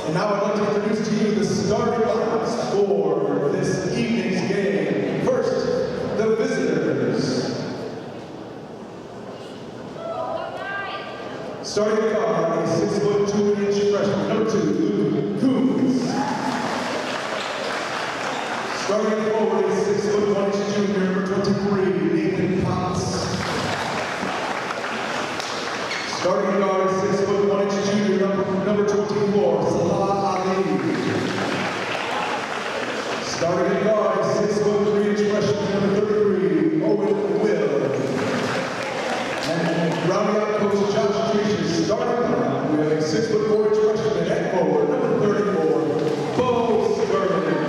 And now I'd like to introduce to you the starting lineups for this evening's game. First, the visitors. Starting guard, a 6'2" freshman, number 2, Luke Coombs. Starting forward, a 6'1" junior, number 23, Nathan Potts. Starting guard, 6'1" junior, number 24, Salah Ali. Starting guard, 6'3" freshman, number 33, Owen Will. And rounding out Coach Josh Treacher's starting lineup, we have a 6'4" freshman at forward, number 34, Bo Sterling.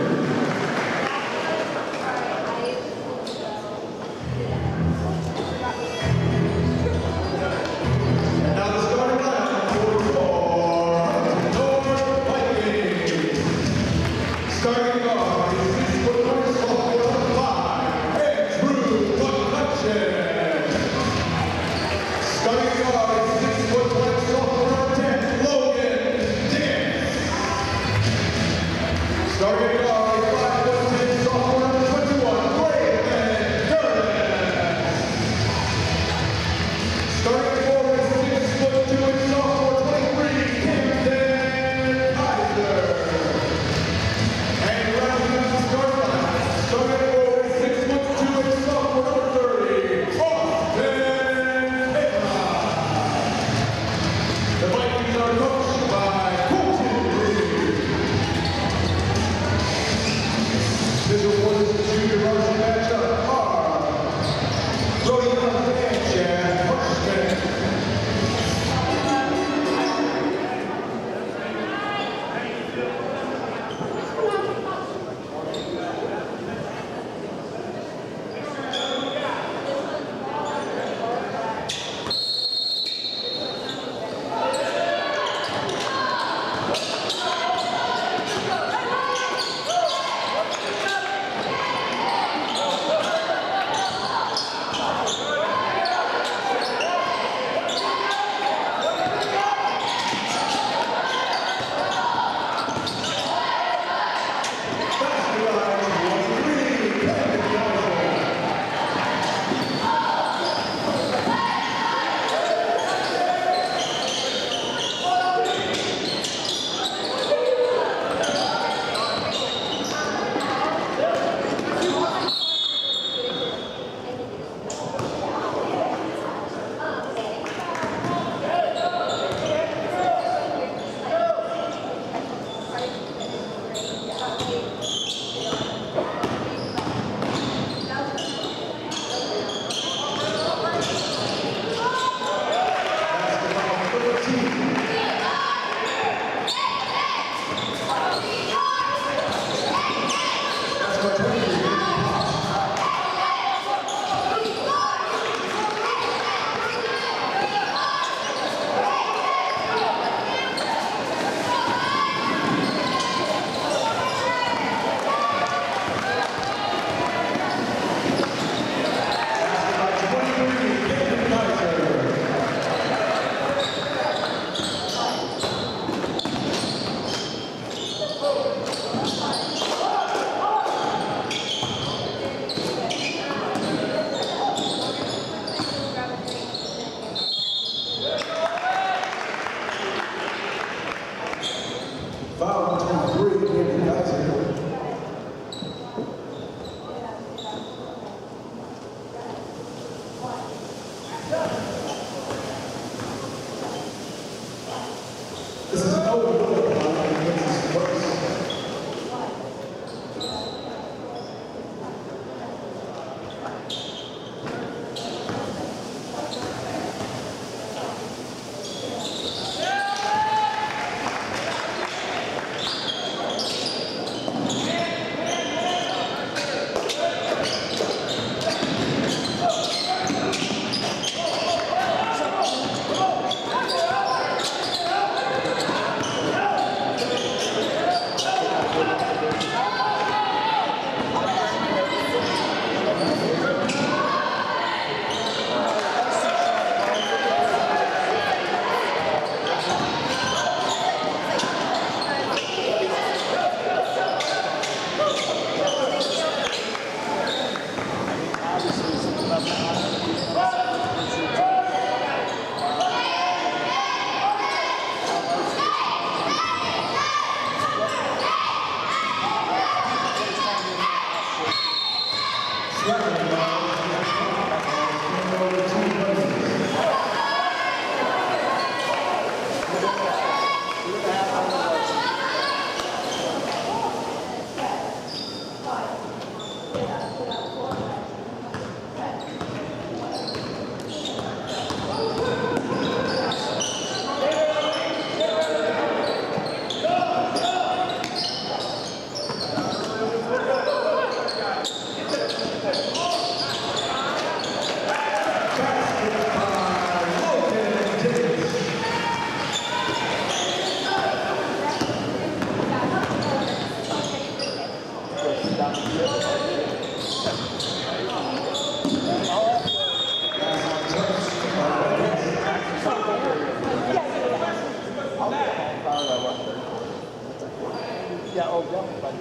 Yeah, oh, definitely.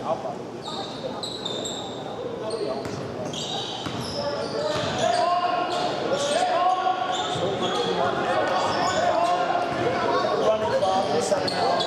I'll probably do running Bob in 7 hours.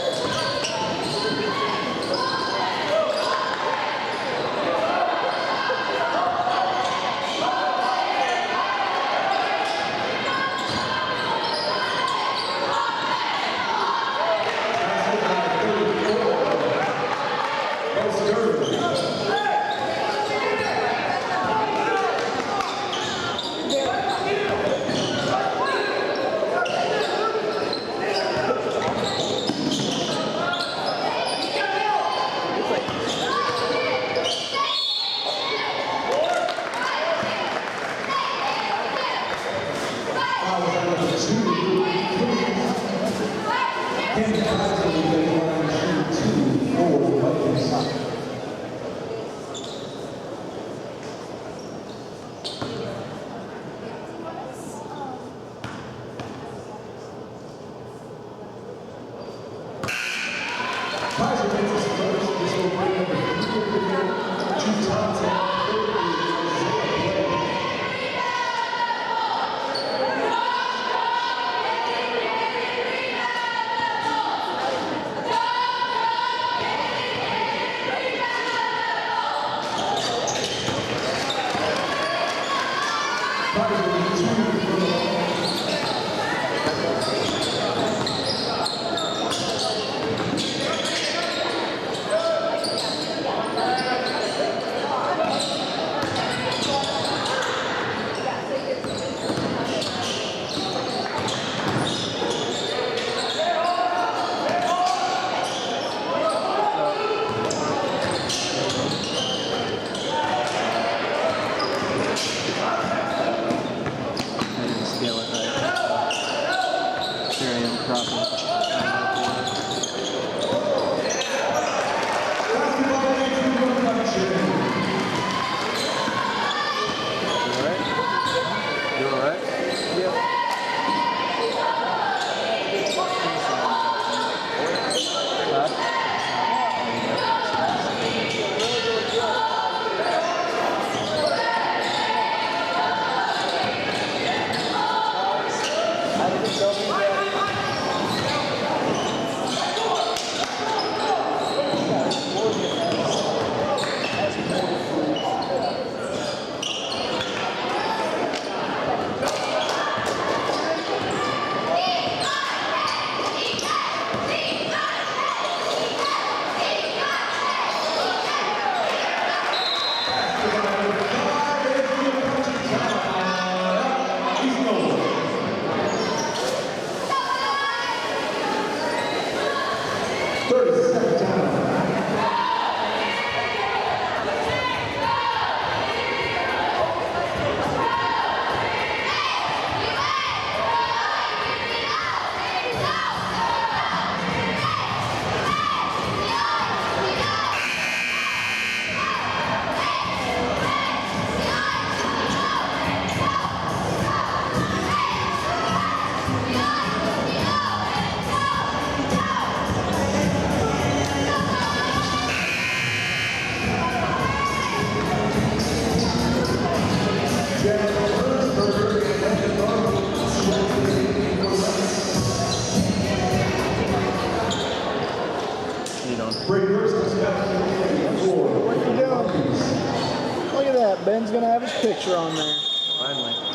Ben's gonna have his picture on there. Finally. Took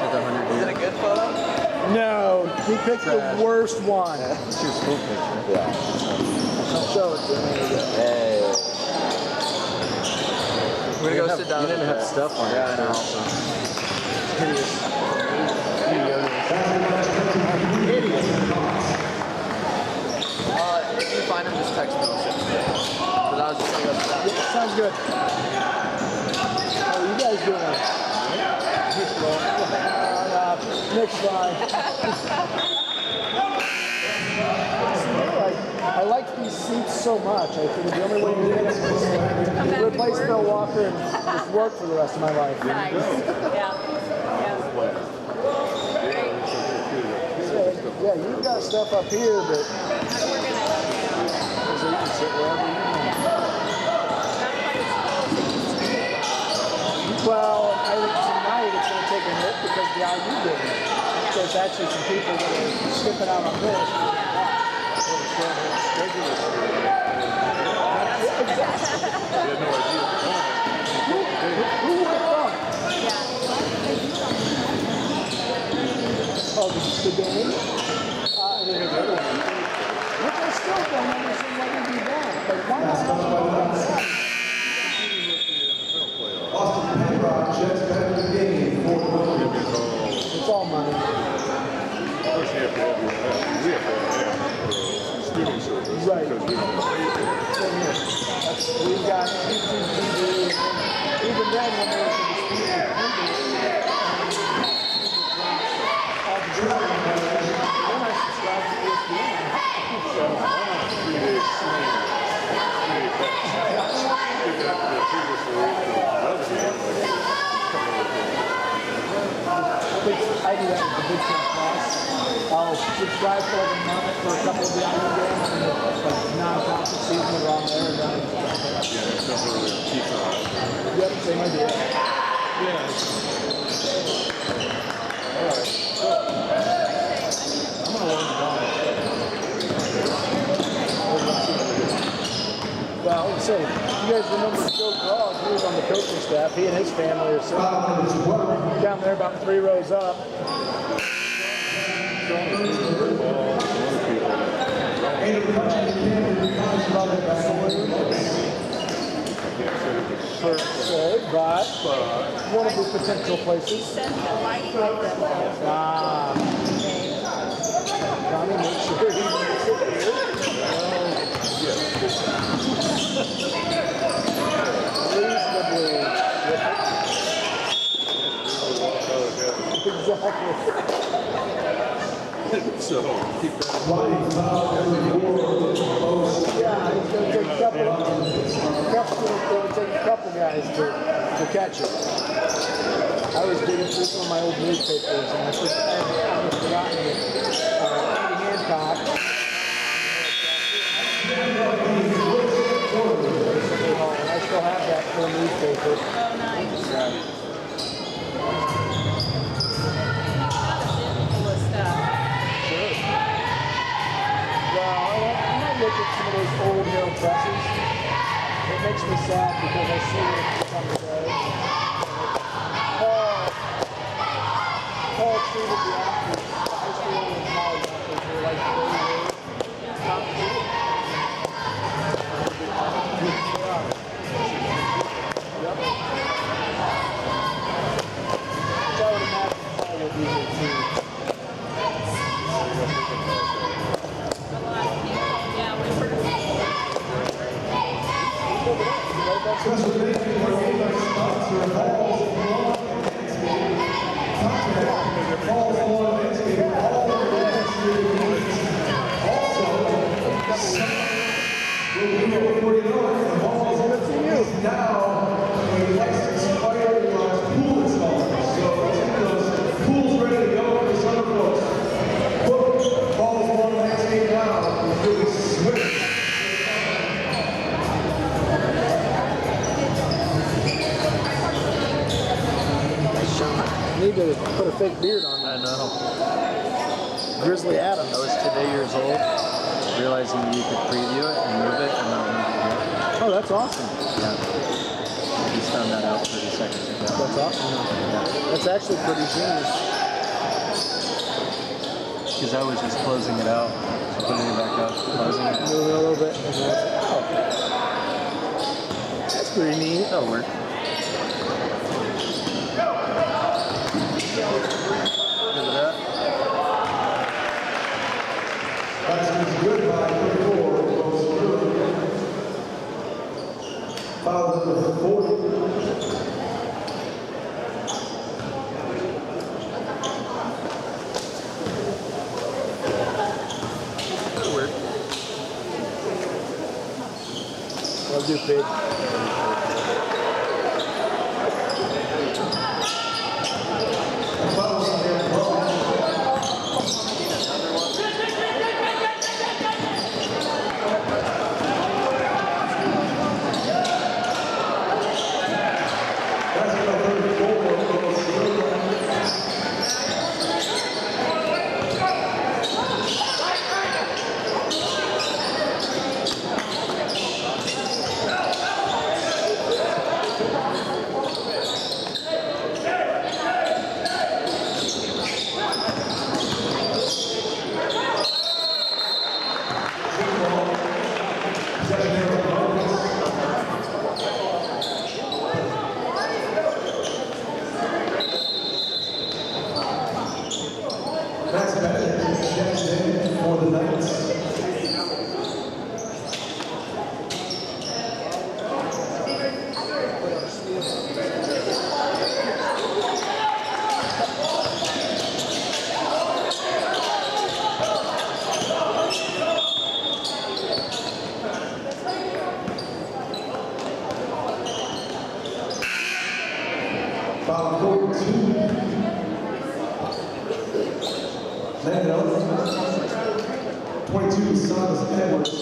100 years. Is it a good photo? No, he picked the worst one. Yeah, it's your school picture. Yeah. I'll show it to him. Hey. We're gonna go sit down. You didn't have stuff on it. Yeah, I know. Idiot. If you find him, just text me. But I was just gonna go sit down. Yeah, sounds good. How are you guys doing? Nick's fine. I like these seats so much. I figured the only way to do it is to replace Bill Walker and just work for the rest of my life. Nice. Yeah. Yeah. Yeah, you've got stuff up here, but We're gonna, so you can sit wherever you want. Well, I think tonight it's going to take a hit because the IU game. There's actually some people that are skipping out on this. Who would have thought? Oh, the game? But they still don't understand what we do that. Like, why not? Austin Penrod checks back in the game for It's all money. Right. We've got YouTube TV. Even then, when there was a dispute with all the driving then I subscribed to ESPN. So, I do that with the Big Ten Plus. I'll subscribe for like a month for a couple of the IU games and like non-conference season around there and then. Yep, same idea. Yeah. Alright. I'm gonna warm it down. Well, I would say, you guys remember Joe Grog, he was on the coaching staff. He and his family are sitting down there about 3 rows up. Per se, but one of the potential places. Johnny, make sure he makes it here. Reasonably. Exactly. So keep that in mind. Yeah, it's going to take a couple guys to catch it. I was digging through some of my old newspapers, and I almost forgotten that Andy Hancock. I still have that for a newspaper. oh, nice. Full of stuff. Well, I might look at some of those old Herald presses. It makes me sad because I see it some day. Paul treated the athletes, the high school and college athletes, were like they were top tier. Yep. Which I would imagine Paul will be here too. A lot of people, yeah, we were. Special thank you to our game sponsor, Halls Lawn Landscaping. Contact Halls Lawn Landscaping, all of your landscaping needs. Also, we'll be here before you know it, and Halls is now a licensed fiberglass pool installer. So let's get those pools ready to go for the summer folks. Book Halls Lawn Landscaping now. We're really swimming. Need to put a fake beard on. I know. Grizzly Adams. I was 2 years old, realizing you could preview it and move it and not move it yet. Oh, that's awesome. Yeah. I just found that out 30 seconds ago. That's awesome. Yeah. That's actually pretty genius. Because I was just closing it out, so putting it back up, closing it. Move it a little bit. And that's, oh. That's pretty neat. That'll work. Look at that. That's good by 34. Foul number 40. That'll work. I'll do big. Foul number 12. the Knights. Foul 42. Landon. 22, Silas Edwards.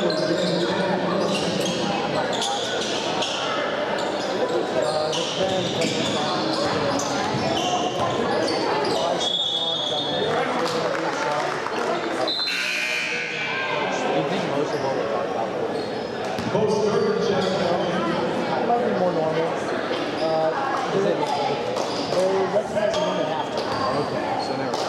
Post third check now. It might be more normal. They recognize him in half. Okay, so never mind.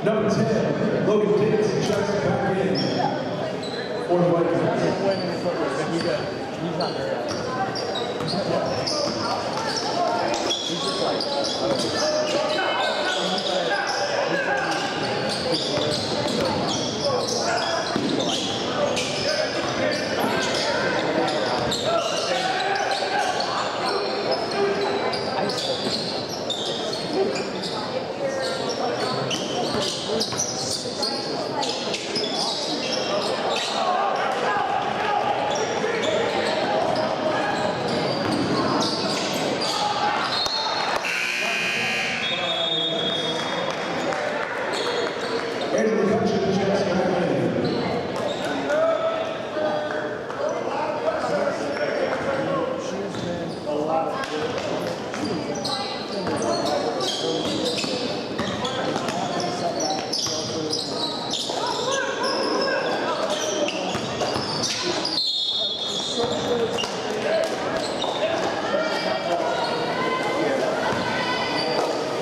Number 10, Logan Davis checks back in for the Vikings. He's not very He's just like,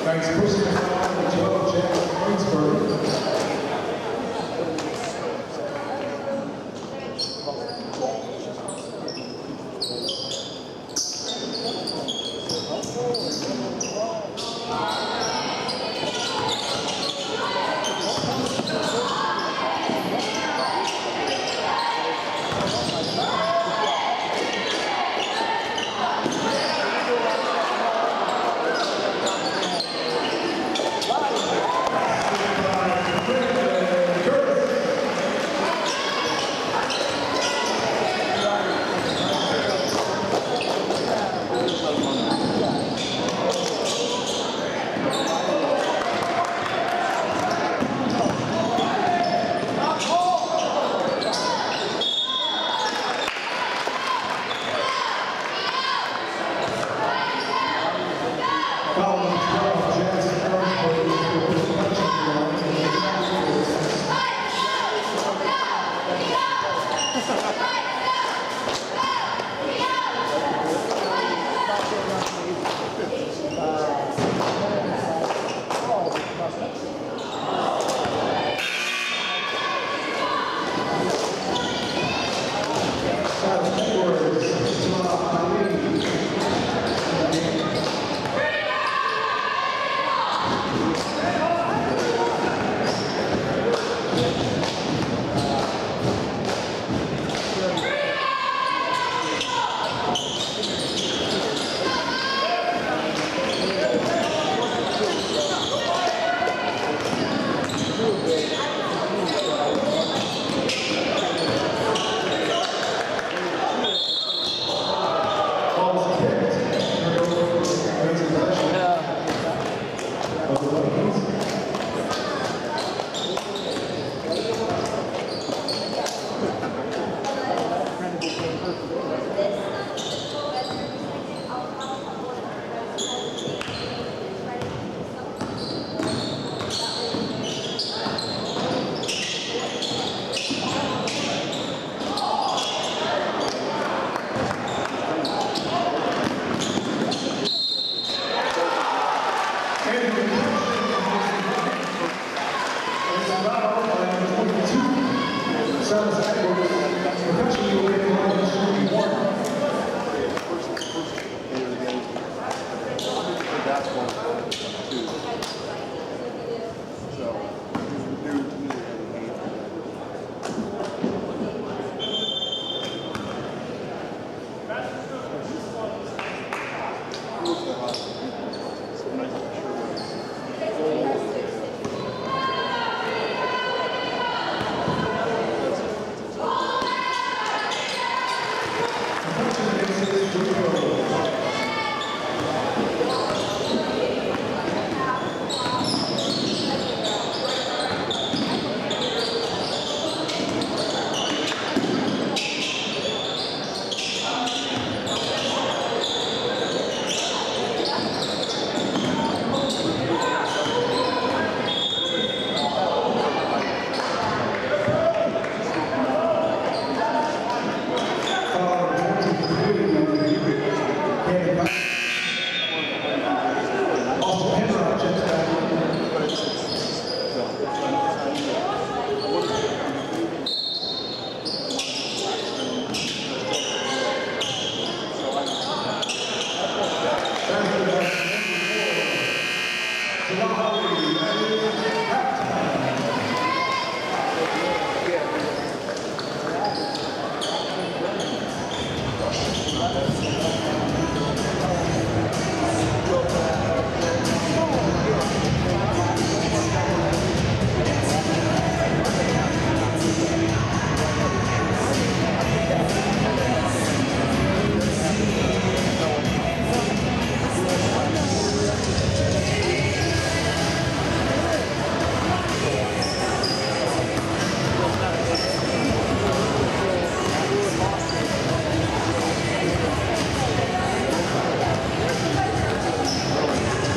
Thanks, pushing the flag with Joe Jack Greensburg.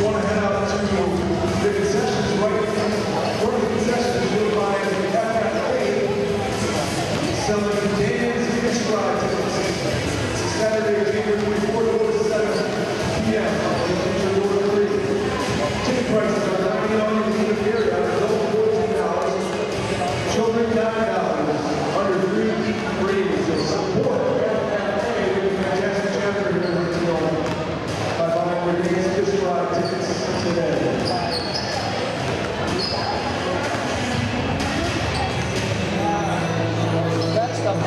You want to head out to the concessions right one of the concessions you'll find a cafe selling Dan's fish fry tickets. It's Saturday, January 24th to 7 p.m. Enter door 3. Ticket prices are $9 in the area, adult $14, children $9, under 3 ratings. So support cafe with a fantastic chapter here in Huntington by buying your Dan's fish fry tickets today. That stuff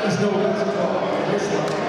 There's no basketball in this line.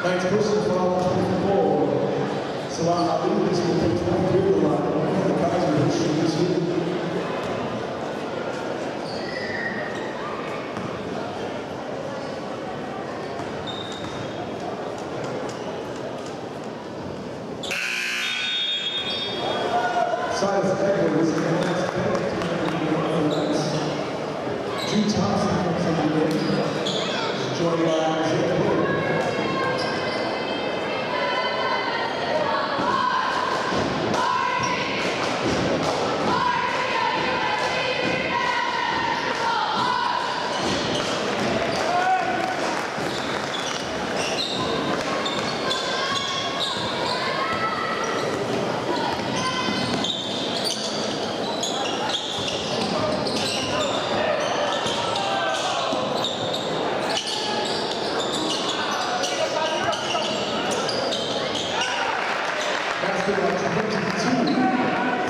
Ninth person for all 24. Salah Ali, this will take 23 to the line. The Kaiser will shoot this week. Silas Edwards is the next penalty. Drew Thompson comes in the game. Joined by Isaiah Hill.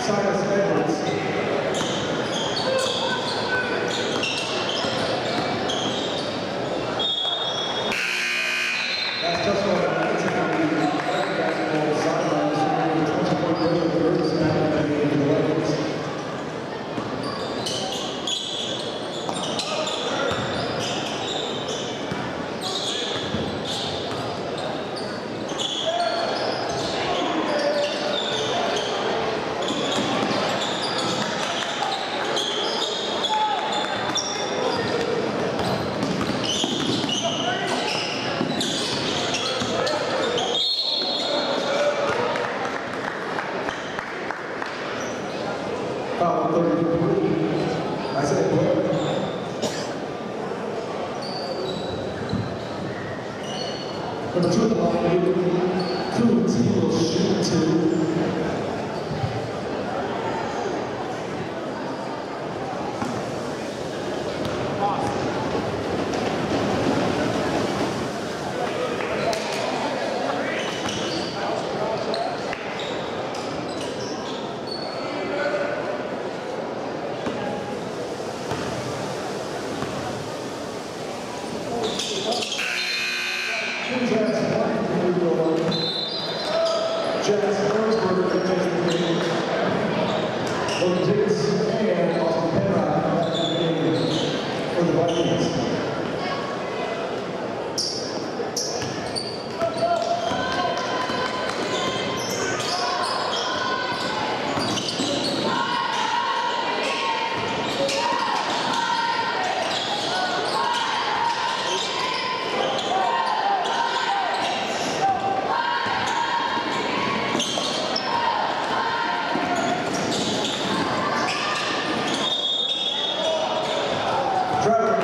Silas Edwards. That's just what basketball sidelines for the 20-point break of the Earth's back at the end of the Vikings. Foul 33. I said play. Number 2 of the line, Coons, he will shoot 2. For the Vikings. Driver,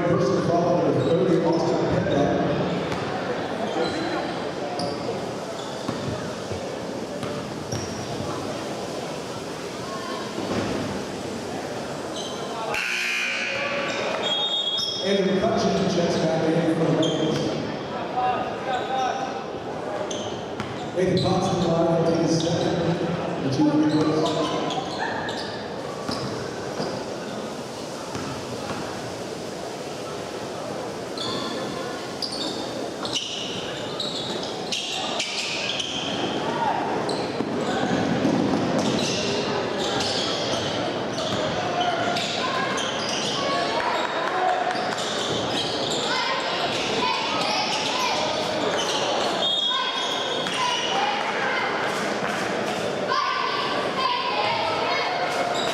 person following with 30 Austin Penta. And the McCutcheon checks back in for the Vikings. Nathan Thompson line to his second. The 2-3 goals.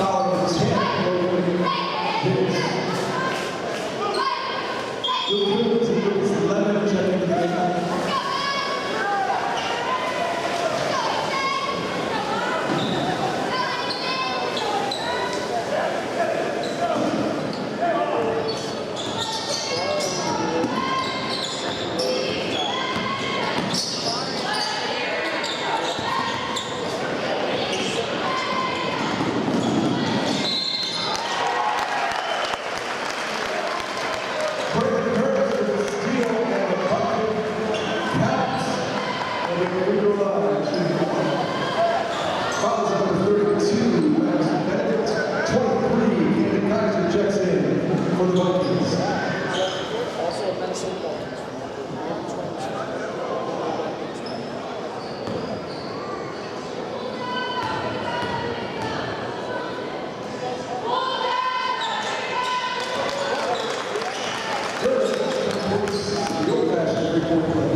Following 10, Williams is 11 checking the game. For the Vikings. Also a Minnesota ball. The old-fashioned 3-point play.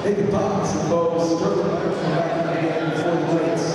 Nathan Potts opposed Jordan Leonard from back in the game before the lights.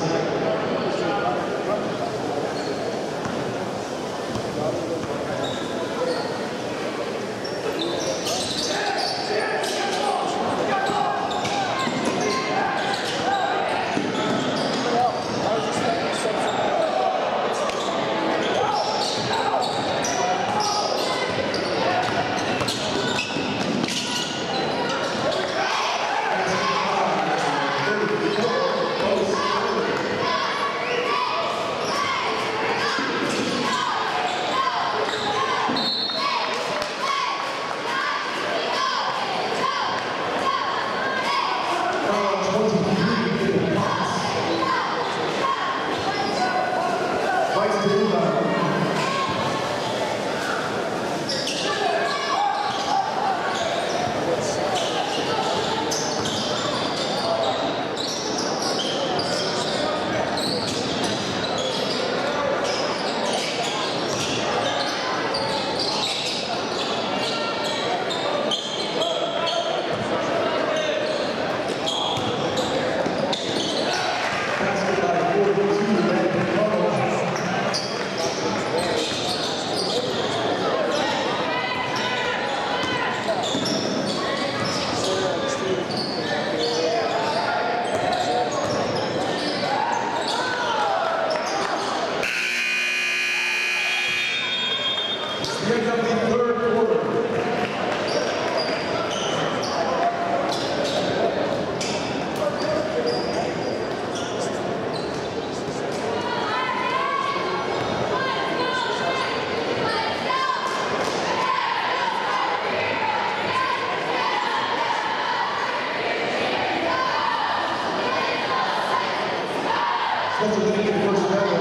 Special thank you to First Media,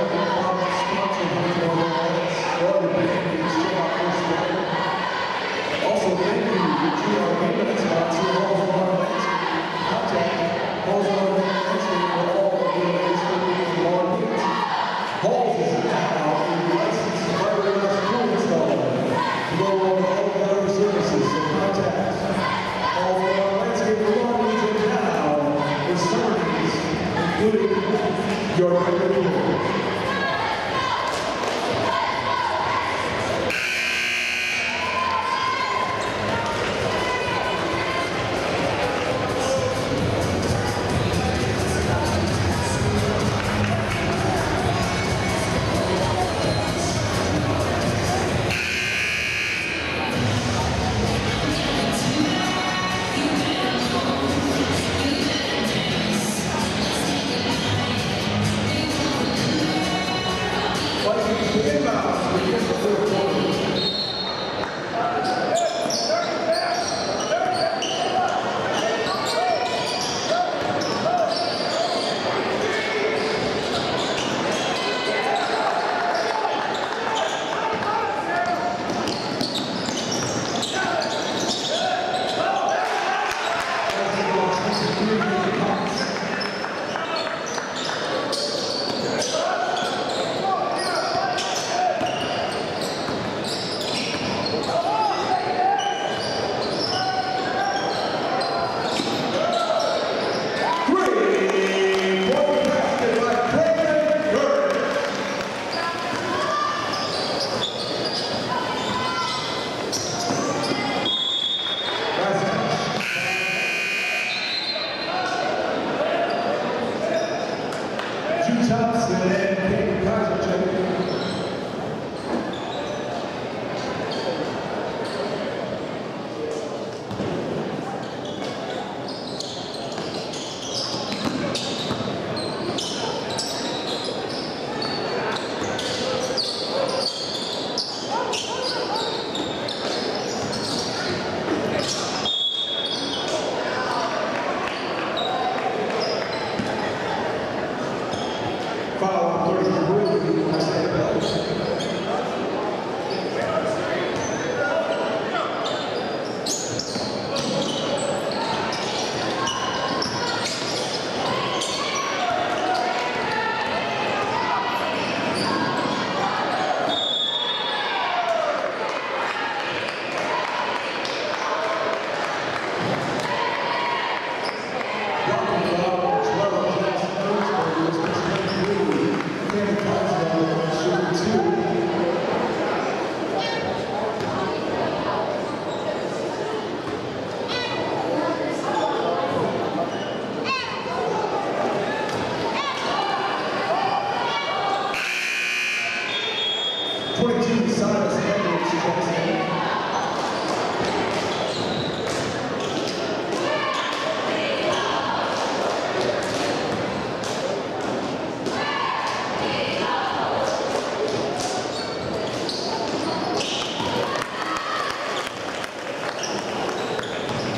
sponsor of the Also, thank you to our main sponsor, Contact Halls for all of the latest needs. Halls is now a licensed fiberglass pool installer. To go over all of our services and contacts. All of our landscape lawn needs are now with summer needs, including your regular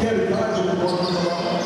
Kevin Kaiser working around.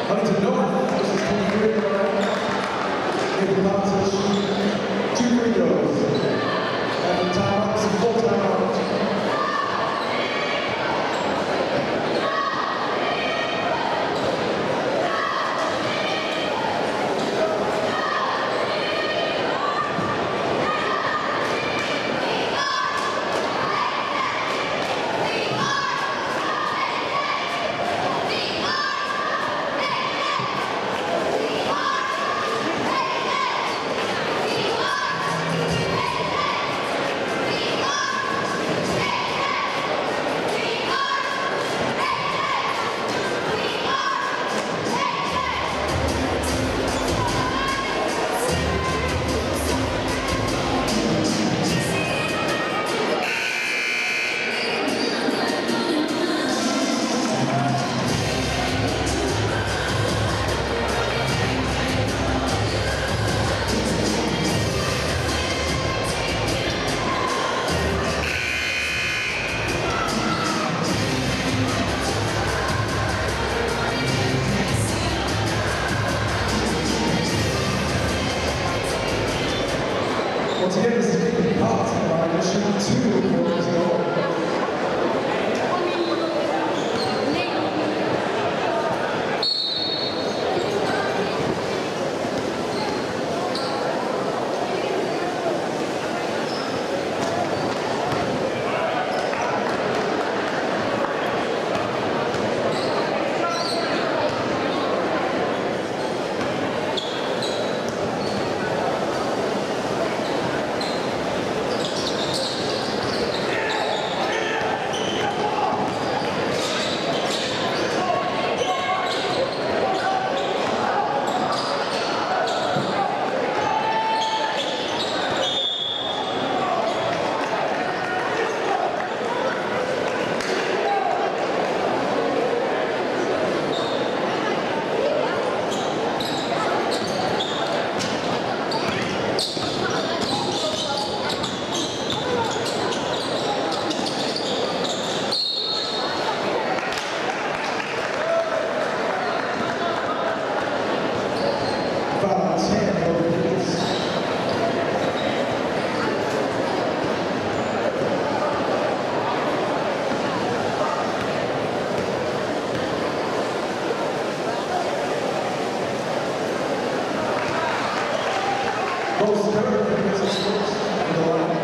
Huntington North, this is 23 in competition, 2 free throws. And timeout, this is full timeout. Once again, this is being caught by mission 2 for his goal. Most currently is his first in the line.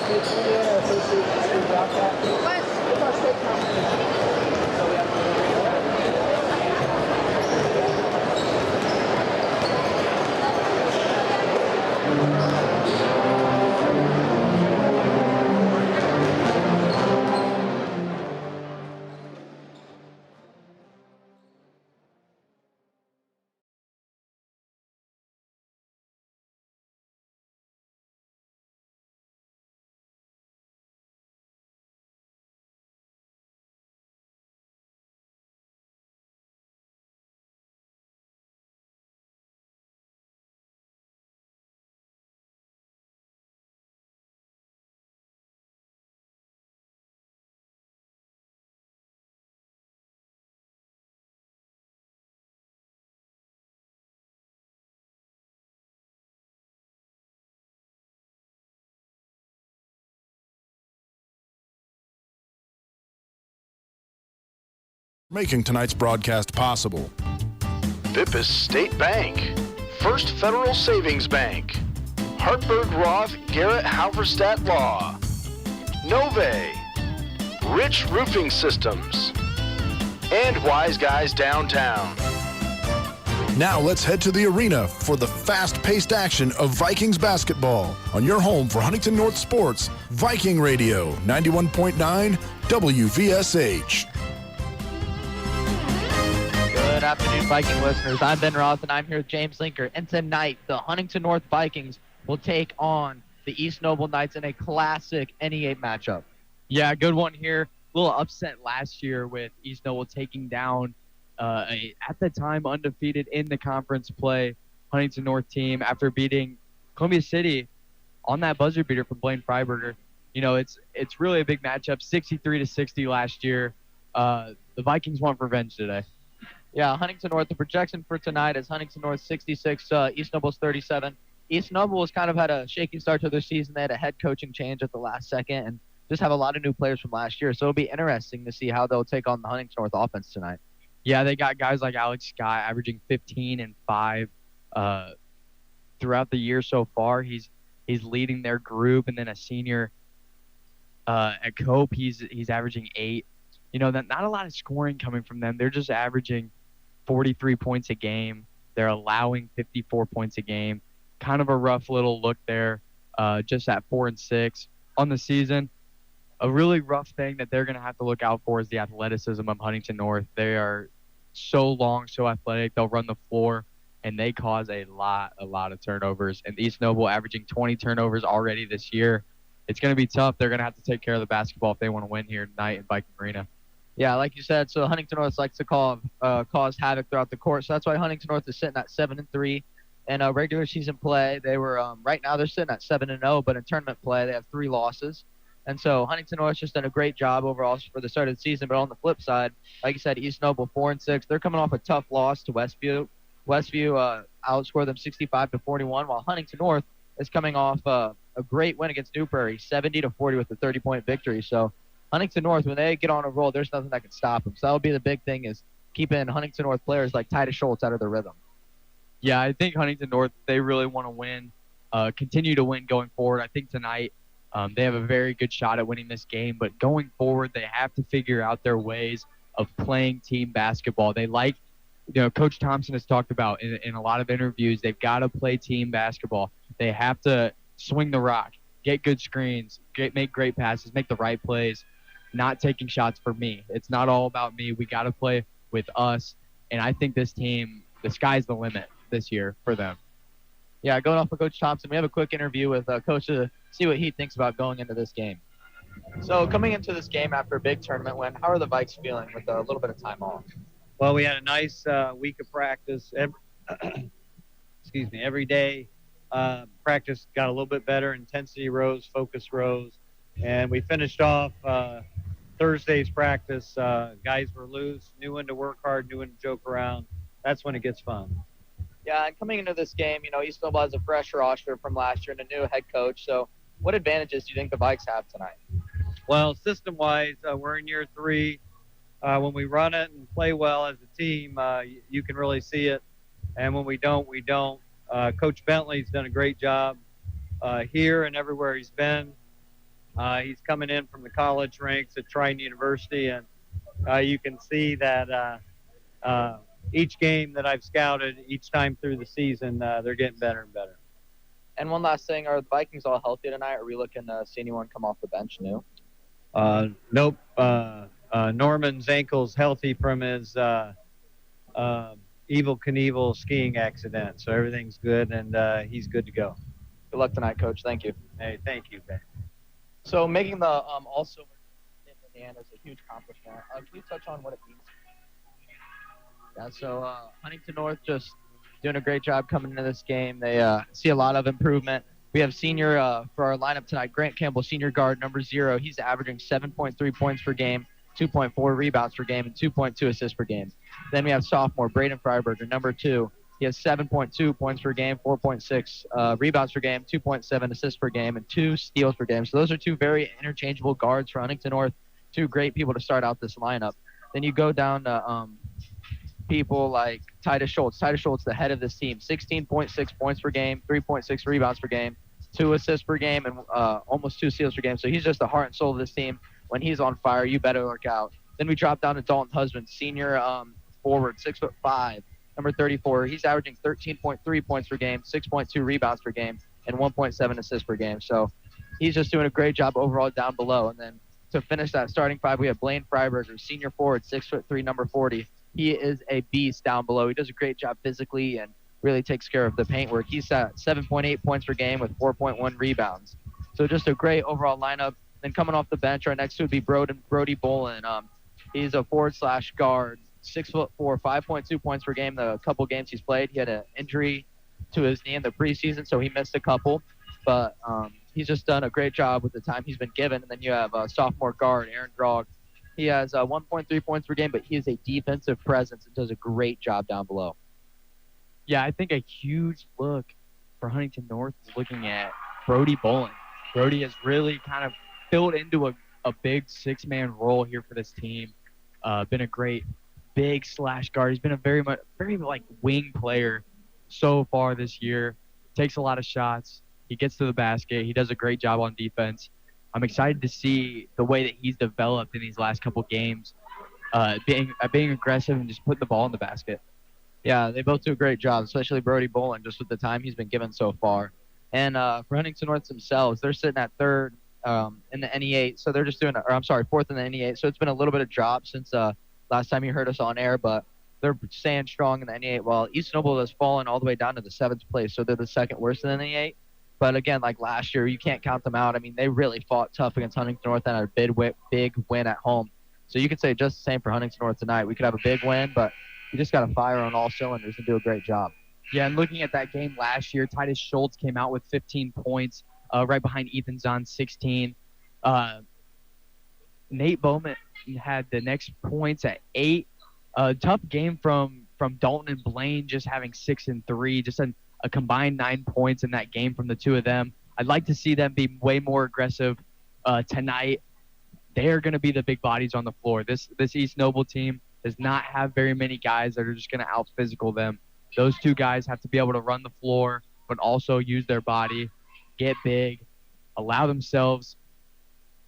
Indiana Association broadcast. It's our state competition. So we have to making tonight's broadcast possible. Vippus State Bank, First Federal Savings Bank, Hartberg Roth Garrett Halverstadt Law, Nove, Rich Roofing Systems, and Wise Guys Downtown. Now let's head to the arena for the fast-paced action of Vikings basketball on your home for Huntington North Sports, Viking Radio, 91.9 WVSH. Good afternoon, Viking listeners. I'm Ben Roth, and I'm here with James Linker. And tonight, the Huntington North Vikings will take on the East Noble Knights in a classic NE8 matchup. Yeah, good one here. A little upset last year with East Noble taking down at the time undefeated in the conference play Huntington North team after beating Columbia City on that buzzer beater from Blaine Freiberger. You know, it's really a big matchup, 63-60 last year. The Vikings want revenge today. Yeah, Huntington North, the projection for tonight is Huntington North 66, East Noble's 37. East Noble has kind of had a shaky start to their season. They had a head coaching change at the last second and just have a lot of new players from last year. So it'll be interesting to see how they'll take on the Huntington North offense tonight. Yeah, they got guys like Alex Scott averaging 15 and 5 throughout the year so far. He's leading their group, and then a senior at Cope, he's averaging 8. You know, not a lot of scoring coming from them. They're just averaging 43 points a game. They're allowing 54 points a game. Kind of a rough little look there, just at 4-6 on the season. A really rough thing that they're going to have to look out for is the athleticism of Huntington North. They are so long, so athletic. They'll run the floor, and they cause a lot of turnovers. And East Noble averaging 20 turnovers already this year. It's going to be tough. They're going to have to take care of the basketball if they want to win here tonight in Viking Arena. Yeah, like you said, so Huntington North likes to cause havoc throughout the court. So that's why Huntington North is sitting at 7-3 in regular season play. They were right now they're sitting at 7-0, but in tournament play they have 3 losses. And so Huntington North's just done a great job overall for the start of the season. But on the flip side, like you said, East Noble 4-6. They're coming off a tough loss to Westview. Westview outscored them 65-41, while Huntington North is coming off a great win against New Prairie, 70-40 with a 30-point victory. So Huntington North, when they get on a roll, there's nothing that can stop them. So that'll be the big thing, is keeping Huntington North players like Titus Schultz out of their rhythm. Yeah, I think Huntington North, they really want to win, continue to win going forward. I think tonight they have a very good shot at winning this game, but going forward, they have to figure out their ways of playing team basketball. They like, you know, Coach Thompson has talked about in a lot of interviews, they've got to play team basketball. They have to swing the rock, get good screens, make great passes, make the right plays, not taking shots for me. It's not all about me. We got to play with us. And I think this team, the sky's the limit this year for them. Yeah, going off of Coach Thompson, we have a quick interview with Coach to see what he thinks about going into this game. So coming into this game after a big tournament win, how are the Vikes feeling with a little bit of time off? Well, we had a nice week of practice. Every day. Practice got a little bit better. Intensity rose, focus rose. And we finished off Thursday's practice. Guys were loose, knew when to work hard, knew when to joke around. That's when it gets fun. Yeah, and coming into this game, you know, East Noble has a fresh roster from last year and a new head coach. So what advantages do you think the Vikes have tonight? Well, system-wise, we're in year 3. When we run it and play well as a team, you can really see it. And when we don't, we don't. Coach Bentley's done a great job here and everywhere he's been. He's coming in from the college ranks at Triton University, and you can see that each game that I've scouted, each time through the season, they're getting better and better. And one last thing, are the Vikings all healthy tonight? Are we looking to see anyone come off the bench new? Nope. Norman's ankle's healthy from his Evil Knievel skiing accident, so everything's good, and he's good to go. Good luck tonight, Coach. Thank you. Hey, thank you, Ben. So making the also in Indiana is a huge accomplishment. Can you touch on what it means? Yeah, so Huntington North just doing a great job coming into this game. They see a lot of improvement. We have senior for our lineup tonight, Grant Campbell, senior guard, number 0. He's averaging 7.3 points per game, 2.4 rebounds per game, and 2.2 assists per game. Then we have sophomore Braden Freiberger, number 2. He has 7.2 points per game, 4.6 rebounds per game, 2.7 assists per game, and 2 steals per game. So those are 2 very interchangeable guards for Huntington North, 2 great people to start out this lineup. Then you go down to people like Titus Schultz. Titus Schultz, the head of this team, 16.6 points per game, 3.6 rebounds per game, 2 assists per game, and almost 2 steals per game. So he's just the heart and soul of this team. When he's on fire, you better look out. Then we drop down to Dalton Husband, senior forward, 6'5", number 34. He's averaging 13.3 points per game, 6.2 rebounds per game, and 1.7 assists per game. So he's just doing a great job overall down below. And then to finish that starting 5, we have Blaine Freiberger, senior forward, 6'3", number 40. He is a beast down below. He does a great job physically and really takes care of the paint work. He's at 7.8 points per game with 4.1 rebounds. So just a great overall lineup. Then coming off the bench, our next two would be Brody Bolin. He's a forward/guard, 6'4", 5.2 points per game. The couple games he's played, he had an injury to his knee in the preseason, so he missed a couple. But he's just done a great job with the time he's been given. And then you have sophomore guard Aaron Grog. He has 1.3 points per game, but he is a defensive presence and does a great job down below. Yeah, I think a huge look for Huntington North is looking at Brody Bolin. Brody has really kind of filled into a big 6-man role here for this team. Been a great big/guard. He's been a very like wing player so far this year. Takes a lot of shots. He gets to the basket. He does a great job on defense. I'm excited to see the way that he's developed in these last couple games, being aggressive and just putting the ball in the basket. Yeah, they both do a great job, especially Brody Bolin, just with the time he's been given so far. And for Huntington North themselves, they're sitting at 3rd in the NE8, so they're just doing, 4th in the NE8. So it's been a little bit of drop since last time you heard us on air, but they're staying strong in the NE8. While East Noble has fallen all the way down to the 7th place, so they're the 2nd worst in the NE8. But again, like last year, you can't count them out. I mean, they really fought tough against Huntington North and had a big win at home. So you could say just the same for Huntington North tonight. We could have a big win, but you just got to fire on all cylinders and do a great job. Yeah, and looking at that game last year, Titus Schultz came out with 15 points, right behind Ethan Zahn, 16. Nate Bowman had the next points at 8. Tough game from Dalton and Blaine, just having 6 and 3, just a combined 9 points in that game from the two of them. I'd like to see them be way more aggressive tonight. They are going to be the big bodies on the floor. This East Noble team does not have very many guys that are just going to out-physical them. Those 2 guys have to be able to run the floor, but also use their body, get big, allow themselves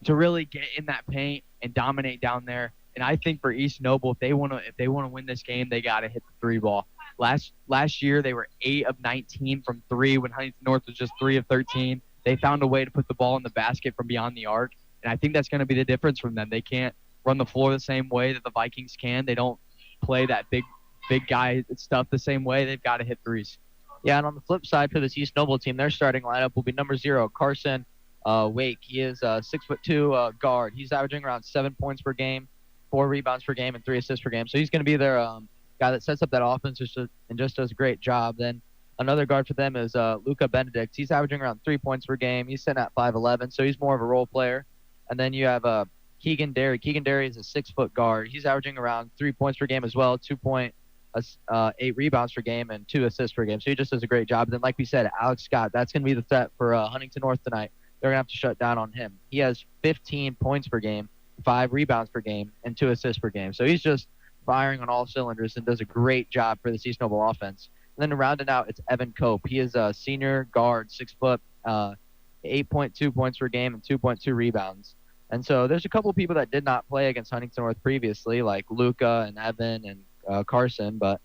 to really get in that paint and dominate down there. And I think for East Noble, if they want to win this game, they got to hit the 3 ball. Last year, they were 8 of 19 from 3 when Huntington North was just 3 of 13. They found a way to put the ball in the basket from beyond the arc, and I think that's going to be the difference from them. They can't run the floor the same way that the Vikings can. They don't play that big guy stuff the same way. They've got to hit threes. Yeah, and on the flip side for this East Noble team, their starting lineup will be number 0, Carson Wake. He is a 6'2" guard. He's averaging around 7 points per game, 4 rebounds per game, and 3 assists per game. So he's going to be their guy that sets up that offense and just does a great job. Then another guard for them is Luca Benedict. He's averaging around 3 points per game. He's sitting at 5'11", so he's more of a role player. And then you have Keegan Derry. Keegan Derry is a 6-foot guard. He's averaging around 3 points per game as well, 2.8 rebounds per game, and 2 assists per game. So he just does a great job. And then, like we said, Alex Scott, that's going to be the threat for Huntington North tonight. They're going to have to shut down on him. He has 15 points per game, 5 rebounds per game, and 2 assists per game. So he's just firing on all cylinders and does a great job for the East Noble offense. And then rounding out, it's Evan Cope. He is a senior guard, 6 foot. 8.2 points per game and 2.2 rebounds. And so there's a couple people that did not play against Huntington North previously, like Luca and Evan and Carson, but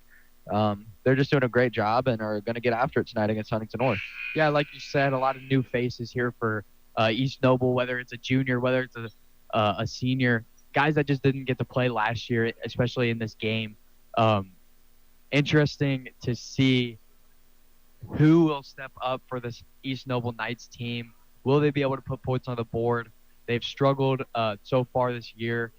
they're just doing a great job and are going to get after it tonight against Huntington North. Yeah, like you said, a lot of new faces here for East Noble, whether it's a junior, whether it's a senior, guys that just didn't get to play last year, especially in this game. Interesting to see who will step up for this East Noble Knights team. Will they be able to put points on the board? They've struggled so far this year.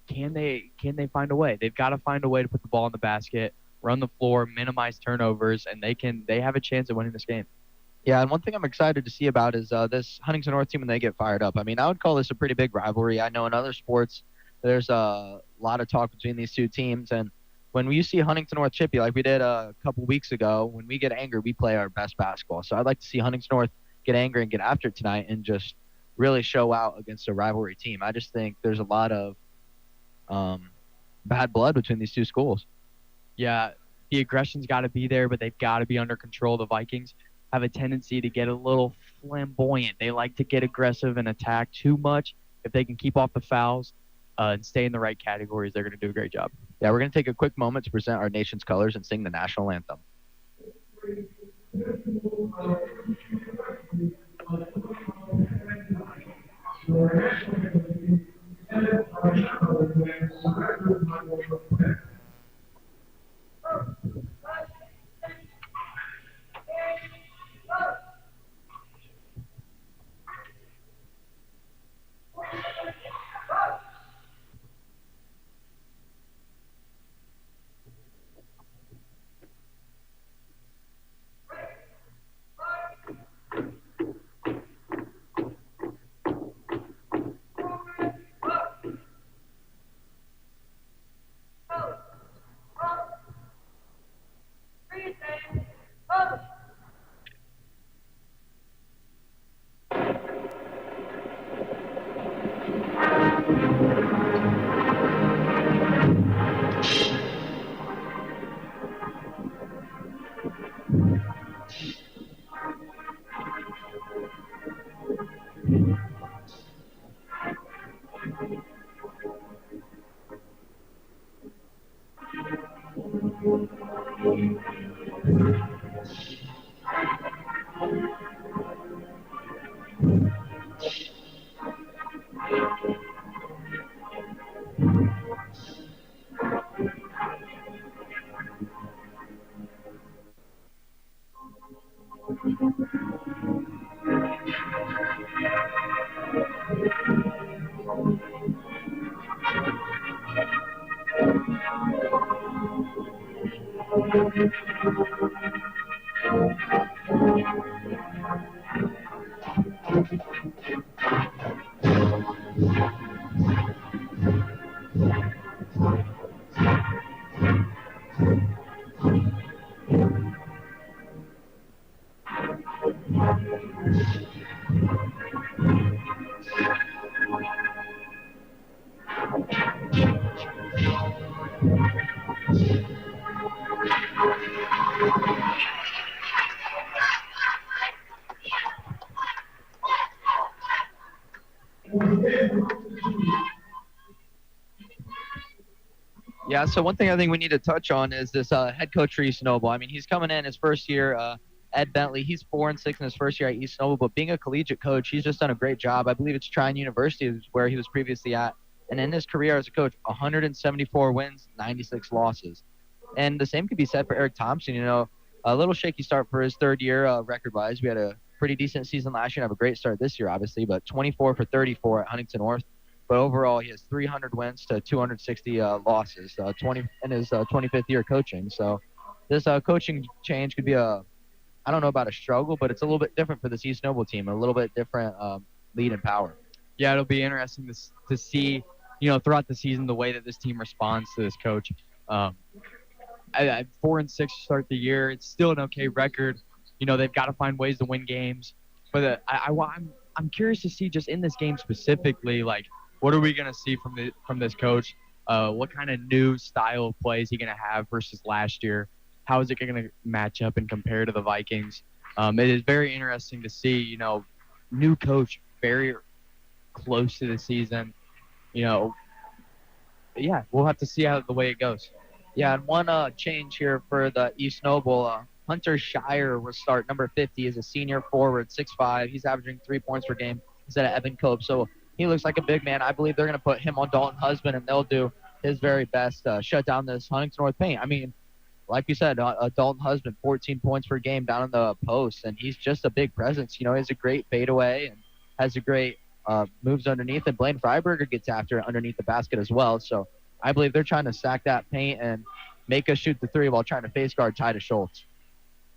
Can they find a way? They've got to find a way to put the ball in the basket, run the floor, minimize turnovers, and they have a chance at winning this game. Yeah, and one thing I'm excited to see about is this Huntington North team when they get fired up. I mean, I would call this a pretty big rivalry. I know in other sports there's a lot of talk between these two teams, and when you see Huntington North chippy like we did a couple weeks ago, when we get angry, we play our best basketball. So I'd like to see Huntington North get angry and get after it tonight and just really show out against a rivalry team. I just think there's a lot of bad blood between these two schools. Yeah, the aggression's got to be there, but they've got to be under control. The Vikings have a tendency to get a little flamboyant. They like to get aggressive and attack too much. If they can keep off the fouls and stay in the right categories, they're going to do a great job. Yeah, we're going to take a quick moment to present our nation's colors and sing the national anthem. Yeah, so one thing I think we need to touch on is this head coach for East Noble. I mean, he's coming in his first year, Ed Bentley. He's 4-6 in his first year at East Noble, but being a collegiate coach, he's just done a great job. I believe it's Trine University is where he was previously at. And in his career as a coach, 174 wins, 96 losses. And the same could be said for Eric Thompson. You know, a little shaky start for his third year record-wise. We had a pretty decent season last year and have a great start this year, obviously, but 24 for 34 at Huntington North. But overall, he has 300 wins to 260 losses in his 25th year coaching. So this coaching change could be I don't know about a struggle, but it's a little bit different for this East Noble team, a little bit different lead and power. Yeah, it'll be interesting to see, you know, throughout the season, the way that this team responds to this coach. 4-6 to start the year. It's still an okay record. You know, they've got to find ways to win games. But I'm curious to see just in this game specifically, like, what are we going to see from this coach? What kind of new style of play is he going to have versus last year? How is it going to match up and compare to the Vikings? It is very interesting to see, you know, new coach, very close to the season. Yeah, we'll have to see how the way it goes. Yeah, and one change here for the East Noble. Hunter Shire will start number 50 as a senior forward, 6'5". He's averaging 3 points per game instead of Evan Cope. So he looks like a big man. I believe they're going to put him on Dalton Husband, and they'll do his very best to shut down this Huntington North paint. I mean, like you said, Dalton Husband, 14 points per game down in the post, and he's just a big presence. He has a great fadeaway and has a great moves underneath, and Blaine Freiberger gets after it underneath the basket as well. So I believe they're trying to stack that paint and make us shoot the three while trying to face guard Titus Schultz.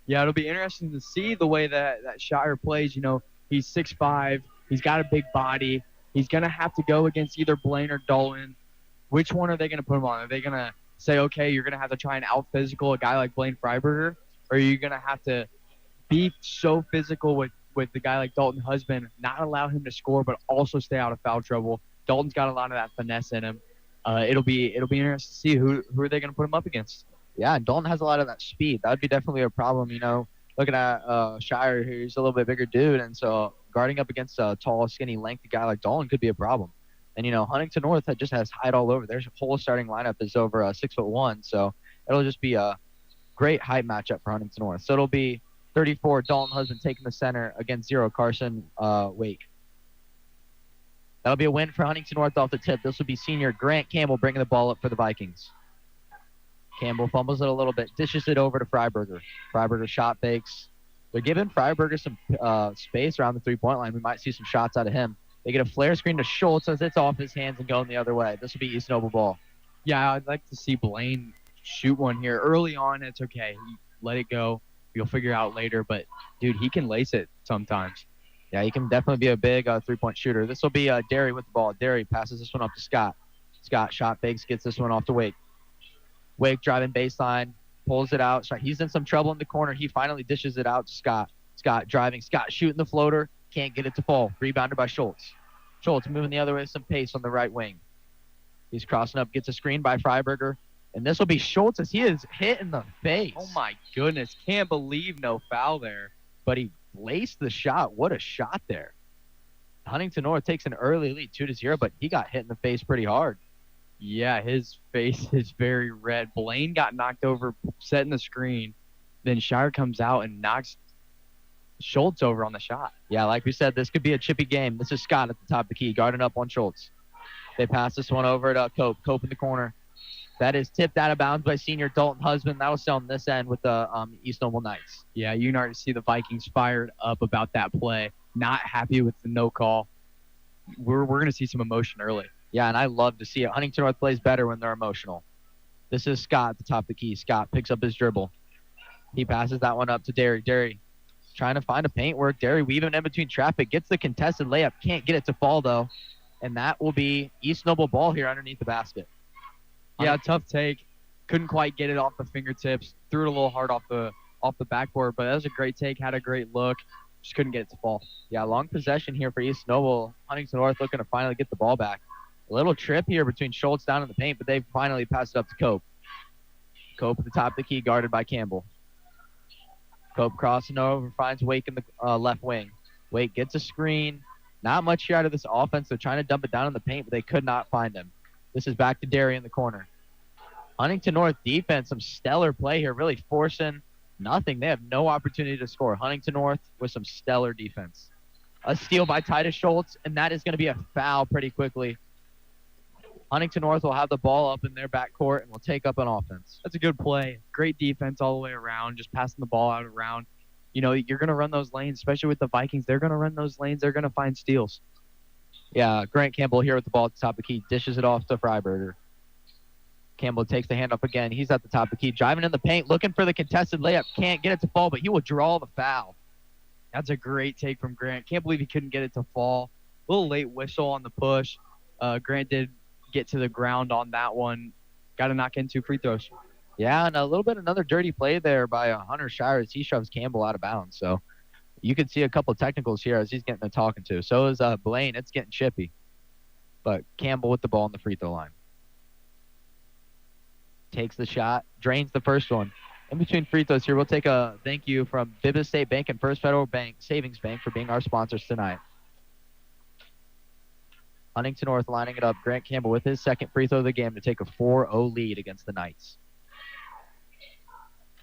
Yeah, it'll be interesting to see the way that Shire plays. He's 6'5". He's got a big body. He's going to have to go against either Blaine or Dalton. Which one are they going to put him on? Are they going to say, okay, you're going to have to try and out-physical a guy like Blaine Freiberger? Or are you going to have to be so physical with the guy like Dalton Husband, not allow him to score, but also stay out of foul trouble? Dalton's got a lot of that finesse in him. It'll be interesting to see who are they going to put him up against. Yeah, and Dalton has a lot of that speed. That would be definitely a problem, Looking at Shire, who's a little bit bigger dude, and so guarding up against a tall, skinny, lengthy guy like Dalton could be a problem. And, Huntington North just has height all over. Their whole starting lineup is over 6'1", so it'll just be a great height matchup for Huntington North. So it'll be 34, Dalton Husband taking the center against 0, Carson Wake. That'll be a win for Huntington North off the tip. This will be senior Grant Campbell bringing the ball up for the Vikings. Campbell fumbles it a little bit, dishes it over to Freiberger. Freiberger shot fakes. They're giving Freiberger some space around the three-point line. We might see some shots out of him. They get a flare screen to Schultz as it's off his hands and going the other way. This will be East Noble ball. Yeah, I'd like to see Blaine shoot one here. Early on, it's okay. Let it go. You'll figure out later. But, dude, he can lace it sometimes. Yeah, he can definitely be a big three-point shooter. This will be Derry with the ball. Derry passes this one up to Scott. Scott shot fakes, gets this one off to Wake. Wake driving baseline, pulls it out. He's in some trouble in the corner. He finally dishes it out to Scott. Scott driving. Scott shooting the floater. Can't get it to fall. Rebounded by Schultz. Schultz moving the other way with some pace on the right wing. He's crossing up, gets a screen by Freiberger. And this will be Schultz as he is hit in the face. Oh, my goodness. Can't believe no foul there. But he laced the shot. What a shot there. Huntington North takes an early lead, 2-0, but he got hit in the face pretty hard. Yeah, his face is very red. Blaine got knocked over, setting the screen. Then Shire comes out and knocks Schultz over on the shot. Yeah, like we said, this could be a chippy game. This is Scott at the top of the key, guarding up on Schultz. They pass this one over to Cope. Cope in the corner. That is tipped out of bounds by senior Dalton Husband. That was still on this end with the East Noble Knights. Yeah, you can already see the Vikings fired up about that play. Not happy with the no call. We're going to see some emotion early. Yeah, and I love to see it. Huntington North plays better when they're emotional. This is Scott at the top of the key. Scott picks up his dribble. He passes that one up to Derry. Derry trying to find a paint work. Derry weaving in between traffic. Gets the contested layup. Can't get it to fall, though. And that will be East Noble ball here underneath the basket. Yeah, tough take. Couldn't quite get it off the fingertips. Threw it a little hard off the backboard, but that was a great take. Had a great look. Just couldn't get it to fall. Yeah, long possession here for East Noble. Huntington North looking to finally get the ball back. A little trip here between Schultz down in the paint, but they finally passed it up to Cope. Cope at the top of the key, guarded by Campbell. Cope crossing over, finds Wake in the left wing. Wake gets a screen. Not much here out of this offense. They're trying to dump it down in the paint, but they could not find him. This is back to Derry in the corner. Huntington North defense, some stellar play here, really forcing nothing. They have no opportunity to score. Huntington North with some stellar defense. A steal by Titus Schultz, and that is going to be a foul pretty quickly. Huntington North will have the ball up in their backcourt and will take up an offense. That's a good play. Great defense all the way around, just passing the ball out around. You're going to run those lanes, especially with the Vikings. They're going to run those lanes. They're going to find steals. Yeah, Grant Campbell here with the ball at the top of the key. Dishes it off to Freiberger. Campbell takes the handoff again. He's at the top of the key. Driving in the paint, looking for the contested layup. Can't get it to fall, but he will draw the foul. That's a great take from Grant. Can't believe he couldn't get it to fall. A little late whistle on the push. Grant did get to the ground on that one. Got to knock in 2 free throws. Yeah, and a little bit another dirty play there by Hunter Shire as he shoves Campbell out of bounds. So you could see a couple of technicals here as he's getting the talking to. So is Blaine. It's getting chippy. But Campbell with the ball on the free throw line. Takes the shot, drains the first one. In between free throws here, we'll take a thank you from Vivis State Bank and First Federal Bank Savings Bank for being our sponsors tonight. Huntington North lining it up. Grant Campbell with his second free throw of the game to take a 4-0 lead against the Knights.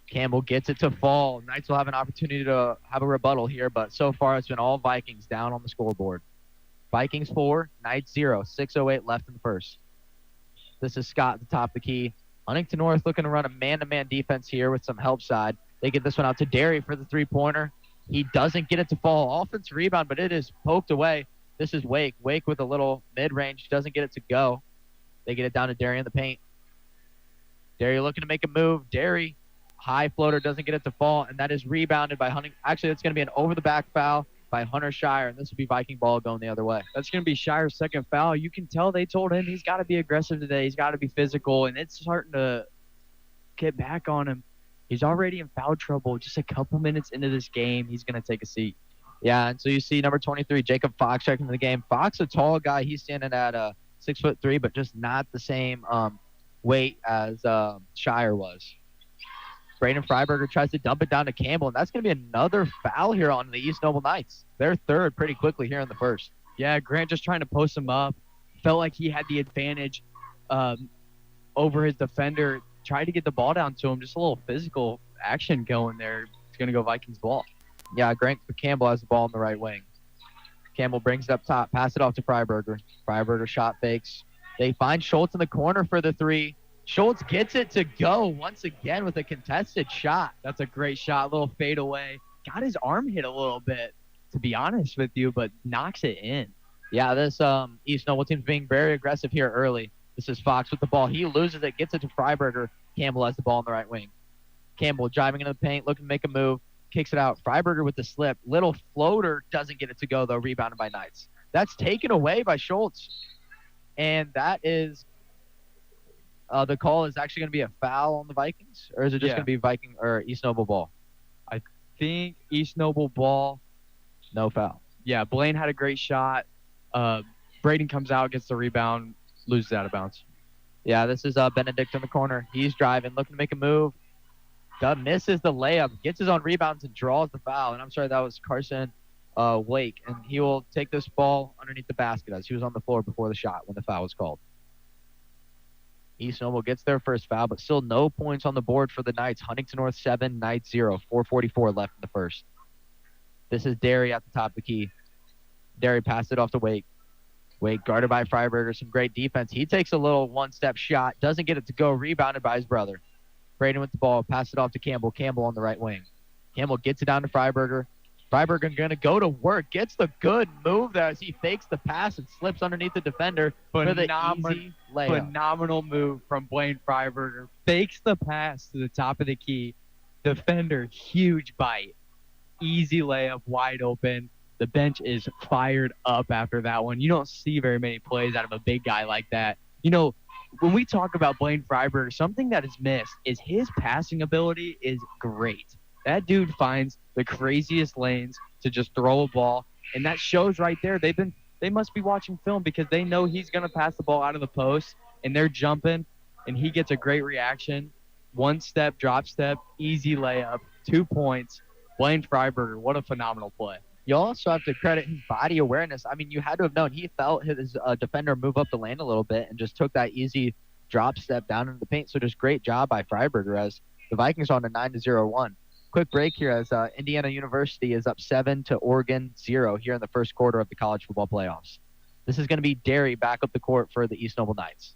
Campbell gets it to fall. Knights will have an opportunity to have a rebuttal here, but so far it's been all Vikings down on the scoreboard. Vikings 4, Knights 0, 6:08 left in the first. This is Scott at the top of the key. Huntington North looking to run a man-to-man defense here with some help side. They get this one out to Derry for the three-pointer. He doesn't get it to fall. Offensive rebound, but it is poked away. This is Wake. Wake with a little mid-range. Doesn't get it to go. They get it down to Derry in the paint. Derry looking to make a move. Derry, high floater, doesn't get it to fall, and that is rebounded by Huntington. Actually, it's going to be an over-the-back foul by Hunter Shire, and this will be Viking ball going the other way. That's going to be Shire's second foul. You can tell they told him he's got to be aggressive today. He's got to be physical, and it's starting to get back on him. He's already in foul trouble. Just a couple minutes into this game, he's going to take a seat. Yeah, and so you see number 23, Jacob Fox, checking the game. Fox, a tall guy. He's standing at 6'3", but just not the same weight as Shire was. Braden Freiberger tries to dump it down to Campbell, and that's going to be another foul here on the East Noble Knights. They're third pretty quickly here in the first. Yeah, Grant just trying to post him up. Felt like he had the advantage over his defender. Tried to get the ball down to him. Just a little physical action going there. It's going to go Vikings ball. Yeah, Grant Campbell has the ball in the right wing. Campbell brings it up top, pass it off to Freiberger. Freiberger shot fakes. They find Schultz in the corner for the three. Schultz gets it to go once again with a contested shot. That's a great shot, a little fade away. Got his arm hit a little bit, to be honest with you, but knocks it in. Yeah, this East Noble team's being very aggressive here early. This is Fox with the ball. He loses it, gets it to Freiberger. Campbell has the ball in the right wing. Campbell driving into the paint, looking to make a move, kicks it out. Freiberger with the slip. Little floater, doesn't get it to go, though, rebounded by Knights. That's taken away by Schultz. And that is the call is actually going to be a foul on the Vikings? Or is it just going to be Viking or East Noble ball? I think East Noble ball. No foul. Yeah, Blaine had a great shot. Braden comes out, gets the rebound, loses out of bounds. Yeah, this is Benedict in the corner. He's driving, looking to make a move. Misses the layup, gets his own rebounds, and draws the foul. And I'm sorry, that was Carson Wake. And he will take this ball underneath the basket as he was on the floor before the shot when the foul was called. East Noble gets their first foul, but still no points on the board for the Knights. Huntington North 7, Knights 0. 4:44 left in the first. This is Derry at the top of the key. Derry passed it off to Wake. Wake guarded by Freiberger. Some great defense. He takes a little one-step shot. Doesn't get it to go. Rebounded by his brother. Braden with the ball. Pass it off to Campbell. Campbell on the right wing. Campbell gets it down to Freiberger. Freiberger going to go to work. Gets the good move there as he fakes the pass and slips underneath the defender for the easy layup. Phenomenal move from Blaine Freiberger. Fakes the pass to the top of the key. Defender, huge bite. Easy layup, wide open. The bench is fired up after that one. You don't see very many plays out of a big guy like that. You know, when we talk about Blaine Freiberger, something that is missed is his passing ability is great. That dude finds the craziest lanes to just throw a ball, and that shows right there. They must be watching film because they know he's going to pass the ball out of the post, and they're jumping, and he gets a great reaction. One step, drop step, easy layup, 2 points. Blaine Freiberger, what a phenomenal play. You also have to credit his body awareness. I mean, you had to have known. He felt his defender move up the lane a little bit and just took that easy drop step down into the paint. So just great job by Freiberger as the Vikings are on a 9-0 run. Quick break here as Indiana University is up 7 to Oregon 0 here in the first quarter of the college football playoffs. This is going to be Derry back up the court for the East Noble Knights.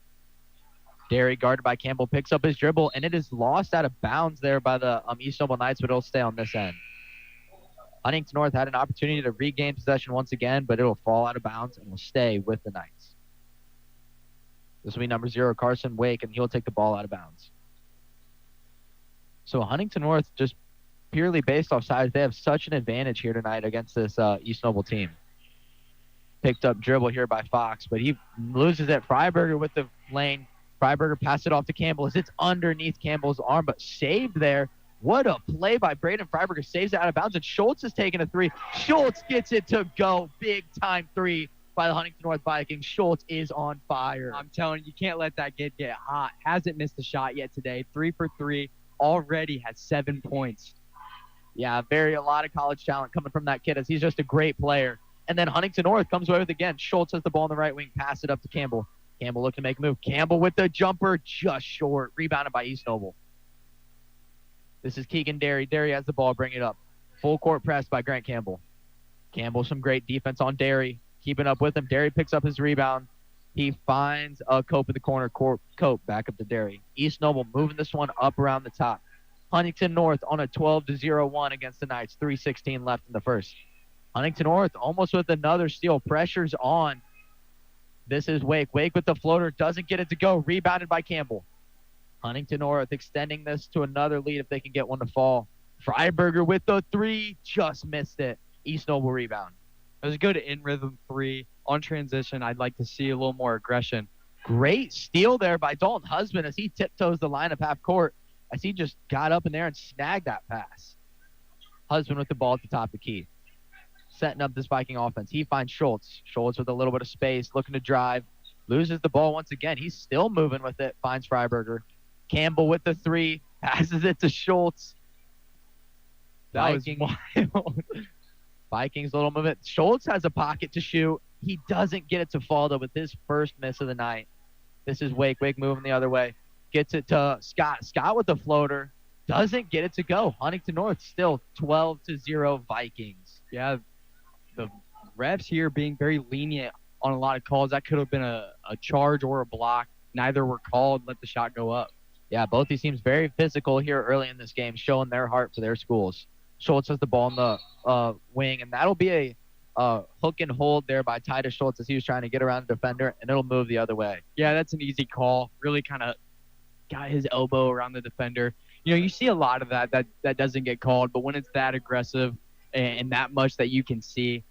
Derry, guarded by Campbell, picks up his dribble, and it is lost out of bounds there by the East Noble Knights, but it'll stay on this end. Huntington North had an opportunity to regain possession once again, but it'll fall out of bounds and will stay with the Knights. This will be number 0, Carson Wake, and he'll take the ball out of bounds. So Huntington North, just purely based off size, they have such an advantage here tonight against this East Noble team. Picked up dribble here by Fox, but he loses it. Freiberger with the lane. Freiberger passed it off to Campbell as it's underneath Campbell's arm, but saved there. What a play by Braden Freiberger. Saves it out of bounds, and Schultz is taking a three. Schultz gets it to go. Big-time three by the Huntington North Vikings. Schultz is on fire. I'm telling you, you can't let that kid get hot. Hasn't missed a shot yet today. 3 for 3. Already has 7 points. Yeah, a lot of college talent coming from that kid as he's just a great player. And then Huntington North comes away with it again. Schultz has the ball on the right wing. Pass it up to Campbell. Campbell looking to make a move. Campbell with the jumper, just short. Rebounded by East Noble. This is Keegan Derry. Derry has the ball. Bring it up. Full court press by Grant Campbell. Campbell, some great defense on Derry. Keeping up with him. Derry picks up his rebound. He finds a Cope in the corner. Cope back up to Derry. East Noble moving this one up around the top. Huntington North on a 12-0 against the Knights. 3:16 left in the first. Huntington North almost with another steal. Pressure's on. This is Wake. Wake with the floater. Doesn't get it to go. Rebounded by Campbell. Huntington North extending this to another lead if they can get one to fall. Freiberger with the three. Just missed it. East Noble rebound. It was a good in-rhythm three. On transition, I'd like to see a little more aggression. Great steal there by Dalton Husband as he tiptoes the line of half court as he just got up in there and snagged that pass. Husband with the ball at the top of the key. Setting up this Viking offense. He finds Schultz. Schultz with a little bit of space, looking to drive. Loses the ball once again. He's still moving with it. Finds Freiberger. Campbell with the three. Passes it to Schultz. That was wild. Vikings little movement. Schultz has a pocket to shoot. He doesn't get it to fall, though, with his first miss of the night. This is Wake. Wake moving the other way. Gets it to Scott. Scott with the floater. Doesn't get it to go. Huntington North still 12-0 Vikings. Yeah, the refs here being very lenient on a lot of calls. That could have been a charge or a block. Neither were called. Let the shot go up. Yeah, both these teams very physical here early in this game, showing their heart for their schools. Schultz has the ball in the wing, and that'll be a hook and hold there by Titus Schultz as he was trying to get around the defender, and it'll move the other way. Yeah, that's an easy call. Really kind of got his elbow around the defender. You know, you see a lot of that doesn't get called, but when it's that aggressive and that much that you can see,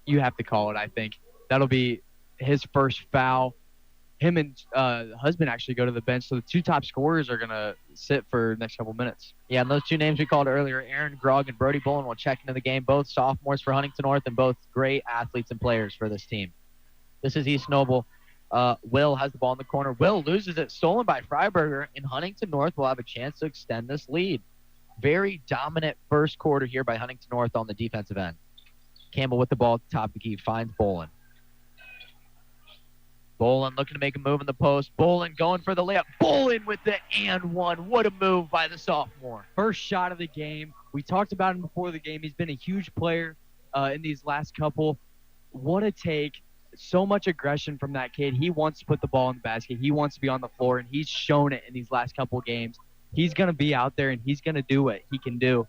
you have to call it, I think. That'll be his first foul. Him and Husband actually go to the bench, so the two top scorers are going to sit for the next couple minutes. Yeah, and those two names we called earlier, Aaron Grogg and Brody Bolin, will check into the game. Both sophomores for Huntington North and both great athletes and players for this team. This is East Noble. Will has the ball in the corner. Will loses it, stolen by Freiberger, and Huntington North will have a chance to extend this lead. Very dominant first quarter here by Huntington North on the defensive end. Campbell with the ball at the top of the key, finds Bolin. Bolin looking to make a move in the post. Bolin going for the layup. Bolin with the and one. What a move by the sophomore. First shot of the game. We talked about him before the game. He's been a huge player in these last couple. What a take. So much aggression from that kid. He wants to put the ball in the basket. He wants to be on the floor, and he's shown it in these last couple games. He's going to be out there, and he's going to do what he can do.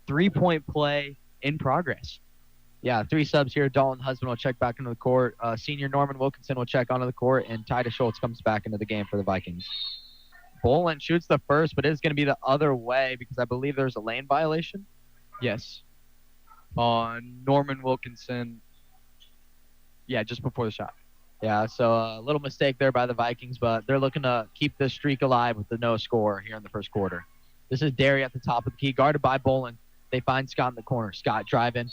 3-point play in progress. Yeah, three subs here. Dalton Husband will check back into the court. Senior Norman Wilkinson will check onto the court, and Titus Schultz comes back into the game for the Vikings. Bolin shoots the first, but it's going to be the other way because I believe there's a lane violation. Yes. On Norman Wilkinson. Yeah, just before the shot. Yeah, so a little mistake there by the Vikings, but they're looking to keep this streak alive with the no score here in the first quarter. This is Derry at the top of the key, guarded by Bolin. They find Scott in the corner. Scott driving.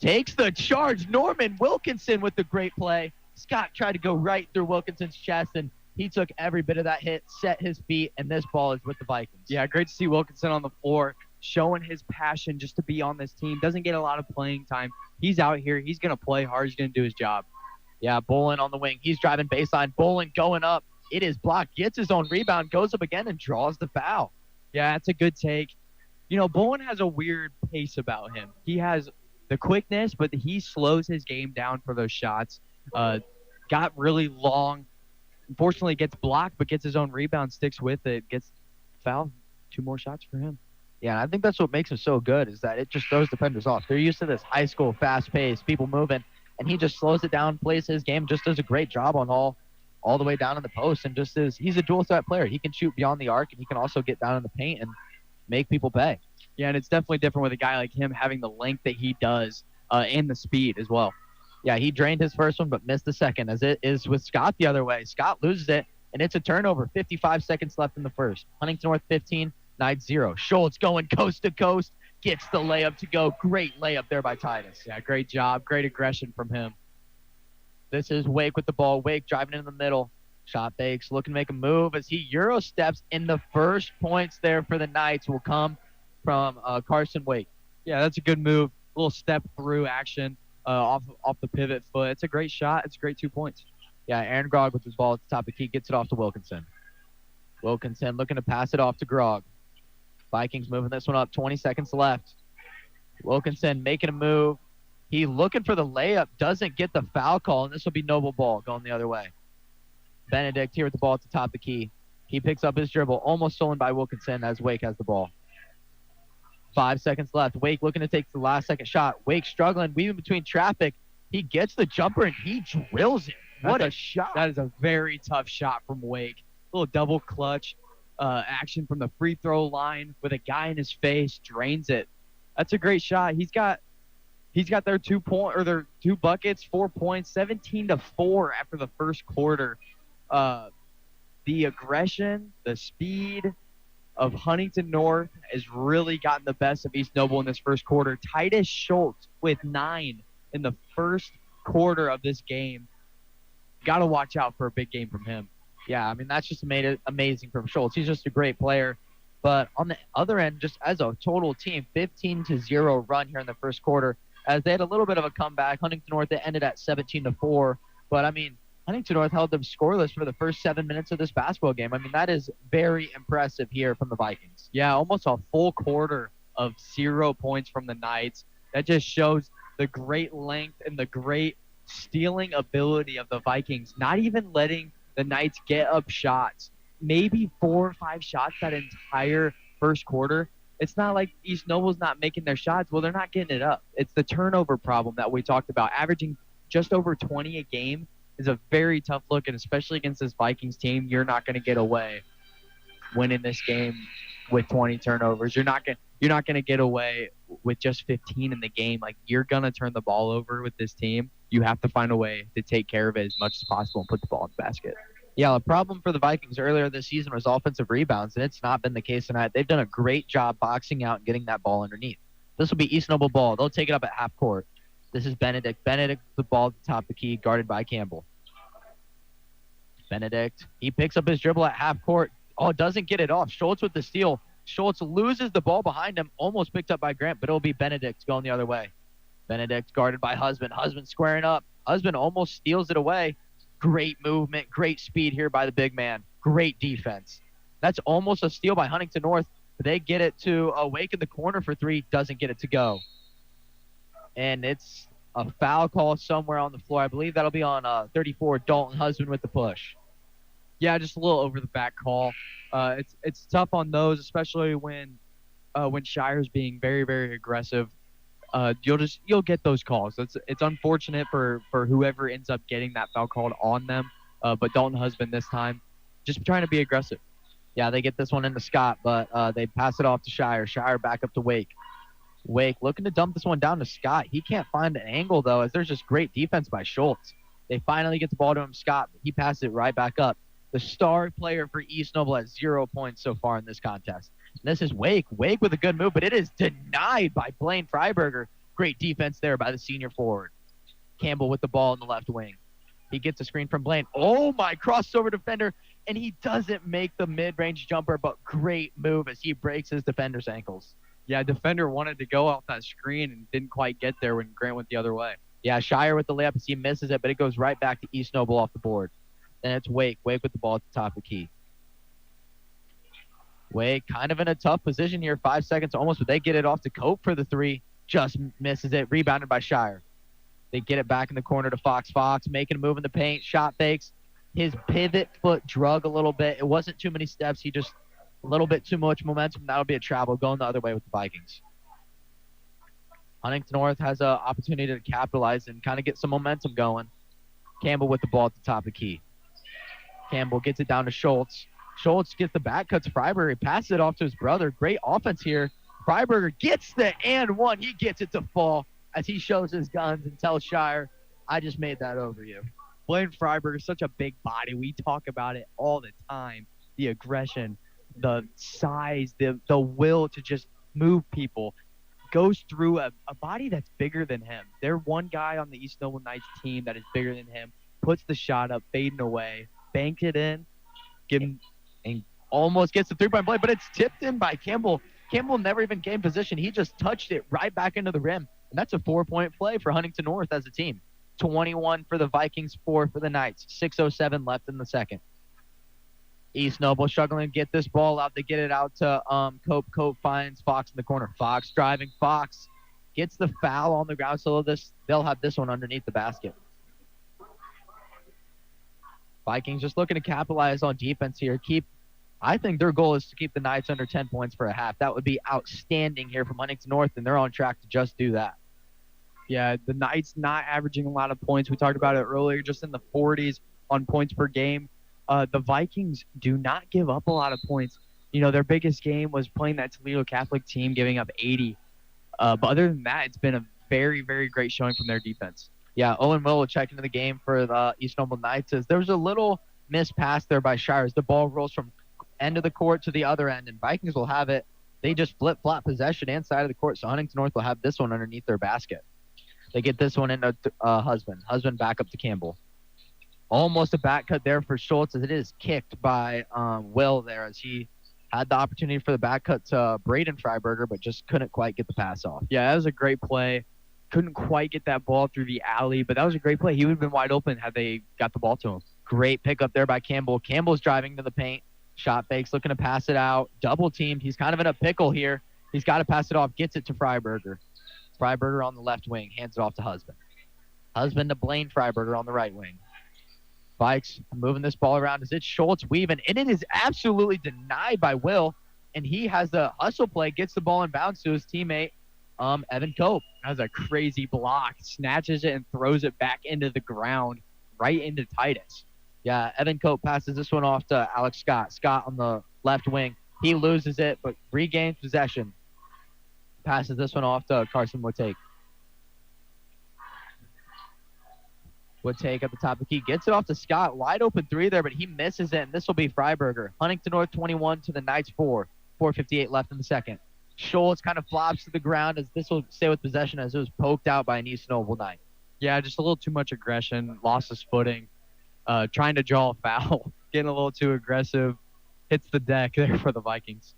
Takes the charge. Norman Wilkinson with the great play. Scott tried to go right through Wilkinson's chest, and he took every bit of that hit, set his feet, and this ball is with the Vikings. Yeah, great to see Wilkinson on the floor, showing his passion just to be on this team. Doesn't get a lot of playing time. He's out here. He's going to play hard. He's going to do his job. Yeah, Bolin on the wing. He's driving baseline. Bolin going up. It is blocked. Gets his own rebound. Goes up again and draws the foul. Yeah, that's a good take. You know, Bolin has a weird pace about him. He has the quickness, but he slows his game down for those shots. Got really long. Unfortunately, gets blocked, but gets his own rebound, sticks with it, gets fouled. 2 more shots for him. Yeah, and I think that's what makes him so good is that it just throws defenders off. They're used to this high school, fast pace, people moving, and he just slows it down, plays his game, just does a great job on all the way down in the post, and just he's a dual threat player. He can shoot beyond the arc, and he can also get down in the paint and make people pay. Yeah, and it's definitely different with a guy like him having the length that he does and the speed as well. Yeah, he drained his first one but missed the second, as it is with Scott the other way. Scott loses it, and it's a turnover. 55 seconds left in the first. Huntington North 15, Knights 0. Schultz going coast to coast, gets the layup to go. Great layup there by Titus. Yeah, great job. Great aggression from him. This is Wake with the ball. Wake driving in the middle. Shot fakes, looking to make a move as he Euro steps, and the first points there for the Knights will come from Carson Wake. Yeah, that's a good move. A little step through action. off the pivot foot. It's a great shot. It's a great 2 points. Yeah, Aaron Grog with his ball at the top of the key gets it off to Wilkinson. Wilkinson looking to pass it off to Grog. Vikings moving this one up. 20 seconds left. Wilkinson making a move. He looking for the layup. Doesn't get the foul call, and this will be Noble ball going the other way. Benedict here with the ball at the top of the key. He picks up his dribble. Almost stolen by Wilkinson as Wake has the ball. 5 seconds left. Wake looking to take the last second shot. Wake struggling, weaving between traffic. He gets the jumper, and he drills it. What a shot. That is a very tough shot from Wake. A little double clutch action from the free throw line with a guy in his face, drains it. That's a great shot. He's got their 2 buckets, 4 points, 17-4 after the first quarter. The aggression, the speed of Huntington North has really gotten the best of East Noble in this first quarter. Titus Schultz with 9 in the first quarter of this game. Got to watch out for a big game from him. Yeah, I mean, that's just made it amazing from Schultz. He's just a great player. But on the other end, just as a total team, 15-0 run here in the first quarter, as they had a little bit of a comeback. Huntington North, they ended at 17-4. But, I mean, Huntington North held them scoreless for the first 7 minutes of this basketball game. I mean, that is very impressive here from the Vikings. Yeah, almost a full quarter of 0 points from the Knights. That just shows the great length and the great stealing ability of the Vikings, not even letting the Knights get up shots. Maybe 4 or 5 shots that entire first quarter. It's not like East Noble's not making their shots. Well, they're not getting it up. It's the turnover problem that we talked about. Averaging just over 20 a game is a very tough look, and especially against this Vikings team, you're not going to get away winning this game with 20 turnovers. You're not going to get away with just 15 in the game. Like, you're going to turn the ball over with this team. You have to find a way to take care of it as much as possible and put the ball in the basket. Yeah, the problem for the Vikings earlier this season was offensive rebounds, and it's not been the case tonight. They've done a great job boxing out and getting that ball underneath. This will be East Noble ball. They'll take it up at half court. This is Benedict. Benedict with the ball at the top of the key, guarded by Campbell. Benedict, he picks up his dribble at half court. Oh, doesn't get it off. Schultz with the steal. Schultz loses the ball behind him, almost picked up by Grant, but it'll be Benedict going the other way. Benedict guarded by Husband. Husband squaring up. Husband almost steals it away. Great movement, great speed here by the big man. Great defense. That's almost a steal by Huntington North. They get it to Wake in the corner for 3. Doesn't get it to go. And it's a foul call somewhere on the floor. I believe that'll be on 34, Dalton Husband with the push. Yeah, just a little over the back call. It's tough on those, especially when Shire's being very, very aggressive. You'll get those calls. It's unfortunate for whoever ends up getting that foul called on them. But Dalton Husband this time, just trying to be aggressive. Yeah, they get this one into Scott, but they pass it off to Shire. Shire back up to Wake. Wake looking to dump this one down to Scott. He can't find an angle, though, as there's just great defense by Schultz. They finally get the ball to him, Scott, but he passes it right back up. The star player for East Noble has 0 points so far in this contest. And this is Wake. Wake with a good move, but it is denied by Blaine Freiberger. Great defense there by the senior forward. Campbell with the ball in the left wing. He gets a screen from Blaine. Oh, my crossover defender. And he doesn't make the mid-range jumper, but great move as he breaks his defender's ankles. Yeah, defender wanted to go off that screen and didn't quite get there when Grant went the other way. Yeah, Shire with the layup as he misses it, but it goes right back to East Noble off the board. Then it's Wake. Wake with the ball at the top of the key. Wake kind of in a tough position here. 5 seconds almost, but they get it off to Cope for the 3. Just misses it. Rebounded by Shire. They get it back in the corner to Fox. Fox making a move in the paint. Shot fakes. His pivot foot drug a little bit. It wasn't too many steps. He just a little bit too much momentum. That'll be a travel going the other way with the Vikings. Huntington North has an opportunity to capitalize and kind of get some momentum going. Campbell with the ball at the top of the key. Campbell gets it down to Schultz. Schultz gets the back cuts Freiberger. He passes it off to his brother. Great offense here. Freiberger gets the and one. He gets it to fall as he shows his guns and tells Shire, I just made that over you. Blaine Freiberger is such a big body. We talk about it all the time. The aggression, the size, the will to just move people. Goes through a body that's bigger than him. They're one guy on the East Noble Knights team that is bigger than him. Puts the shot up, fading away. Bank it in. Give him, and almost gets the 3-point play, but it's tipped in by Campbell. Campbell never even gained position. He just touched it right back into the rim. And that's a 4-point play for Huntington North as a team. 21 for the Vikings, 4 for the Knights. 6:07 left in the second. East Noble struggling to get this ball out. They get it out to Cope. Cope finds Fox in the corner. Fox driving. Fox gets the foul on the ground. So they'll have this one underneath the basket. Vikings just looking to capitalize on defense here. I think their goal is to keep the Knights under 10 points for a half. That would be outstanding here from Huntington North, and they're on track to just do that. Yeah, the Knights not averaging a lot of points. We talked about it earlier, just in the 40s on points per game. The Vikings do not give up a lot of points. Their biggest game was playing that Toledo Catholic team, giving up 80. But other than that, it's been a very, very great showing from their defense. Yeah, Owen Will check into the game for the East Noble Knights. There was a little missed pass there by Shires. The ball rolls from end of the court to the other end, and Vikings will have it. They just flip-flop possession inside of the court, so Huntington North will have this one underneath their basket. They get this one into Husband. Husband back up to Campbell. Almost a back cut there for Schultz as it is kicked by Will there as he had the opportunity for the back cut to Braden Freiberger, but just couldn't quite get the pass off. Yeah, that was a great play. Couldn't quite get that ball through the alley, but that was a great play. He would have been wide open had they got the ball to him. Great pickup there by Campbell. Campbell's driving to the paint. Shot fakes, looking to pass it out. Double teamed. He's kind of in a pickle here. He's got to pass it off. Gets it to Freiberger. Freiberger on the left wing. Hands it off to Husband. Husband to Blaine Freiberger on the right wing. Vikes moving this ball around as it's Schultz weaving, and it is absolutely denied by Will, and he has the hustle play, gets the ball in bounds to his teammate, Evan Cope. Has a crazy block, snatches it and throws it back into the ground, right into Titus. Yeah, Evan Cope passes this one off to Alex Scott. Scott on the left wing. He loses it, but regains possession. Passes this one off to Carson Woodtake. Woodtake at the top of the key. Gets it off to Scott. Wide open three there, but he misses it, and this will be Freiberger. Huntington North 21 to the Knights 4. 4:58 left in the second. Schultz kind of flops to the ground as this will stay with possession as it was poked out by an East Noble Knight. Yeah, just a little too much aggression. Lost his footing. Trying to draw a foul. Getting a little too aggressive. Hits the deck there for the Vikings.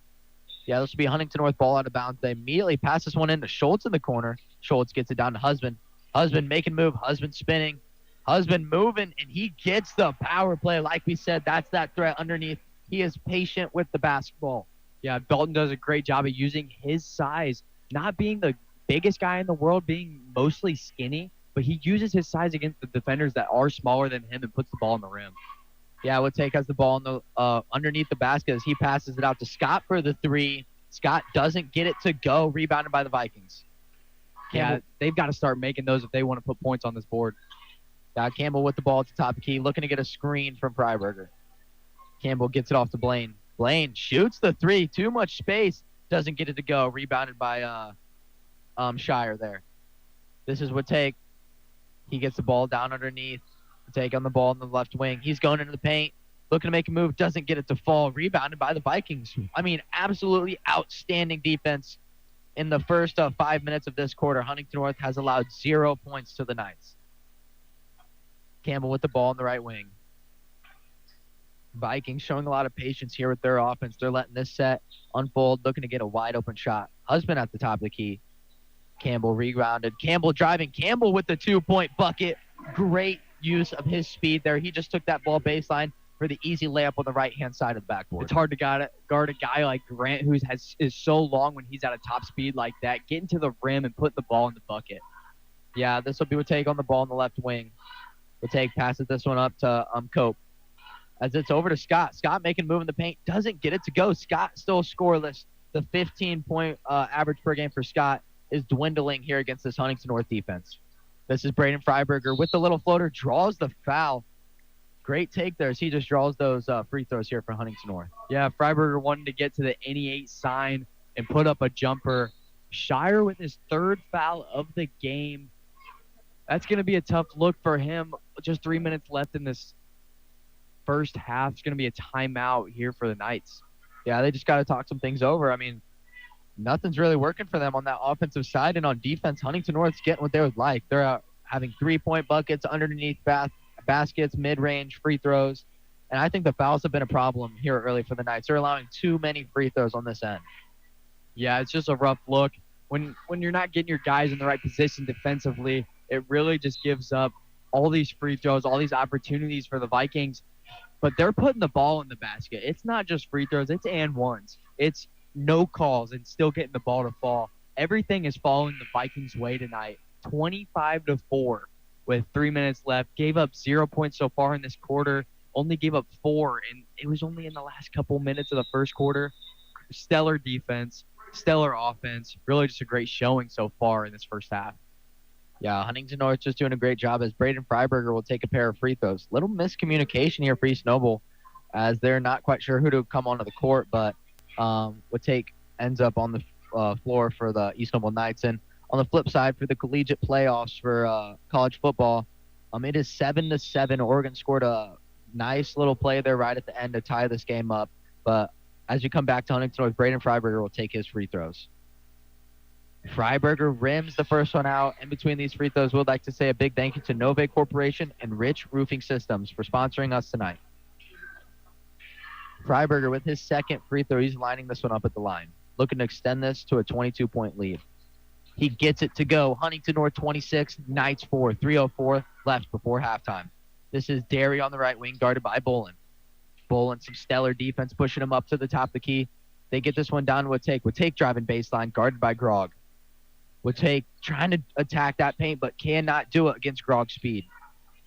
Yeah, this will be Huntington North ball out of bounds. They immediately pass this one into Schultz in the corner. Schultz gets it down to Husband. Husband making move. Husband spinning. Husband moving, and he gets the power play. Like we said, that's that threat underneath. He is patient with the basketball. Yeah, Dalton does a great job of using his size, not being the biggest guy in the world, being mostly skinny, but he uses his size against the defenders that are smaller than him and puts the ball in the rim. Yeah, Woodtake has the ball in the underneath the basket as he passes it out to Scott for the three. Scott doesn't get it to go, rebounded by the Vikings. Yeah, they've got to start making those if they want to put points on this board. Campbell with the ball at the top of the key, looking to get a screen from Freiberger. Campbell gets it off to Blaine. Blaine shoots the three. Too much space. Doesn't get it to go. Rebounded by Shire there. This is Woodtake. He gets the ball down underneath. Woodtake on the ball in the left wing. He's going into the paint. Looking to make a move. Doesn't get it to fall. Rebounded by the Vikings. I mean, absolutely outstanding defense in the first 5 minutes of this quarter. Huntington North has allowed 0 points to the Knights. Campbell with the ball in the right wing. Vikings showing a lot of patience here with their offense. They're letting this set unfold, looking to get a wide open shot. Husband at the top of the key. Campbell rebounded. Campbell driving. Campbell with the 2-point bucket. Great use of his speed there. He just took that ball baseline for the easy layup on the right-hand side of the backboard. It's hard to guard a guy like Grant who is so long when he's at a top speed like that, getting to the rim and putting the ball in the bucket. Yeah, this will be Woodtake on the ball in the left wing. Woodtake passes this one up to Cope. As it's over to Scott. Scott making a move in the paint. Doesn't get it to go. Scott still scoreless. The 15-point average per game for Scott is dwindling here against this Huntington North defense. This is Braden Freiberger with the little floater. Draws the foul. Great take there as he just draws those free throws here for Huntington North. Yeah, Freiberger wanted to get to the NE8 sign and put up a jumper. Shire with his third foul of the game. That's going to be a tough look for him. Just 3 minutes left in this first half. It's going to be a timeout here for the Knights. Yeah, they just got to talk some things over. I mean, nothing's really working for them on that offensive side. And on defense, Huntington North's getting what they would like. They're having 3-point buckets underneath baskets, mid-range, free throws. And I think the fouls have been a problem here early for the Knights. They're allowing too many free throws on this end. Yeah, it's just a rough look. when you're not getting your guys in the right position defensively, it really just gives up all these free throws, all these opportunities for the Vikings. But they're putting the ball in the basket. It's not just free throws, it's and ones. It's no calls and still getting the ball to fall. Everything is falling the Vikings' way tonight. 25-4 with 3 minutes left. Gave up 0 points so far in this quarter. Only gave up 4, and it was only in the last couple minutes of the first quarter. Stellar defense, stellar offense. Really just a great showing so far in this first half. Yeah, Huntington North just doing a great job as Braden Freiberger will take a pair of free throws. Little miscommunication here for East Noble as they're not quite sure who to come onto the court, but Watake ends up on the floor for the East Noble Knights. And on the flip side, for the collegiate playoffs for college football, it is 7-7. Oregon scored a nice little play there right at the end to tie this game up. But as you come back to Huntington North, Braden Freiberger will take his free throws. Freiberger rims the first one out. In between these free throws, we'd like to say a big thank you to Nove Corporation and Rich Roofing Systems for sponsoring us tonight. Freiberger with his second free throw, he's lining this one up at the line, looking to extend this to a 22-point lead. He gets it to go. Huntington North 26, Knights 4, 3:04 left before halftime. This is Derry on the right wing, guarded by Bolin. Bolin, some stellar defense, pushing him up to the top of the key. They get this one down to Watake. Watake driving baseline, guarded by Grog. Watake trying to attack that paint, but cannot do it against Grog's speed.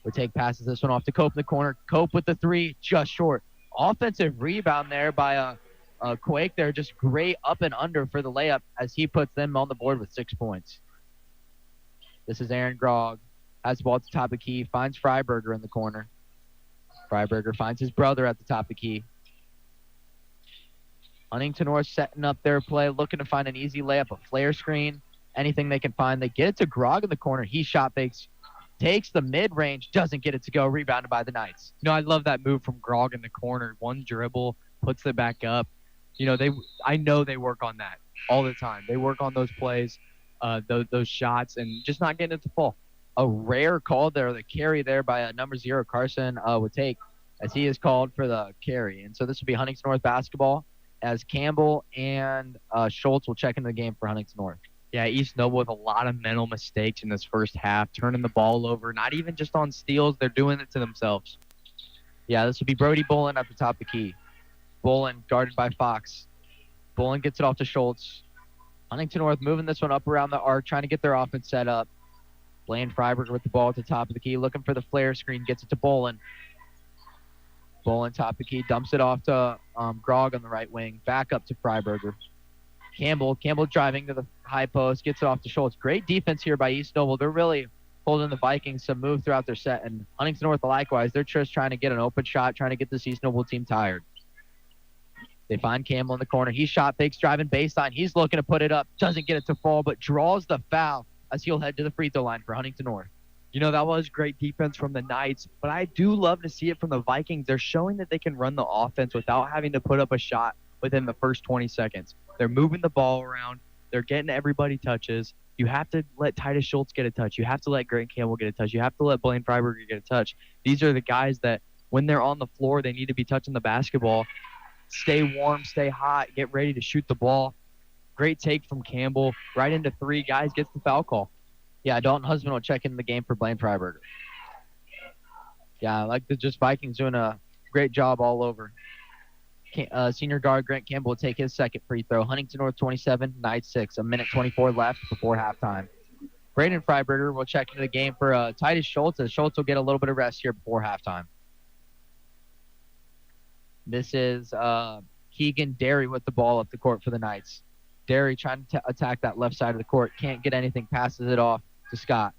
Watake passes this one off to Cope in the corner. Cope with the three, just short. Offensive rebound there by Quake there, just great up and under for the layup as he puts them on the board with 6 points. This is Aaron Grog. Has the ball at the top of the key, finds Freiberger in the corner. Freiberger finds his brother at the top of the key. Huntington North setting up their play, looking to find an easy layup, a flare screen, anything they can find. They get it to Grog in the corner. He shot fakes, takes the mid-range, doesn't get it to go, rebounded by the Knights. I love that move from Grog in the corner. One dribble, puts it back up. I know they work on that all the time. They work on those plays, those shots, and just not getting it to fall. A rare call there, the carry there by number 0, Carson Watake, as he is called for the carry. And so this will be Huntington North basketball as Campbell and Schultz will check into the game for Huntington North. Yeah, East Noble with a lot of mental mistakes in this first half, turning the ball over, not even just on steals, they're doing it to themselves. Yeah, this will be Brody Bolin at the top of the key. Bolin guarded by Fox. Bolin gets it off to Schultz. Huntington North moving this one up around the arc, trying to get their offense set up. Blaine Freiberger with the ball at the top of the key, looking for the flare screen, gets it to Bolin. Bolin top of the key, dumps it off to Grog on the right wing, back up to Freiberger. Campbell driving to the high post, gets it off to Schultz. Great defense here by East Noble. They're really holding the Vikings some move throughout their set. And Huntington North, likewise, they're just trying to get an open shot, trying to get this East Noble team tired. They find Campbell in the corner. He shot fakes, driving baseline. He's looking to put it up. Doesn't get it to fall, but draws the foul as he'll head to the free throw line for Huntington North. That was great defense from the Knights, but I do love to see it from the Vikings. They're showing that they can run the offense without having to put up a shot within the first 20 seconds. They're moving the ball around. They're getting everybody touches. You have to let Titus Schultz get a touch. You have to let Grant Campbell get a touch. You have to let Blaine Freiberger get a touch. These are the guys that when they're on the floor, they need to be touching the basketball. Stay warm, stay hot, get ready to shoot the ball. Great take from Campbell. Right into 3 guys, gets the foul call. Yeah, Dalton Husband will check in the game for Blaine Freiberger. Yeah, I like the just Vikings doing a great job all over. Senior guard Grant Campbell will take his second free throw. Huntington North 27, Knights 6. A minute 24 left before halftime. Braden Freiberger will check into the game for Titus Schultz, as Schultz will get a little bit of rest here before halftime. This is Keegan Derry with the ball up the court for the Knights. Derry trying to attack that left side of the court. Can't get anything. Passes it off to Scott.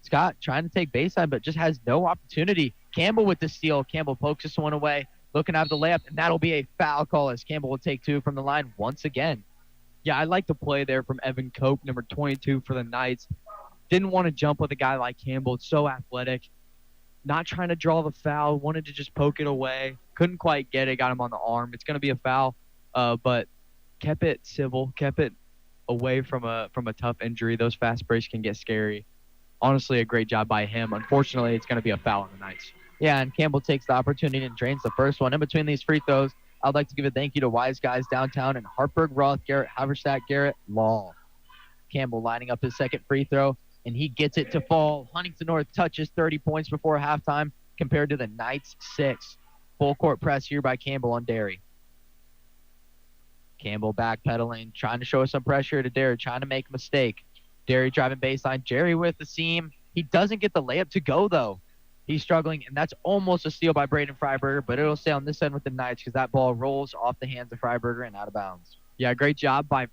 Scott trying to take baseline, but just has no opportunity. Campbell with the steal. Campbell pokes this one away. Looking out of the layup, and that'll be a foul call as Campbell will take 2 from the line once again. Yeah, I like the play there from Evan Cope, number 22 for the Knights. Didn't want to jump with a guy like Campbell. It's so athletic. Not trying to draw the foul. Wanted to just poke it away. Couldn't quite get it. Got him on the arm. It's going to be a foul, but kept it civil. Kept it away from a tough injury. Those fast breaks can get scary. Honestly, a great job by him. Unfortunately, it's going to be a foul on the Knights. Yeah, and Campbell takes the opportunity and drains the first one. In between these free throws, I'd like to give a thank you to Wise Guys Downtown and Hartburg, Roth, Garrett, Haverstadt, Garrett, Law. Campbell lining up his second free throw, and he gets it to fall. Huntington North touches 30 points before halftime compared to the Knights 6. Full court press here by Campbell on Derry. Campbell backpedaling, trying to show some pressure to Derry, trying to make a mistake. Derry driving baseline. Jerry with the seam. He doesn't get the layup to go, though. He's struggling, and that's almost a steal by Braden Freiberger, but it'll stay on this end with the Knights because that ball rolls off the hands of Freiberger and out of bounds. Yeah, great job by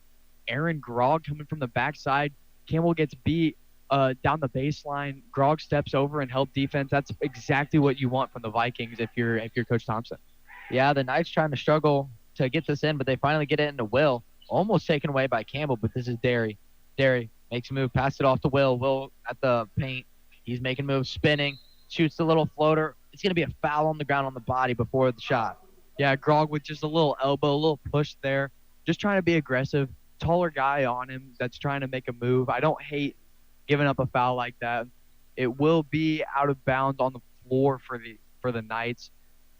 Aaron Grog coming from the backside. Campbell gets beat down the baseline. Grog steps over and help defense. That's exactly what you want from the Vikings if you're Coach Thompson. Yeah, the Knights trying to struggle to get this in, but they finally get it into Will. Almost taken away by Campbell, but this is Derry. Derry makes a move, pass it off to Will. Will at the paint. He's making moves, spinning, shoots the little floater. It's going to be a foul on the ground on the body before the shot. Yeah, Grog with just a little elbow, a little push there. Just trying to be aggressive. Taller guy on him that's trying to make a move. I don't hate giving up a foul like that. It will be out of bounds on the floor for the Knights.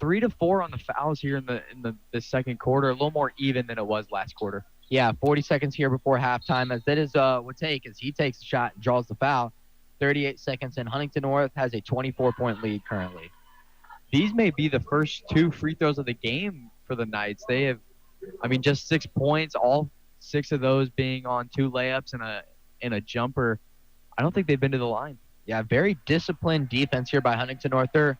3 to 4 on the fouls here in the second quarter. A little more even than it was last quarter. Yeah, 40 seconds here before halftime, as that is Watake as he takes the shot and draws the foul. 38 seconds in. Huntington North has a 24-point lead currently. These may be the first 2 free throws of the game for the Knights. They have, just 6 points, all 6 of those being on 2 layups and a jumper. I don't think they've been to the line. Yeah, very disciplined defense here by Huntington North. They're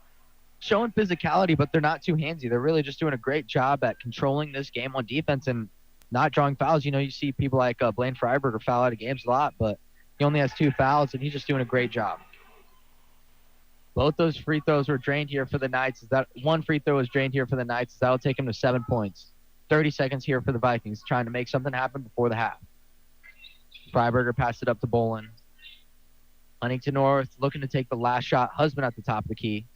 showing physicality, but they're not too handsy. They're really just doing a great job at controlling this game on defense and not drawing fouls. You see people like Blaine Freiberger foul out of games a lot, but he only has 2 fouls, and he's just doing a great job. Both those free throws were drained here for the Knights. One free throw was drained here for the Knights. That'll take him to 7 points. 30 seconds here for the Vikings, trying to make something happen before the half. Freiberger passed it up to Bolin. Huntington North looking to take the last shot. Husband at the top of the key.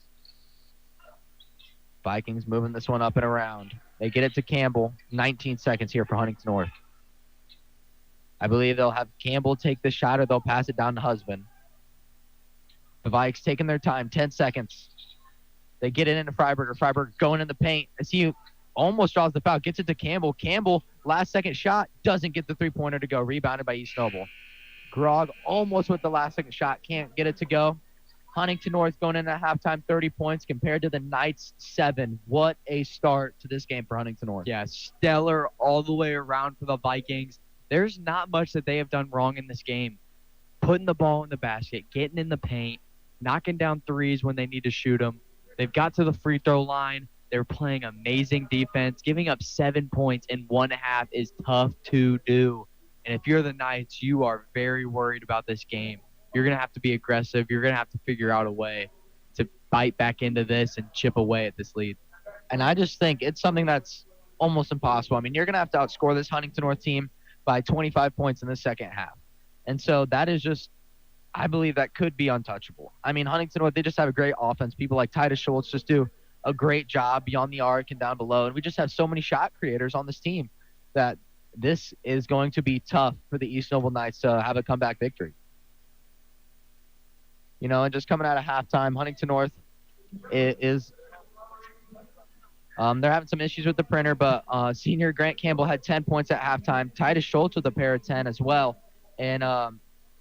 Vikings moving this one up and around. They get it to Campbell. 19 seconds here for Huntington North. I believe they'll have Campbell take the shot or they'll pass it down to Husband. The Vikes taking their time. 10 seconds. They get it into Freiberger. Freiberger going in the paint as he almost draws the foul. Gets it to Campbell. Campbell, last second shot, doesn't get the three-pointer to go. Rebounded by East Noble. Grog almost with the last second shot. Can't get it to go. Huntington North going into halftime 30 points compared to the Knights 7. What a start to this game for Huntington North. Yeah, stellar all the way around for the Vikings. There's not much that they have done wrong in this game. Putting the ball in the basket, getting in the paint, knocking down threes when they need to shoot them. They've got to the free throw line. They're playing amazing defense. Giving up 7 points in 1 half is tough to do. And if you're the Knights, you are very worried about this game. You're going to have to be aggressive. You're going to have to figure out a way to bite back into this and chip away at this lead. And I just think it's something that's almost impossible. You're going to have to outscore this Huntington North team by 25 points in the second half. And so that is just, I believe that could be untouchable. Huntington North, they just have a great offense. People like Titus Schultz just do a great job beyond the arc and down below. And we just have so many shot creators on this team that this is going to be tough for the East Noble Knights to have a comeback victory. And just coming out of halftime, Huntington North is they're having some issues with the printer, but senior Grant Campbell had 10 points at halftime. Titus Schultz with a pair of 10 as well. And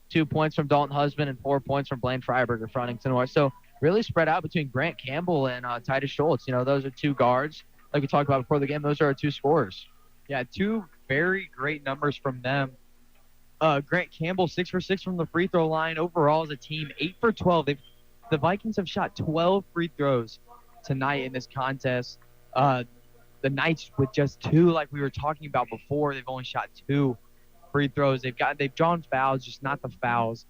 2 points from Dalton Husband and 4 points from Blaine Freiberger for Huntington North. So really spread out between Grant Campbell and Titus Schultz. Those are 2 guards. Like we talked about before the game, those are our 2 scorers. Yeah, 2 very great numbers from them. Grant Campbell, 6 for 6 from the free throw line. Overall as a team, 8 for 12. The Vikings have shot 12 free throws tonight in this contest. The Knights with just 2, like we were talking about before. They've only shot 2 free throws. They've drawn fouls, just not the fouls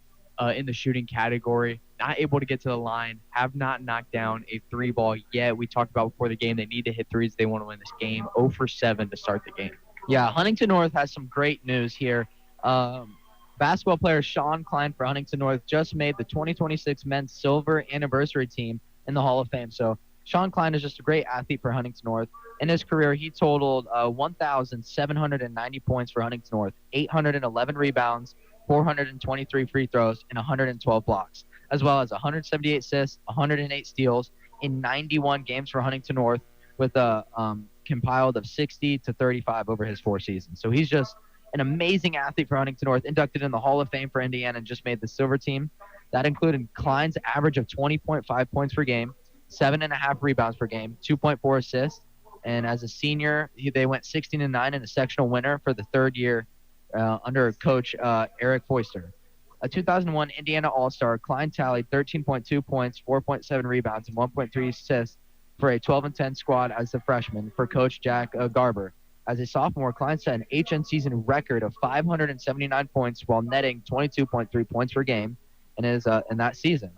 in the shooting category. Not able to get to the line. Have not knocked down a 3-ball yet. We talked about before the game, they need to hit threes if they want to win this game. 0 for 7 to start the game. Yeah, Huntington North has some great news here. Basketball player Sean Klein for Huntington North just made the 2026 Men's Silver Anniversary Team in the Hall of Fame. So Sean Klein is just a great athlete for Huntington North. In his career, he totaled 1,790 points for Huntington North, 811 rebounds, 423 free throws, and 112 blocks, as well as 178 assists, 108 steals in 91 games for Huntington North with a compiled of 60 to 35 over his 4 seasons. So he's just an amazing athlete for Huntington North, inducted in the Hall of Fame for Indiana and just made the silver team. That included Klein's average of 20.5 points per game, 7.5 rebounds per game, 2.4 assists. And as a senior, they went 16-9 in a sectional winner for the third year under coach Eric Foister. A 2001 Indiana All-Star, Klein tallied 13.2 points, 4.7 rebounds, and 1.3 assists for a 12-10 squad as a freshman for coach Jack Garber. As a sophomore, Klein set an HN season record of 579 points while netting 22.3 points per game in that season,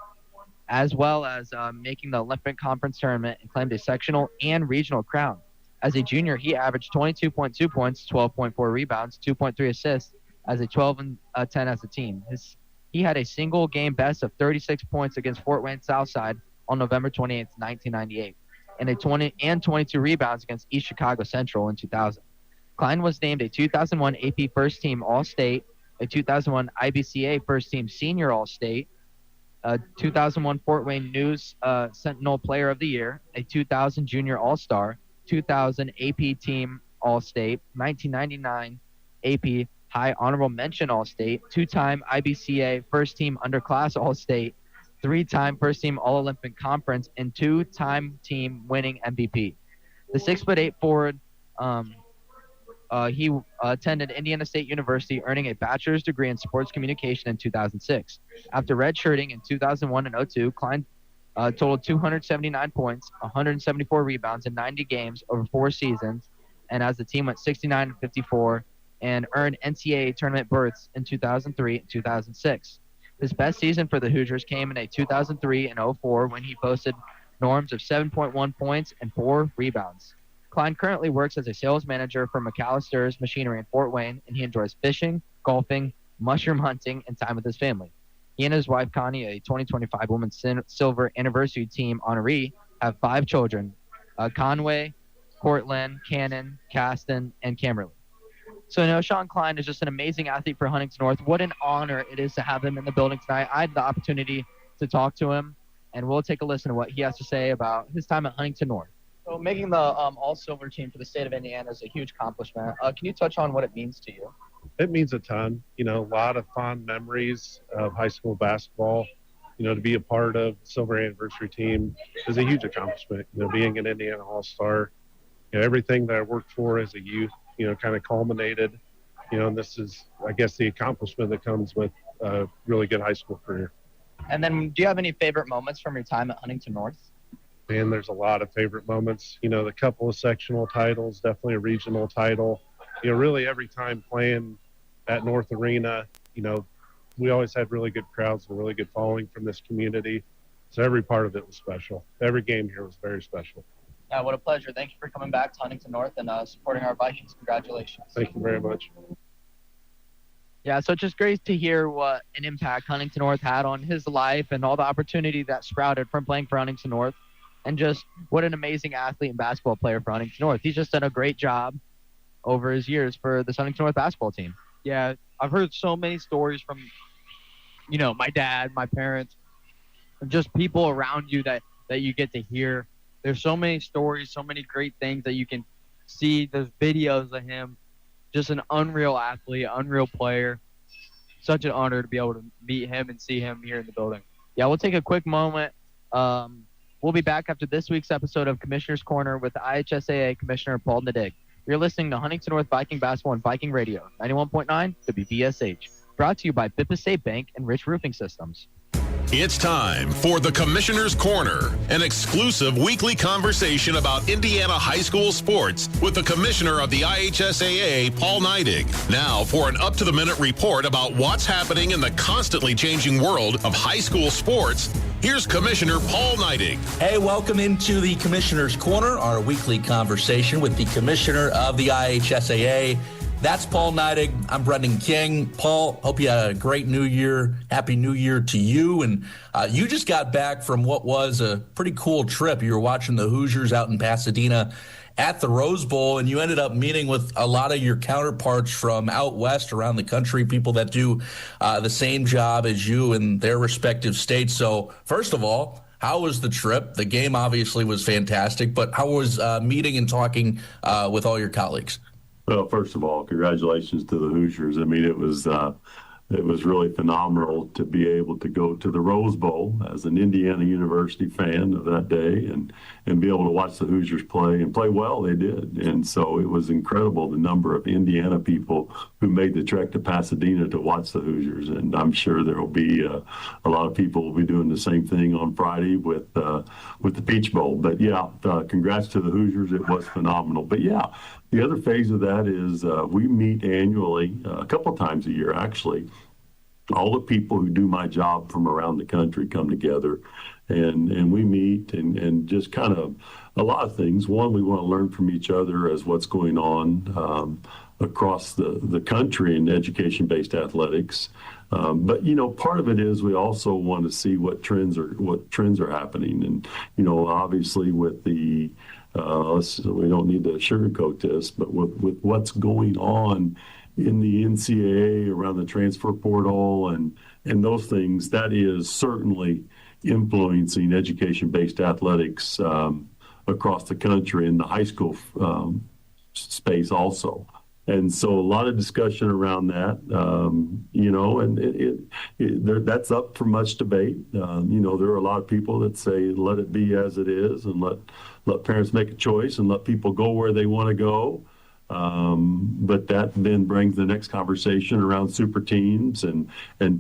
as well as making the Olympic Conference tournament and claimed a sectional and regional crown. As a junior, he averaged 22.2 points, 12.4 rebounds, 2.3 assists as a 12-10 as a team. He had a single game best of 36 points against Fort Wayne Southside on November 28, 1998, and 22 rebounds against East Chicago Central in 2000. Klein was named a 2001 AP First Team All-State, a 2001 IBCA First Team Senior All-State, a 2001 Fort Wayne News Sentinel Player of the Year, a 2000 Junior All-Star, 2000 AP Team All-State, 1999 AP High Honorable Mention All-State, two-time IBCA First Team Underclass All-State, three-time First Team All-Olympic Conference, and two-time team winning MVP. The 6'8" forward, he attended Indiana State University, earning a bachelor's degree in sports communication in 2006. After redshirting in 2001 and 2002, Klein totaled 279 points, 174 rebounds in 90 games over 4 seasons, and as the team went 69-54 and earned NCAA tournament berths in 2003 and 2006. His best season for the Hoosiers came in a 2003 and 04 when he posted norms of 7.1 points and 4 rebounds. Klein currently works as a sales manager for McAllister's Machinery in Fort Wayne, and he enjoys fishing, golfing, mushroom hunting, and time with his family. He and his wife, Connie, a 2025 Women's Silver Anniversary Team honoree, have 5 children, Conway, Cortland, Cannon, Caston, and Camerly. So, Sean Klein is just an amazing athlete for Huntington North. What an honor it is to have him in the building tonight. I had the opportunity to talk to him, and we'll take a listen to what he has to say about his time at Huntington North. So making the all-silver team for the state of Indiana is a huge accomplishment. Can you touch on what it means to you? It means a ton. A lot of fond memories of high school basketball. To be a part of the Silver Anniversary team is a huge accomplishment. Being an Indiana All-Star, everything that I worked for as a youth, kind of culminated. And this is, I guess, the accomplishment that comes with a really good high school career. And then do you have any favorite moments from your time at Huntington North? Man, there's a lot of favorite moments. The couple of sectional titles, definitely a regional title. Really every time playing at North Arena, we always had really good crowds and a really good following from this community. So every part of it was special. Every game here was very special. Yeah, what a pleasure. Thank you for coming back to Huntington North and supporting our Vikings. Congratulations. Thank you very much. Yeah, so it's just great to hear what an impact Huntington North had on his life and all the opportunity that sprouted from playing for Huntington North, and just what an amazing athlete and basketball player for Huntington North. He's just done a great job over his years for the Huntington North basketball team. Yeah, I've heard so many stories from, my dad, my parents, just people around you that you get to hear. There's so many stories, so many great things that you can see. There's videos of him, just an unreal athlete, unreal player. Such an honor to be able to meet him and see him here in the building. Yeah, we'll take a quick moment. We'll be back after this week's episode of Commissioner's Corner with IHSAA Commissioner Paul Nadig. You're listening to Huntington North Viking Basketball on Viking Radio, 91.9 WVSH. Brought to you by Bippa State Bank and Rich Roofing Systems. It's time for the Commissioner's Corner, an exclusive weekly conversation about Indiana high school sports with the Commissioner of the IHSAA, Paul Neidig. Now for an up-to-the-minute report about what's happening in the constantly changing world of high school sports, here's Commissioner Paul Neidig. Hey, welcome into the Commissioner's Corner, our weekly conversation with the Commissioner of the IHSAA. That's Paul Neidig. I'm Brendan King. Paul, hope you had a great New Year. Happy New Year to you. And you just got back from what was a pretty cool trip. You were watching the Hoosiers out in Pasadena at the Rose Bowl, and you ended up meeting with a lot of your counterparts from out west around the country, people that do the same job as you in their respective states. So first of all, how was the trip? The game obviously was fantastic, but how was meeting and talking with all your colleagues? Well, first of all, congratulations to the Hoosiers. I mean, it was really phenomenal to be able to go to the Rose Bowl as an Indiana University fan of that day and be able to watch the Hoosiers play and play well. They did. And so it was incredible, the number of Indiana people who made the trek to Pasadena to watch the Hoosiers. And I'm sure there will be a lot of people will be doing the same thing on Friday with the Peach Bowl. But yeah, congrats to the Hoosiers. It was phenomenal. But yeah, the other phase of that is we meet annually, a couple of times a year, actually. All the people who do my job from around the country come together, and we meet and just kind of a lot of things. One, we want to learn from each other as what's going on across the country in education-based athletics. But part of it is we also want to see what trends are happening, and obviously with the we don't need to sugarcoat this, but with what's going on in the NCAA around the transfer portal and those things, that is certainly influencing education-based athletics across the country in the high school space also. And so a lot of discussion around that, and that's up for much debate. There are a lot of people that say, let it be as it is and let parents make a choice and let people go where they want to go. But that then brings the next conversation around super teams and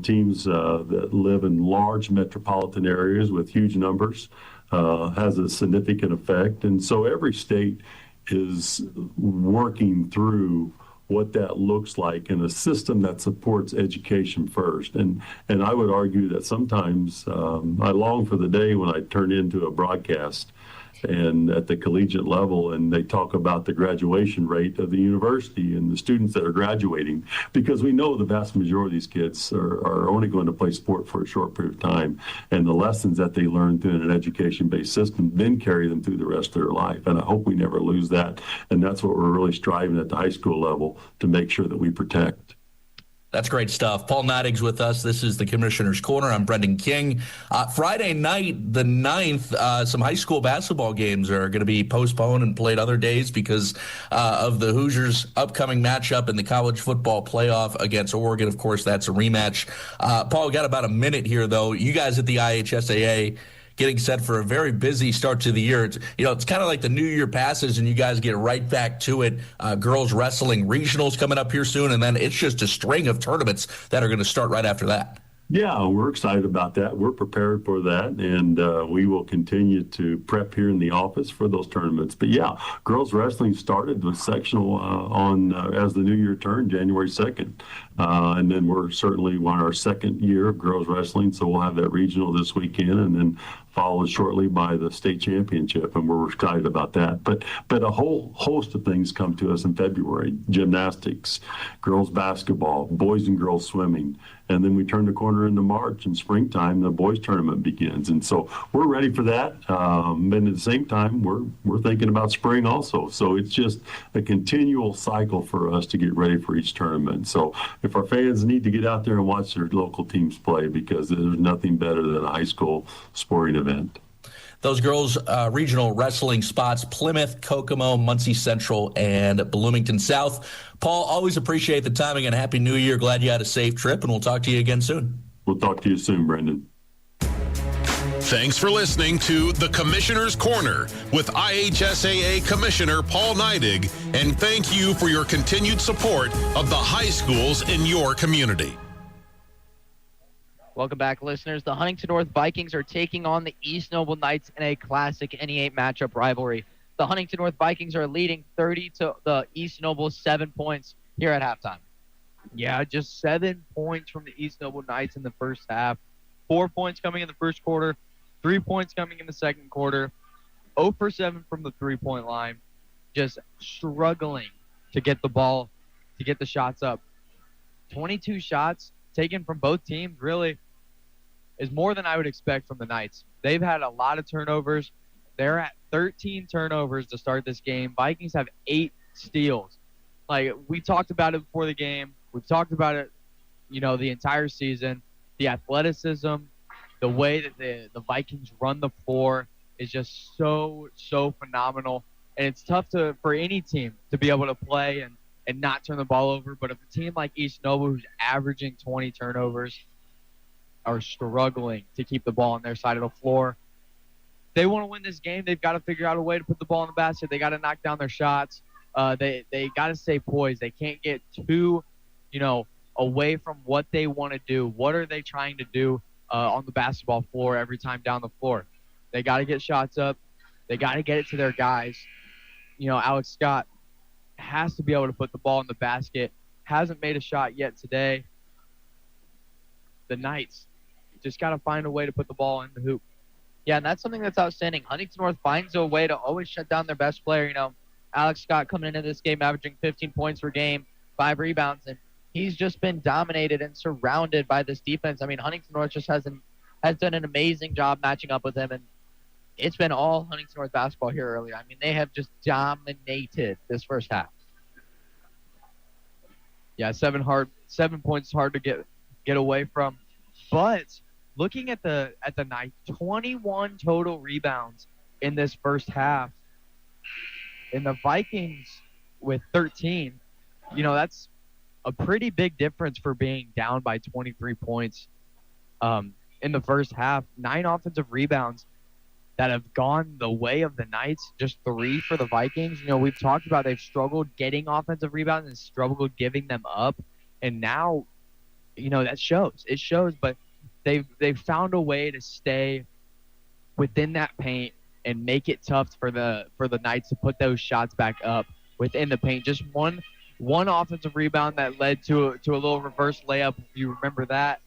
teams that live in large metropolitan areas with huge numbers has a significant effect. And so every state is working through what that looks like in a system that supports education first. And I would argue that sometimes I long for the day when I turn into a broadcast and at the collegiate level, and they talk about the graduation rate of the university and the students that are graduating, because we know the vast majority of these kids are only going to play sport for a short period of time, and the lessons that they learn through an education-based system then carry them through the rest of their life. And I hope we never lose that, and that's what we're really striving at the high school level to make sure that we protect. That's great stuff. Paul Neidig's with us. This is the Commissioner's Corner. I'm Brendan King. Friday night, the 9th, some high school basketball games are going to be postponed and played other days because of the Hoosiers' upcoming matchup in the college football playoff against Oregon. Of course, that's a rematch. Paul, we got about a minute here, though. You guys at the IHSAA getting set for a very busy start to the year. It's kind of like the new year passes and you guys get right back to it. Girls wrestling regionals coming up here soon, and then it's just a string of tournaments that are going to start right after that. Yeah, we're excited about that. We're prepared for that, and we will continue to prep here in the office for those tournaments. But yeah, girls wrestling started with sectional as the new year turned, January 2nd. And then we're certainly on our second year of girls wrestling, so we'll have that regional this weekend, and then followed shortly by the state championship, and we're excited about that. But a whole host of things come to us in February: gymnastics, girls basketball, boys and girls swimming, and then we turn the corner into March and springtime. The boys tournament begins, and so we're ready for that. And at the same time, we're thinking about spring also. So it's just a continual cycle for us to get ready for each tournament. So if our fans need to get out there and watch their local teams play, because there's nothing better than a high school sporting event. Those girls' regional wrestling spots: Plymouth, Kokomo, Muncie Central, and Bloomington South. Paul, always appreciate the timing, and Happy New Year. Glad you had a safe trip, and we'll talk to you again soon. We'll talk to you soon, Brendan. Thanks for listening to The Commissioner's Corner with IHSAA Commissioner Paul Neidig, and thank you for your continued support of the high schools in your community. Welcome back, listeners. The Huntington North Vikings are taking on the East Noble Knights in a classic NE8 matchup rivalry. The Huntington North Vikings are leading 30 to the East Noble 7 points here at halftime. Yeah, just 7 points from the East Noble Knights in the first half. 4 points coming in the first quarter. 3 points coming in the second quarter. 0 for 7 from the three-point line. Just struggling to get the ball, to get the shots up. 22 shots taken from both teams really is more than I would expect from the Knights. They've had a lot of turnovers. They're at 13 turnovers to start this game. Vikings have 8 steals. Like, we talked about it before the game. We've talked about it, the entire season. The athleticism, the way that the Vikings run the floor is just so phenomenal. And it's tough for any team to be able to play and not turn the ball over. But if a team like East Noble, who's averaging 20 turnovers, are struggling to keep the ball on their side of the floor, they want to win this game. They've got to figure out a way to put the ball in the basket. They got to knock down their shots. They got to stay poised. They can't get too, away from what they want to do. What are they trying to do on the basketball floor every time down the floor? They got to get shots up. They got to get it to their guys. Alex Scott has to be able to put the ball in the basket. Hasn't made a shot yet today. The Knights just got to find a way to put the ball in the hoop. Yeah, and that's something that's outstanding. Huntington North finds a way to always shut down their best player. Alex Scott coming into this game averaging 15 points per game, 5 rebounds, and he's just been dominated and surrounded by this defense. I mean, Huntington North just has done an amazing job matching up with him, and it's been all Huntington North basketball here earlier. I mean, they have just dominated this first half. Yeah, 7 points hard to get away from, but looking at the night, 21 total rebounds in this first half, and the Vikings with 13. That's a pretty big difference for being down by 23 points in the first half. 9 offensive rebounds that have gone the way of the Knights, just 3 for the Vikings. We've talked about they've struggled getting offensive rebounds and struggled giving them up, and now, that shows. It shows, but they've found a way to stay within that paint and make it tough for the Knights to put those shots back up within the paint. Just one offensive rebound that led to a little reverse layup, if you remember that.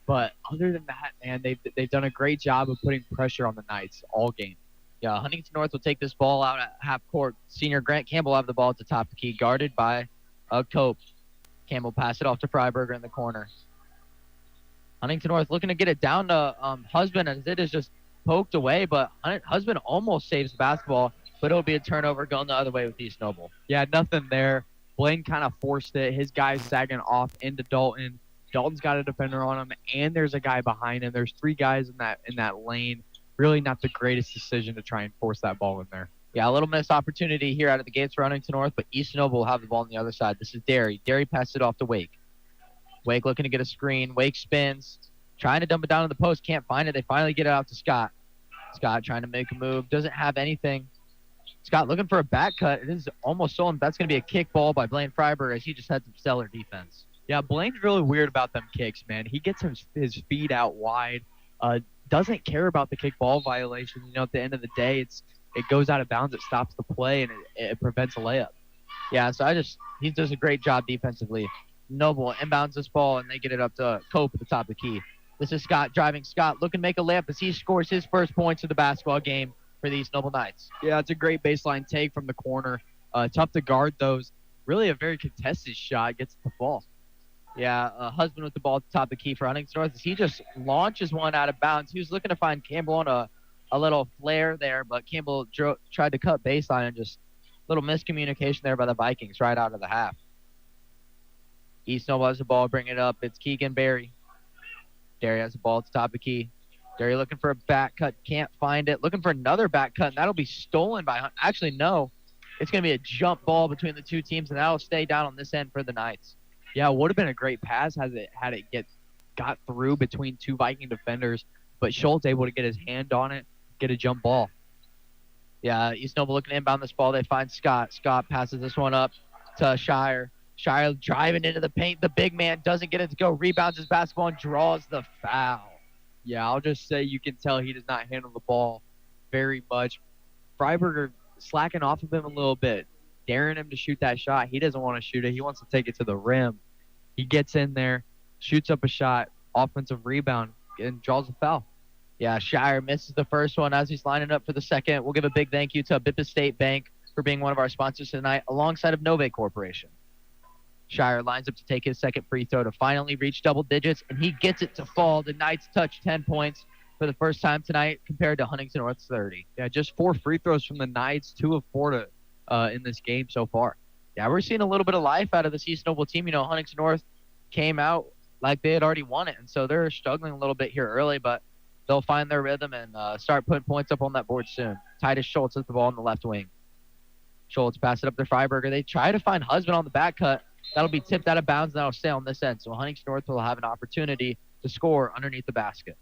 But other than that, man, they've done a great job of putting pressure on the Knights all game. Yeah, Huntington North will take this ball out at half court. Senior Grant Campbell will have the ball at the top of the key, guarded by Cope. Campbell pass it off to Freiberger in the corner. Huntington North looking to get it down to Husband, as it is just poked away, but Husband almost saves the basketball, but it'll be a turnover going the other way with East Noble. Yeah, nothing there. Blaine kind of forced it. His guy's sagging off into Dalton. Dalton's got a defender on him, and there's a guy behind him. There's 3 guys in that lane. Really not the greatest decision to try and force that ball in there. Yeah, a little missed opportunity here out of the gates for Huntington North, but East Noble will have the ball on the other side. This is Derry. Derry passed it off to Wake. Wake looking to get a screen. Wake spins, trying to dump it down to the post. Can't find it. They finally get it out to Scott. Scott trying to make a move. Doesn't have anything. Scott looking for a back cut. It is almost stolen. That's going to be a kick ball by Blaine Freiberg, as he just had some stellar defense. Yeah, Blaine's really weird about them kicks, man. He gets his feet out wide. Doesn't care about the kick ball violation. At the end of the day, it goes out of bounds. It stops the play, and it prevents a layup. Yeah, so he does a great job defensively. Noble inbounds this ball, and they get it up to Cope at the top of the key. This is Scott driving. Scott looking to make a layup as he scores his first points of the basketball game for the East Noble Knights. Yeah, it's a great baseline take from the corner. Tough to guard those. Really a very contested shot. Gets the ball. Yeah, Husband with the ball at the top of the key for Huntington North as he just launches one out of bounds. He was looking to find Campbell on a little flare there, but Campbell tried to cut baseline, and just a little miscommunication there by the Vikings right out of the half. East Noble has the ball, bring it up. It's Keegan Berry. Derry has the ball at the top of the key. Derry looking for a back cut, can't find it. Looking for another back cut, and that'll be stolen by – actually, no. It's going to be a jump ball between the two teams, and that'll stay down on this end for the Knights. Yeah, it would have been a great pass had it got through between 2 Viking defenders, but Schultz able to get his hand on it, get a jump ball. Yeah, East Noble looking to inbound this ball. They find Scott. Scott passes this one up to Shire. Shire driving into the paint. The big man doesn't get it to go. Rebounds his basketball and draws the foul. Yeah, I'll just say you can tell he does not handle the ball very much. Freiberger slacking off of him a little bit, daring him to shoot that shot. He doesn't want to shoot it. He wants to take it to the rim. He gets in there, shoots up a shot, offensive rebound, and draws a foul. Yeah, Shire misses the first one as he's lining up for the second. We'll give a big thank you to Bippa State Bank for being one of our sponsors tonight, alongside of Nove Corporation. Shire lines up to take his second free throw to finally reach double digits, and he gets it to fall. The Knights touch 10 points for the first time tonight compared to Huntington North's 30. Yeah, just 4 free throws from the Knights, 2 of 4 in this game so far. Yeah, we're seeing a little bit of life out of this East Noble team. Huntington North came out like they had already won it, and so they're struggling a little bit here early, but they'll find their rhythm and start putting points up on that board soon. Titus Schultz has the ball in the left wing. Schultz pass it up to Freiberger. They try to find Husband on the back cut. That'll be tipped out of bounds, and that'll stay on this end. So Huntington North will have an opportunity to score underneath the basket.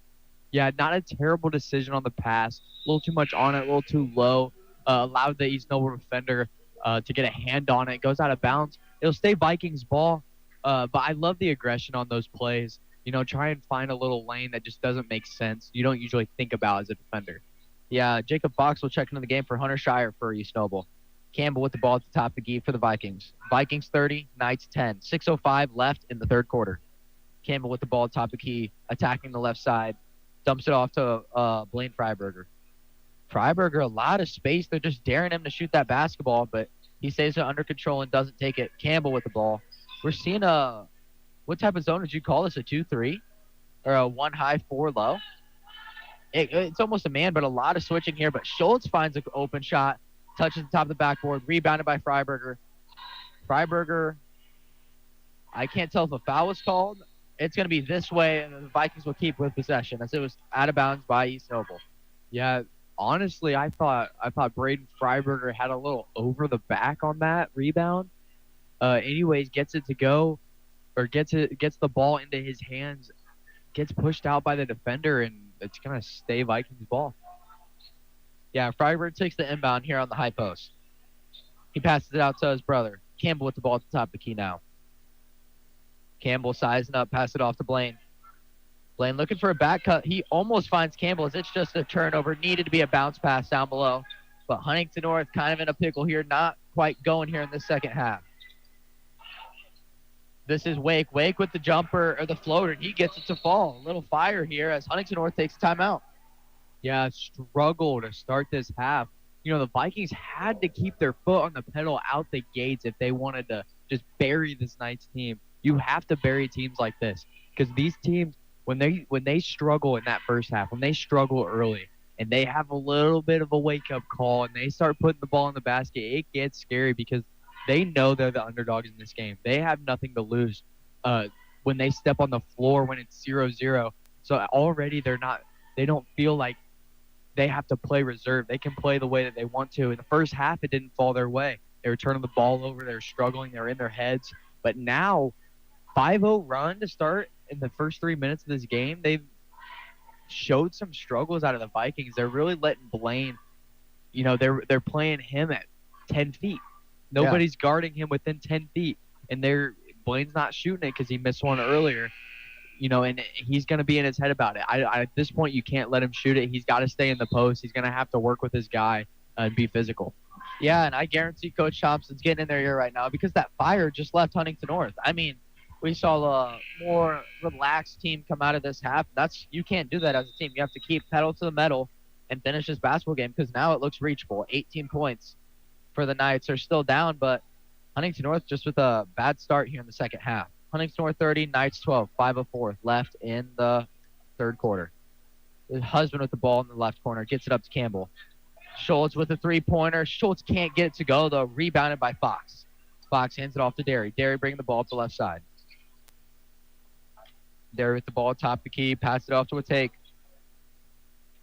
Yeah, not a terrible decision on the pass. A little too much on it, a little too low. Allowed the East Noble defender to get a hand on it. Goes out of bounds. It'll stay Vikings ball. But I love the aggression on those plays. Try and find a little lane that just doesn't make sense. You don't usually think about as a defender. Yeah, Jacob Fox will check into the game for Hunter Shire for East Noble. Campbell with the ball at the top of the key for the Vikings. Vikings 30, Knights 10. 6:05 left in the third quarter. Campbell with the ball at the top of the key, attacking the left side. Dumps it off to Blaine Freiberger. Freiberger, a lot of space. They're just daring him to shoot that basketball, but he stays under control and doesn't take it. Campbell with the ball. We're seeing what type of zone would you call this? A 2-3? Or a 1 high, 4 low? It's almost a man, but a lot of switching here. But Schultz finds an open shot. Touches the top of the backboard, rebounded by Freiberger. Freiberger, I can't tell if a foul was called. It's going to be this way, and the Vikings will keep with possession as it was out of bounds by East Noble. Yeah, honestly, I thought Braden Freiberger had a little over the back on that rebound. Anyways, gets it to go, or gets the ball into his hands, gets pushed out by the defender, and it's going to stay Vikings ball. Yeah, Freiberger takes the inbound here on the high post. He passes it out to his brother. Campbell with the ball at the top of the key now. Campbell sizing up, pass it off to Blaine. Blaine looking for a back cut. He almost finds Campbell as it's just a turnover. Needed to be a bounce pass down below. But Huntington North kind of in a pickle here, not quite going here in the second half. This is Wake. Wake with the jumper or the floater. He gets it to fall. A little fire here as Huntington North takes a timeout. Yeah, struggle to start this half. The Vikings had to keep their foot on the pedal out the gates if they wanted to just bury this Knights team. You have to bury teams like this because these teams, when they struggle in that first half, when they struggle early and they have a little bit of a wake-up call and they start putting the ball in the basket, it gets scary because they know they're the underdogs in this game. They have nothing to lose when they step on the floor when it's 0-0. So already they don't feel like they have to play reserve. They can play the way that they want to. In the first half, it didn't fall their way. They were turning the ball over. They were struggling. They were in their heads. But now, 5-0 run to start in the first 3 minutes of this game, they've showed some struggles out of the Vikings. They're really letting Blaine, they're playing him at 10 feet. Nobody's guarding him within 10 feet. And Blaine's not shooting it because he missed one earlier. And he's going to be in his head about it. At this point, you can't let him shoot it. He's got to stay in the post. He's going to have to work with his guy and be physical. Yeah, and I guarantee Coach Thompson's getting in their ear right now because that fire just left Huntington North. I mean, we saw a more relaxed team come out of this half. You can't do that as a team. You have to keep pedal to the metal and finish this basketball game because now it looks reachable. 18 points for the Knights. Are still down, but Huntington North just with a bad start here in the second half. Huntington North 30, Knights 12, 5:04 left in the third quarter. His husband with the ball in the left corner gets it up to Campbell. Schultz with a three-pointer. Schultz can't get it to go, though. Rebounded by Fox. Fox hands it off to Derry. Derry bringing the ball up the left side. Derry with the ball top of the key. Pass it off to Watake.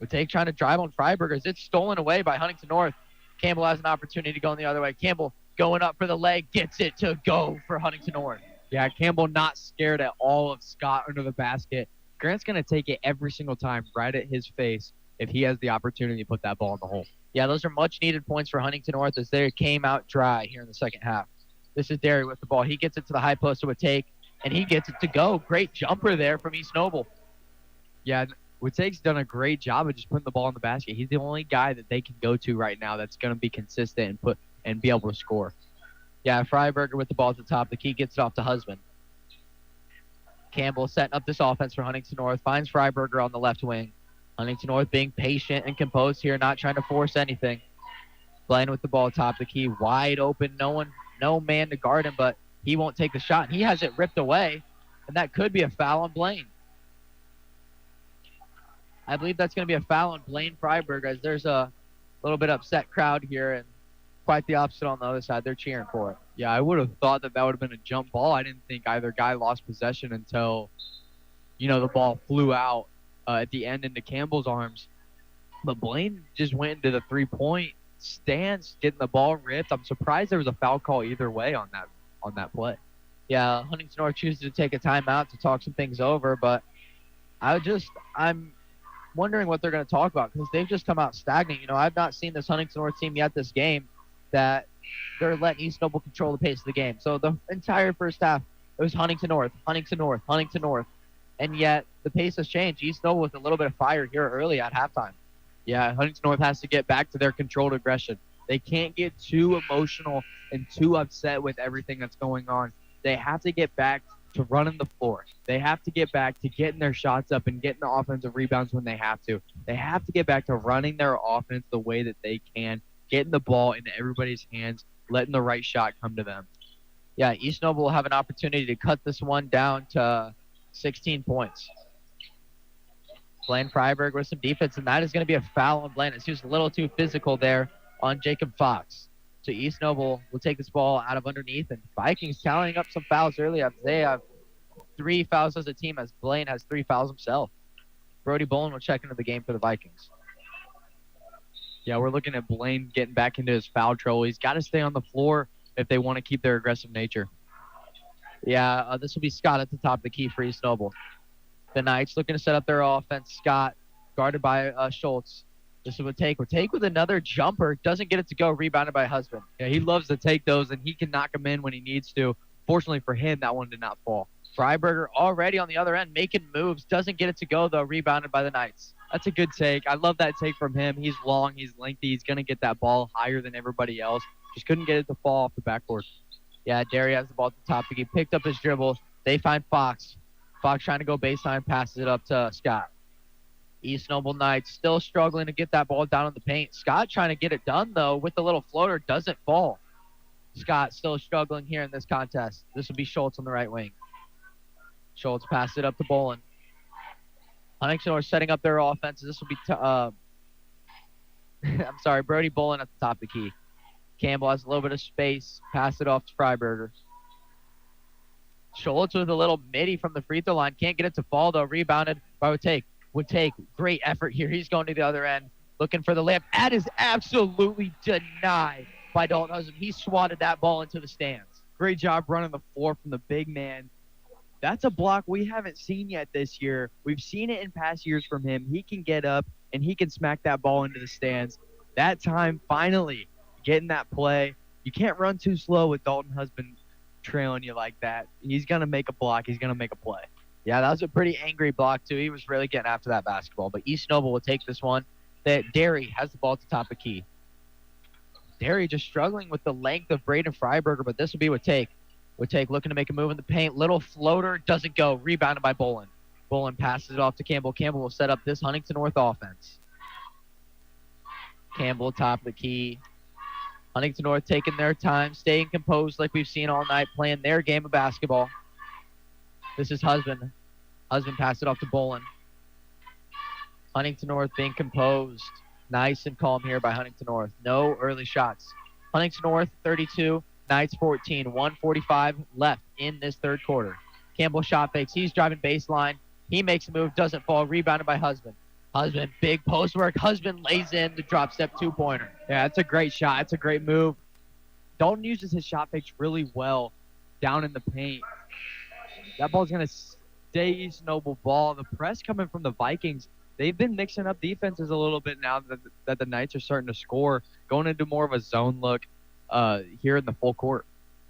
Watake trying to drive on Freiberger. It's stolen away by Huntington North. Campbell has an opportunity to go in the other way. Campbell going up for the leg. Gets it to go for Huntington North. Yeah, Campbell not scared at all of Scott under the basket. Grant's going to take it every single time right at his face if he has the opportunity to put that ball in the hole. Yeah, those are much-needed points for Huntington North as they came out dry here in the second half. This is Derry with the ball. He gets it to the high post to Watake, and he gets it to go. Great jumper there from East Noble. Yeah, Watake's done a great job of just putting the ball in the basket. He's the only guy that they can go to right now that's going to be consistent and be able to score. Yeah, Freiberger with the ball at the top. The key gets it off to Husband. Campbell setting up this offense for Huntington North. Finds Freiberger on the left wing. Huntington North being patient and composed here, not trying to force anything. Blaine with the ball atop the key. Wide open. No man to guard him, but he won't take the shot. He has it ripped away, and that could be a foul on Blaine. I believe that's going to be a foul on Blaine Freiberger as there's a little bit upset crowd here, and quite the opposite on the other side. They're cheering for it. Yeah, I would have thought that would have been a jump ball. I didn't think either guy lost possession until, the ball flew out at the end into Campbell's arms. But Blaine just went into the three-point stands getting the ball ripped. I'm surprised there was a foul call either way on that play. Yeah, Huntington North chooses to take a timeout to talk some things over, but I'm wondering what they're going to talk about because they've just come out stagnant. I've not seen this Huntington North team yet this game that they're letting East Noble control the pace of the game. So the entire first half, it was Huntington North, Huntington North, Huntington North, and yet the pace has changed. East Noble with a little bit of fire here early at halftime. Yeah, Huntington North has to get back to their controlled aggression. They can't get too emotional and too upset with everything that's going on. They have to get back to running the floor. They have to get back to getting their shots up and getting the offensive rebounds when they have to. They have to get back to running their offense the way that they can, getting the ball into everybody's hands, letting the right shot come to them. Yeah, East Noble will have an opportunity to cut this one down to 16 points. Blaine Freiberg with some defense, and that is going to be a foul on Blaine. He was a little too physical there on Jacob Fox. So East Noble will take this ball out of underneath, and Vikings tallying up some fouls early. They have 3 fouls as a team, as Blaine has 3 fouls himself. Brody Bolin will check into the game for the Vikings. Yeah, we're looking at Blaine getting back into his foul trouble. He's got to stay on the floor if they want to keep their aggressive nature. Yeah, this will be Scott at the top of the key for East Noble. The Knights looking to set up their offense. Scott guarded by Schultz. This is what Take with another jumper. Doesn't get it to go. Rebounded by Husband. Yeah, he loves to take those, and he can knock them in when he needs to. Fortunately for him, that one did not fall. Freiberger already on the other end making moves. Doesn't get it to go, though. Rebounded by the Knights. That's a good take. I love that take from him. He's long. He's lengthy. He's going to get that ball higher than everybody else. Just couldn't get it to fall off the backboard. Yeah, Derry has the ball at the top. He picked up his dribble. They find Fox. Fox trying to go baseline, passes it up to Scott. East Noble Knights still struggling to get that ball down in the paint. Scott trying to get it done, though, with the little floater. Doesn't fall. Scott still struggling here in this contest. This will be Schultz on the right wing. Schultz passed it up to Bolin. Huntington North setting up their offense. This will be, Brody Bolin at the top of the key. Campbell has a little bit of space. Pass it off to Freiberger. Schultz with a little midi from the free throw line. Can't get it to fall, though. Rebounded by Would take great effort here. He's going to the other end, looking for the layup. That is absolutely denied by Dalton Husband. He swatted that ball into the stands. Great job running the floor from the big man. That's a block we haven't seen yet this year. We've seen it in past years from him. He can get up, and he can smack that ball into the stands. That time, finally, getting that play. You can't run too slow with Dalton Husband trailing you like that. He's going to make a block. He's going to make a play. Yeah, that was a pretty angry block, too. He was really getting after that basketball. But East Noble will take this one. Derry has the ball at the top of the key. Derry just struggling with the length of Braden Freiberger, but this will be Take looking to make a move in the paint. Little floater, doesn't go. Rebounded by Bolin. Bolin passes it off to Campbell. Campbell will set up this Huntington North offense. Campbell, top of the key. Huntington North taking their time, staying composed like we've seen all night, playing their game of basketball. This is Husband. Husband passed it off to Bolin. Huntington North being composed. Nice and calm here by Huntington North. No early shots. Huntington North 32, Knights 14. 1:45 left in this third quarter. Campbell shot fakes. He's driving baseline. He makes a move, doesn't fall. Rebounded by Husband. Husband, big post work. Husband lays in the drop step 2-pointer. Yeah, that's a great shot. That's a great move. Dalton uses his shot fakes really well down in the paint. That ball's going to stay East Noble ball. The press coming from the Vikings, they've been mixing up defenses a little bit now that the Knights are starting to score, going into more of a zone look here in the full court.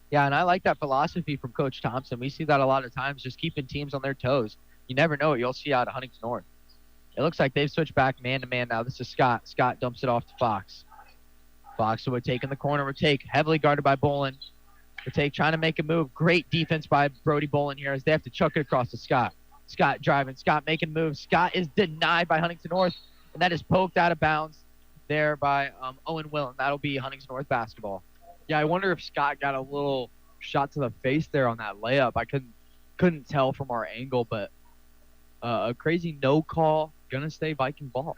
Yeah, and I like that philosophy from Coach Thompson. We see that a lot of times, just keeping teams on their toes. You never know what you'll see out of Huntington North. It looks like they've switched back man-to-man now. This is Scott. Scott dumps it off to Fox. Fox would take in the corner. Would take heavily guarded by Bolin. Would take trying to make a move. Great defense by Brody Bolin here as they have to chuck it across to Scott. Scott driving. Scott making moves. Scott is denied by Huntington North, and that is poked out of bounds there by Owen Willen. That'll be Huntington North basketball. Yeah, I wonder if Scott got a little shot to the face there on that layup. I couldn't tell from our angle, but a crazy no call. Gonna stay Viking ball.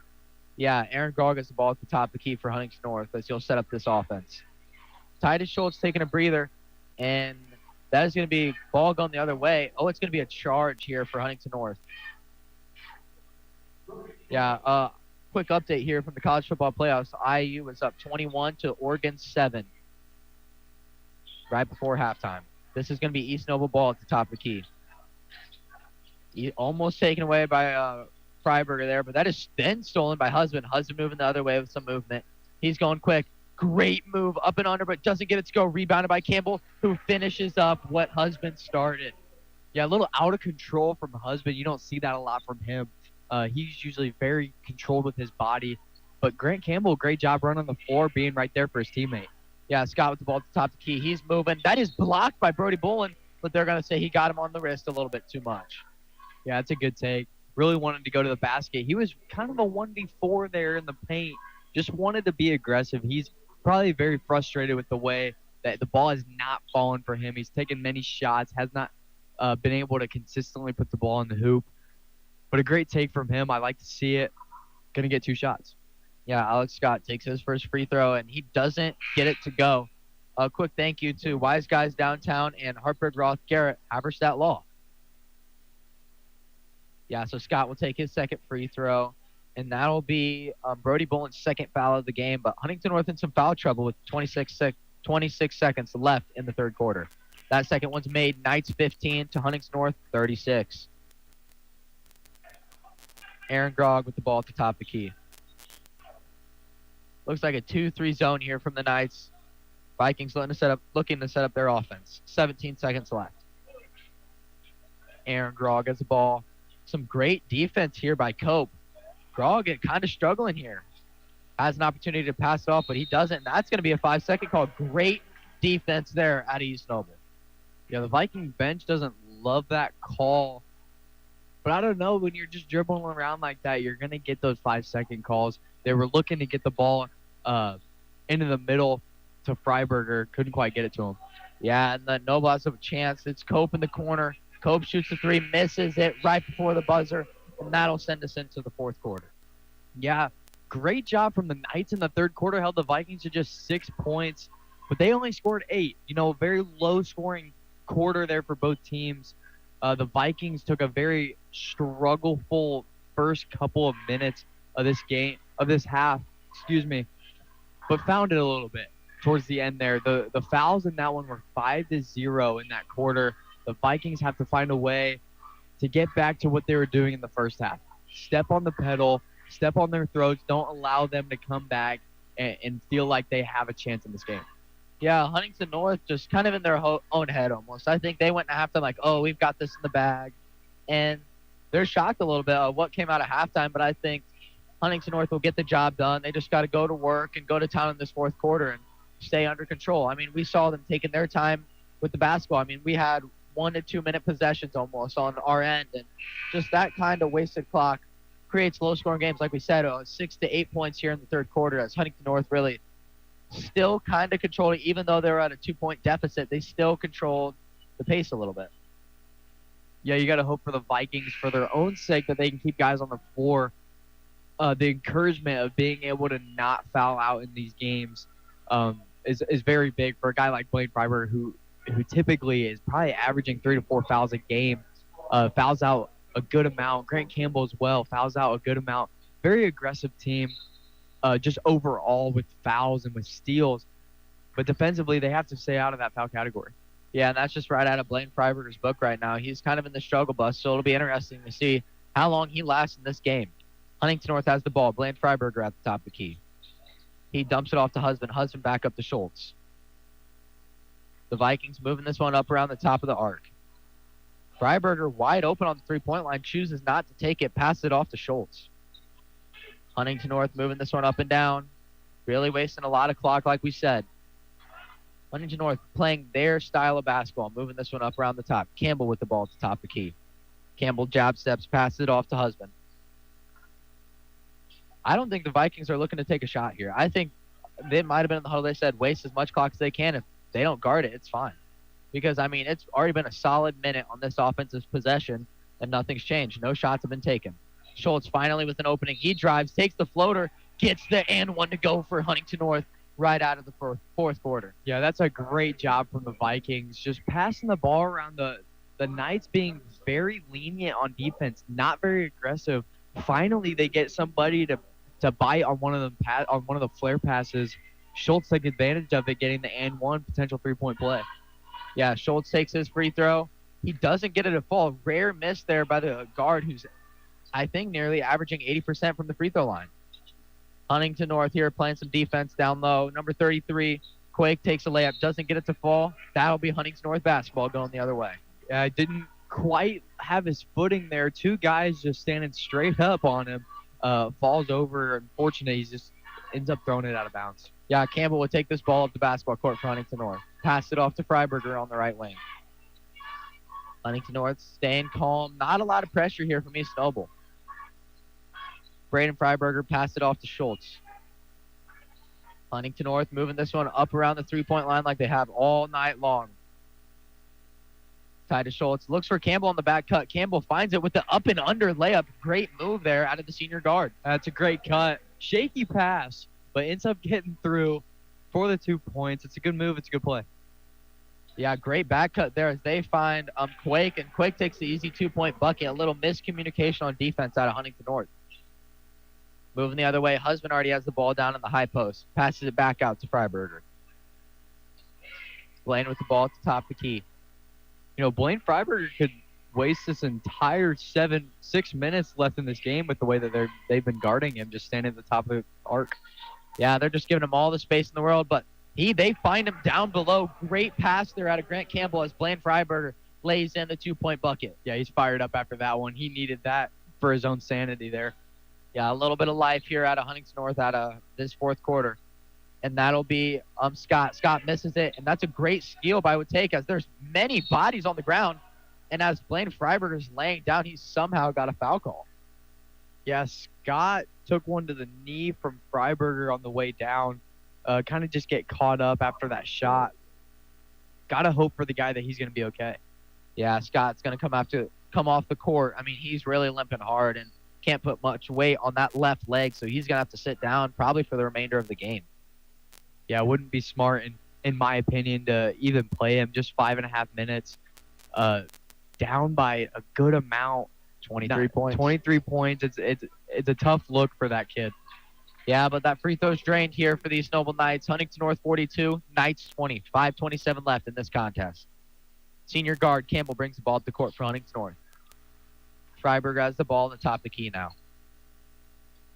Yeah, Aaron Gall gets the ball at the top of the key for Huntington North as he'll set up this offense. Titus Schultz taking a breather, and that is going to be ball going the other way. Oh, it's going to be a charge here for Huntington North. Yeah, quick update here from the college football playoffs. IU was up 21 to Oregon 7 right before halftime. This is going to be East Nova ball at the top of the key. Almost taken away by Freiberger there, but that is then stolen by Husband. Husband moving the other way with some movement. He's going quick. Great move up and under, but doesn't get it to go. Rebounded by Campbell, who finishes up what Husband started. Yeah, a little out of control from Husband. You don't see that a lot from him. He's usually very controlled with his body. But Grant Campbell, great job running the floor, being right there for his teammate. Yeah, Scott with the ball at the top of the key. He's moving. That is blocked by Brody Bullen, but they're going to say he got him on the wrist a little bit too much. Yeah, that's a good take. Really wanted to go to the basket. He was kind of a 1v4 there in the paint. Just wanted to be aggressive. He's probably very frustrated with the way that the ball has not fallen for him. He's taken many shots, has not been able to consistently put the ball in the hoop. But a great take from him. I like to see it. Going to get 2 shots. Yeah, Alex Scott takes his first free throw, and he doesn't get it to go. A quick thank you to Wise Guys Downtown and Hartford Roth Garrett, Haverstadt Law. Yeah, so Scott will take his second free throw, and that'll be Brody Bullen's second foul of the game. But Huntington North in some foul trouble with 26 seconds left in the third quarter. That second one's made. Knights 15 to Huntington North 36. Aaron Grogg with the ball at the top of the key. Looks like a 2-3 zone here from the Knights. Vikings looking to set up their offense. 17 seconds left. Aaron Grogg has the ball. Some great defense here by Cope. Grogg kind of struggling here. Has an opportunity to pass it off, but he doesn't. That's going to be a 5-second call. Great defense there at East Noble. Yeah, the Viking bench doesn't love that call. But I don't know, when you're just dribbling around like that, you're going to get those 5-second calls. They were looking to get the ball into the middle to Freiberger. Couldn't quite get it to him. Yeah, and then Noble has a chance. It's Cope in the corner. Cope shoots the 3, misses it right before the buzzer, and that'll send us into the fourth quarter. Yeah, great job from the Knights in the third quarter. Held the Vikings to just 6 points, but they only scored 8. Very low-scoring quarter there for both teams. The Vikings took a very struggleful first couple of minutes of this half, but found it a little bit towards the end there. The fouls in that one were 5-0 in that quarter. The Vikings have to find a way to get back to what they were doing in the first half. Step on the pedal, step on their throats, don't allow them to come back and feel like they have a chance in this game. Yeah, Huntington North just kind of in their own head almost. I think they went to halftime like, oh, we've got this in the bag. And they're shocked a little bit of what came out of halftime, but I think Huntington North will get the job done. They just got to go to work and go to town in this fourth quarter and stay under control. I mean, we saw them taking their time with the basketball. I mean, we had 1 to 2 minute possessions almost on our end, and just that kind of wasted clock creates low-scoring games. Like we said, 6 to 8 points here in the third quarter as Huntington North really still kind of controlled it. Even though they were at a 2-point deficit, they still controlled the pace a little bit. Yeah, you got to hope for the Vikings, for their own sake, that they can keep guys on the floor. The encouragement of being able to not foul out in these games is very big for a guy like Blaine Freiberger, who typically is probably averaging 3 to 4 fouls a game, fouls out a good amount. Grant Campbell as well fouls out a good amount. Very aggressive team, just overall with fouls and with steals. But defensively, they have to stay out of that foul category. Yeah, and that's just right out of Blaine Freiberger's book right now. He's kind of in the struggle bus, so it'll be interesting to see how long he lasts in this game. Huntington North has the ball. Blaine Freiberger at the top of the key. He dumps it off to Husband. Husband back up to Schultz. The Vikings moving this one up around the top of the arc. Freiberger wide open on the three-point line, chooses not to take it, passes it off to Schultz. Huntington North moving this one up and down, really wasting a lot of clock like we said. Huntington North playing their style of basketball, moving this one up around the top. Campbell with the ball at the top of the key. Campbell jab steps, passes it off to Husband. I don't think the Vikings are looking to take a shot here. I think they might have been in the huddle. They said waste as much clock as they can. If they don't guard it, it's fine. Because, I mean, it's already been a solid minute on this offensive possession, and nothing's changed. No shots have been taken. Schultz finally with an opening. He drives, takes the floater, gets the and one to go for Huntington North right out of the fourth quarter. Yeah, that's a great job from the Vikings. Just passing the ball around, the Knights being very lenient on defense, not very aggressive. Finally, they get somebody to to bite on one of them on one of the flare passes. Schultz took advantage of it, getting the and one potential 3-point play. Yeah, Schultz takes his free throw. He doesn't get it to fall. Rare miss there by the guard, who's, I think, nearly averaging 80% from the free throw line. Huntington North here playing some defense down low. Number 33, Quake takes a layup, doesn't get it to fall. That'll be Huntington North basketball going the other way. Yeah, didn't quite have his footing there. Two guys just standing straight up on him. Falls over. Unfortunately, he just ends up throwing it out of bounds. Yeah, Campbell would take this ball up the basketball court for Huntington North. Pass it off to Freiberger on the right wing. Huntington North staying calm. Not a lot of pressure here from East Noble. Braden Freiberger passed it off to Schultz. Huntington North moving this one up around the three-point line like they have all night long. Tied to Schultz. Looks for Campbell on the back cut. Campbell finds it with the up and under layup. Great move there out of the senior guard. That's a great cut. Shaky pass, but ends up getting through for the 2 points. It's a good move. It's a good play. Yeah, great back cut there as they find Quake, and Quake takes the easy 2-point bucket. A little miscommunication on defense out of Huntington North. Moving the other way, Husband already has the ball down in the high post. Passes it back out to Freiberger. Blaine with the ball at the top of the key. You know, Blaine Freiberger could waste this entire 6 minutes left in this game with the way that they've been guarding him, just standing at the top of the arc. Yeah, they're just giving him all the space in the world, but they find him down below. Great pass there out of Grant Campbell as Blaine Freiberger lays in the 2-point bucket. Yeah, he's fired up after that one. He needed that for his own sanity there. Yeah, a little bit of life here out of Huntington North out of this fourth quarter. And that'll be Scott. Scott misses it, and that's a great steal by Watake as there's many bodies on the ground. And as Blaine Freiberger's laying down, he somehow got a foul call. Yeah, Scott took one to the knee from Freiberger on the way down. Kind of just get caught up after that shot. Got to hope for the guy that he's going to be okay. Yeah, Scott's going to come off the court. I mean, he's really limping hard and can't put much weight on that left leg, so he's going to have to sit down probably for the remainder of the game. Yeah, it wouldn't be smart, in my opinion, to even play him. Just 5.5 minutes. Down by a good amount. 23 points. 23 points. It's a tough look for that kid. Yeah, but that free throw's drained here for these Noble Knights. Huntington North 42, Knights 20. 5:27 left in this contest. Senior guard Campbell brings the ball to the court for Huntington North. Freiberger has the ball on the top of the key now.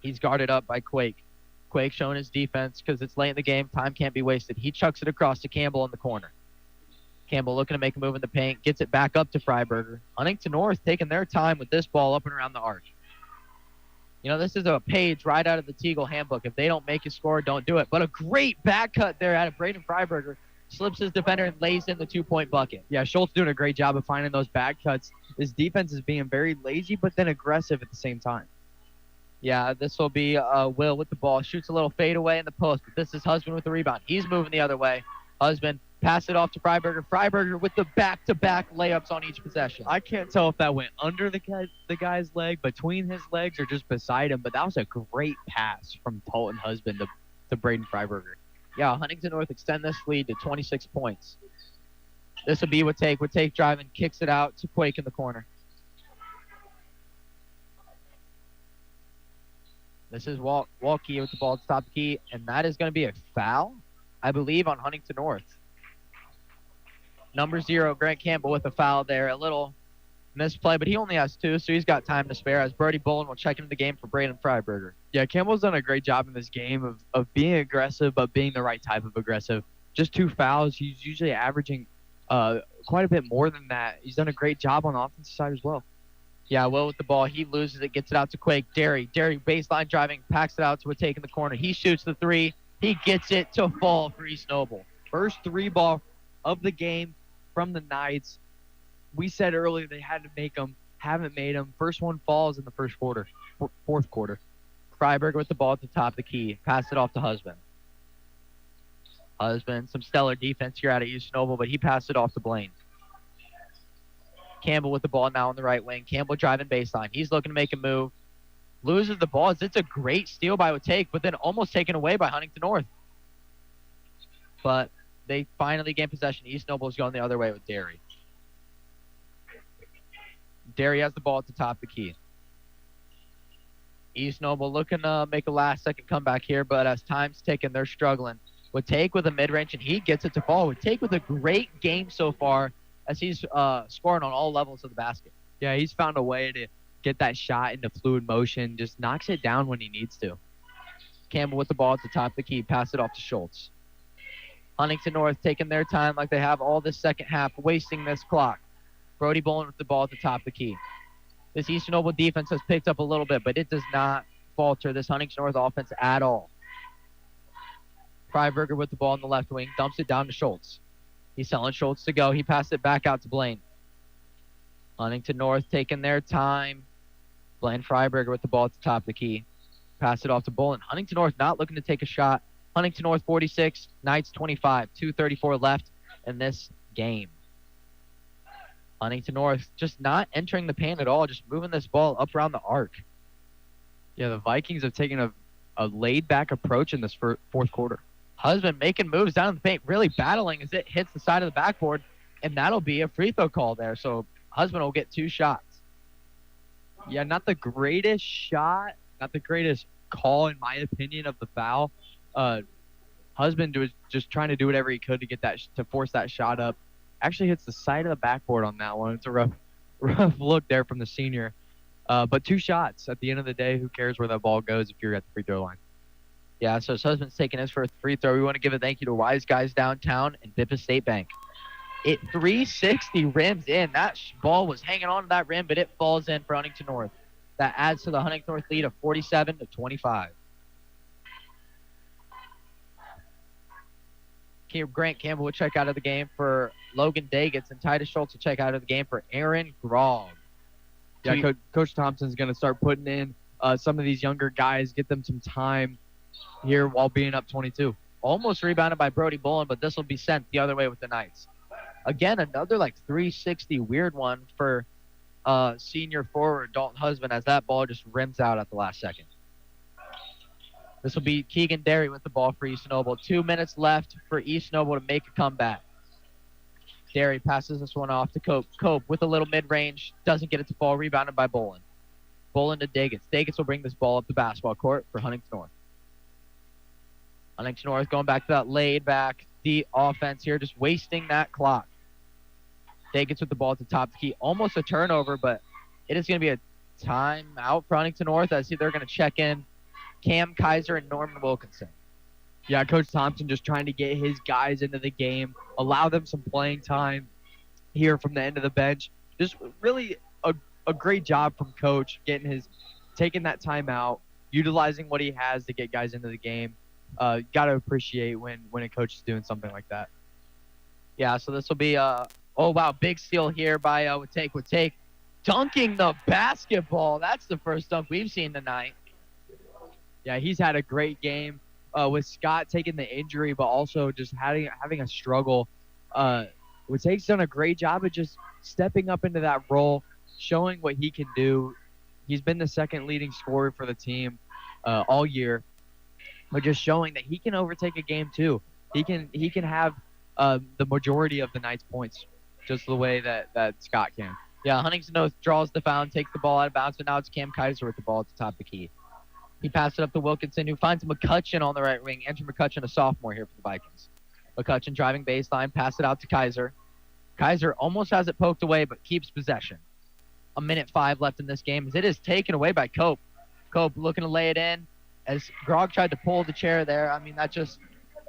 He's guarded up by Quake. Quake showing his defense because it's late in the game. Time can't be wasted. He chucks it across to Campbell in the corner. Campbell looking to make a move in the paint. Gets it back up to Freiberger. Huntington North taking their time with this ball up and around the arc. You know, this is a page right out of the Teagle handbook. If they don't make you score, don't do it. But a great back cut there out of Braden Freiberger. Slips his defender and lays in the 2-point bucket. Yeah, Schultz doing a great job of finding those back cuts. His defense is being very lazy, but then aggressive at the same time. Yeah, this will be Will with the ball. Shoots a little fade away in the post, but this is Husband with the rebound. He's moving the other way. Husband, pass it off to Freiberger. Freiberger with the back-to-back layups on each possession. I can't tell if that went under the guy's leg, between his legs, or just beside him, but that was a great pass from Talton Husband to Braden Freiberger. Yeah, Huntington North extend this lead to 26 points. This will be Watake. Watake driving, kicks it out to Quake in the corner. This is Walkie with the ball at the top of the key, and that is going to be a foul, I believe, on Huntington North. Number 0, Grant Campbell with a foul there. A little misplay, but he only has 2, so he's got time to spare as Brody Bolin will check into the game for Braden Freiberger. Yeah, Campbell's done a great job in this game of being aggressive, but being the right type of aggressive. Just 2 fouls. He's usually averaging quite a bit more than that. He's done a great job on the offensive side as well. Yeah, Will with the ball. He loses it, gets it out to Quake. Derry baseline driving, packs it out to Watake in the corner. He shoots the 3. He gets it to fall for East Noble. First 3 ball of the game from the Knights. We said earlier they had to make them. Haven't made them. First one falls in the fourth quarter. Freiberger with the ball at the top of the key. Pass it off to Husband. Husband, some stellar defense here out of East Noble, but he passed it off to Blaine. Campbell with the ball now on the right wing. Campbell driving baseline. He's looking to make a move. Loses the ball. It's a great steal by Watake, but then almost taken away by Huntington North. But they finally gain possession. East Noble is going the other way with Derry. Derry has the ball at the top of the key. East Noble looking to make a last-second comeback here, but as time's ticking, they're struggling. Would take with a mid-range, and he gets it to fall. Would take with a great game so far as he's scoring on all levels of the basket. Yeah, he's found a way to get that shot into fluid motion, just knocks it down when he needs to. Campbell with the ball at the top of the key, pass it off to Schultz. Huntington North taking their time like they have all this second half, wasting this clock. Brody Bolin with the ball at the top of the key. This Eastern Noble defense has picked up a little bit, but it does not falter this Huntington North offense at all. Freiberger with the ball in the left wing, dumps it down to Schultz. He's telling Schultz to go. He passed it back out to Blaine. Huntington North taking their time. Blaine Freiberger with the ball at the top of the key. Pass it off to Bolin. Huntington North not looking to take a shot. Huntington North 46, Knights 25. 2:34 left in this game. Huntington North just not entering the paint at all, just moving this ball up around the arc. Yeah, the Vikings have taken a laid-back approach in this fourth quarter. Husband making moves down in the paint, really battling as it hits the side of the backboard, and that'll be a free throw call there. So Husband will get 2 shots. Yeah, not the greatest shot, not the greatest call, in my opinion, of the foul. Husband was just trying to do whatever he could to get that to force that shot up. Actually hits the side of the backboard on that one. It's a rough look there from the senior. But 2 shots. At the end of the day, who cares where that ball goes if you're at the free throw line? Yeah, so his husband's taking his first free throw. We want to give a thank you to Wise Guys Downtown and Bippa State Bank. It 360 rims in. That ball was hanging on to that rim, but it falls in for Huntington North. That adds to the Huntington North lead of 47-25. Grant Campbell will check out of the game for Logan Daggetts, and Titus Schultz will check out of the game for Aaron Grog. Yeah, Coach Thompson's going to start putting in some of these younger guys, get them some time here while being up 22. Almost rebounded by Brody Bolin, but this will be sent the other way with the Knights. Again, another 360 weird one for senior forward Dalton Husband as that ball just rims out at the last second. This will be Keegan Derry with the ball for East Noble. 2 minutes left for East Noble to make a comeback. Derry passes this one off to Cope. Cope with a little mid-range, doesn't get it to fall, rebounded by Bolin. Bolin to Daggetts. Daggetts will bring this ball up the basketball court for Huntington North. Huntington North going back to that laid-back deep offense here, just wasting that clock. Daggetts with the ball at the top of the key. Almost a turnover, but it is going to be a timeout for Huntington North. I see they're going to check in Cam Kaiser and Norman Wilkinson. Yeah, Coach Thompson just trying to get his guys into the game, allow them some playing time here from the end of the bench. Just really a great job from Coach taking that time out, utilizing what he has to get guys into the game. Got to appreciate when a coach is doing something like that. Yeah, so this will be big steal here by Would Take dunking the basketball. That's the first dunk we've seen tonight. Yeah, he's had a great game with Scott taking the injury, but also just having a struggle. Would Take's done a great job of just stepping up into that role, showing what he can do. He's been the second leading scorer for the team all year, but just showing that he can overtake a game too. He can have the majority of the night's points, just the way that Scott can. Yeah, Huntington North draws the foul and takes the ball out of bounds, but now it's Cam Kaiser with the ball at the top of the key. He passed it up to Wilkinson, who finds McCutcheon on the right wing. Andrew McCutcheon, a sophomore here for the Vikings. McCutcheon driving baseline, pass it out to Kaiser. Kaiser almost has it poked away, but keeps possession. 1:05 left in this game as it is taken away by Cope. Cope looking to lay it in as Grog tried to pull the chair there. I mean,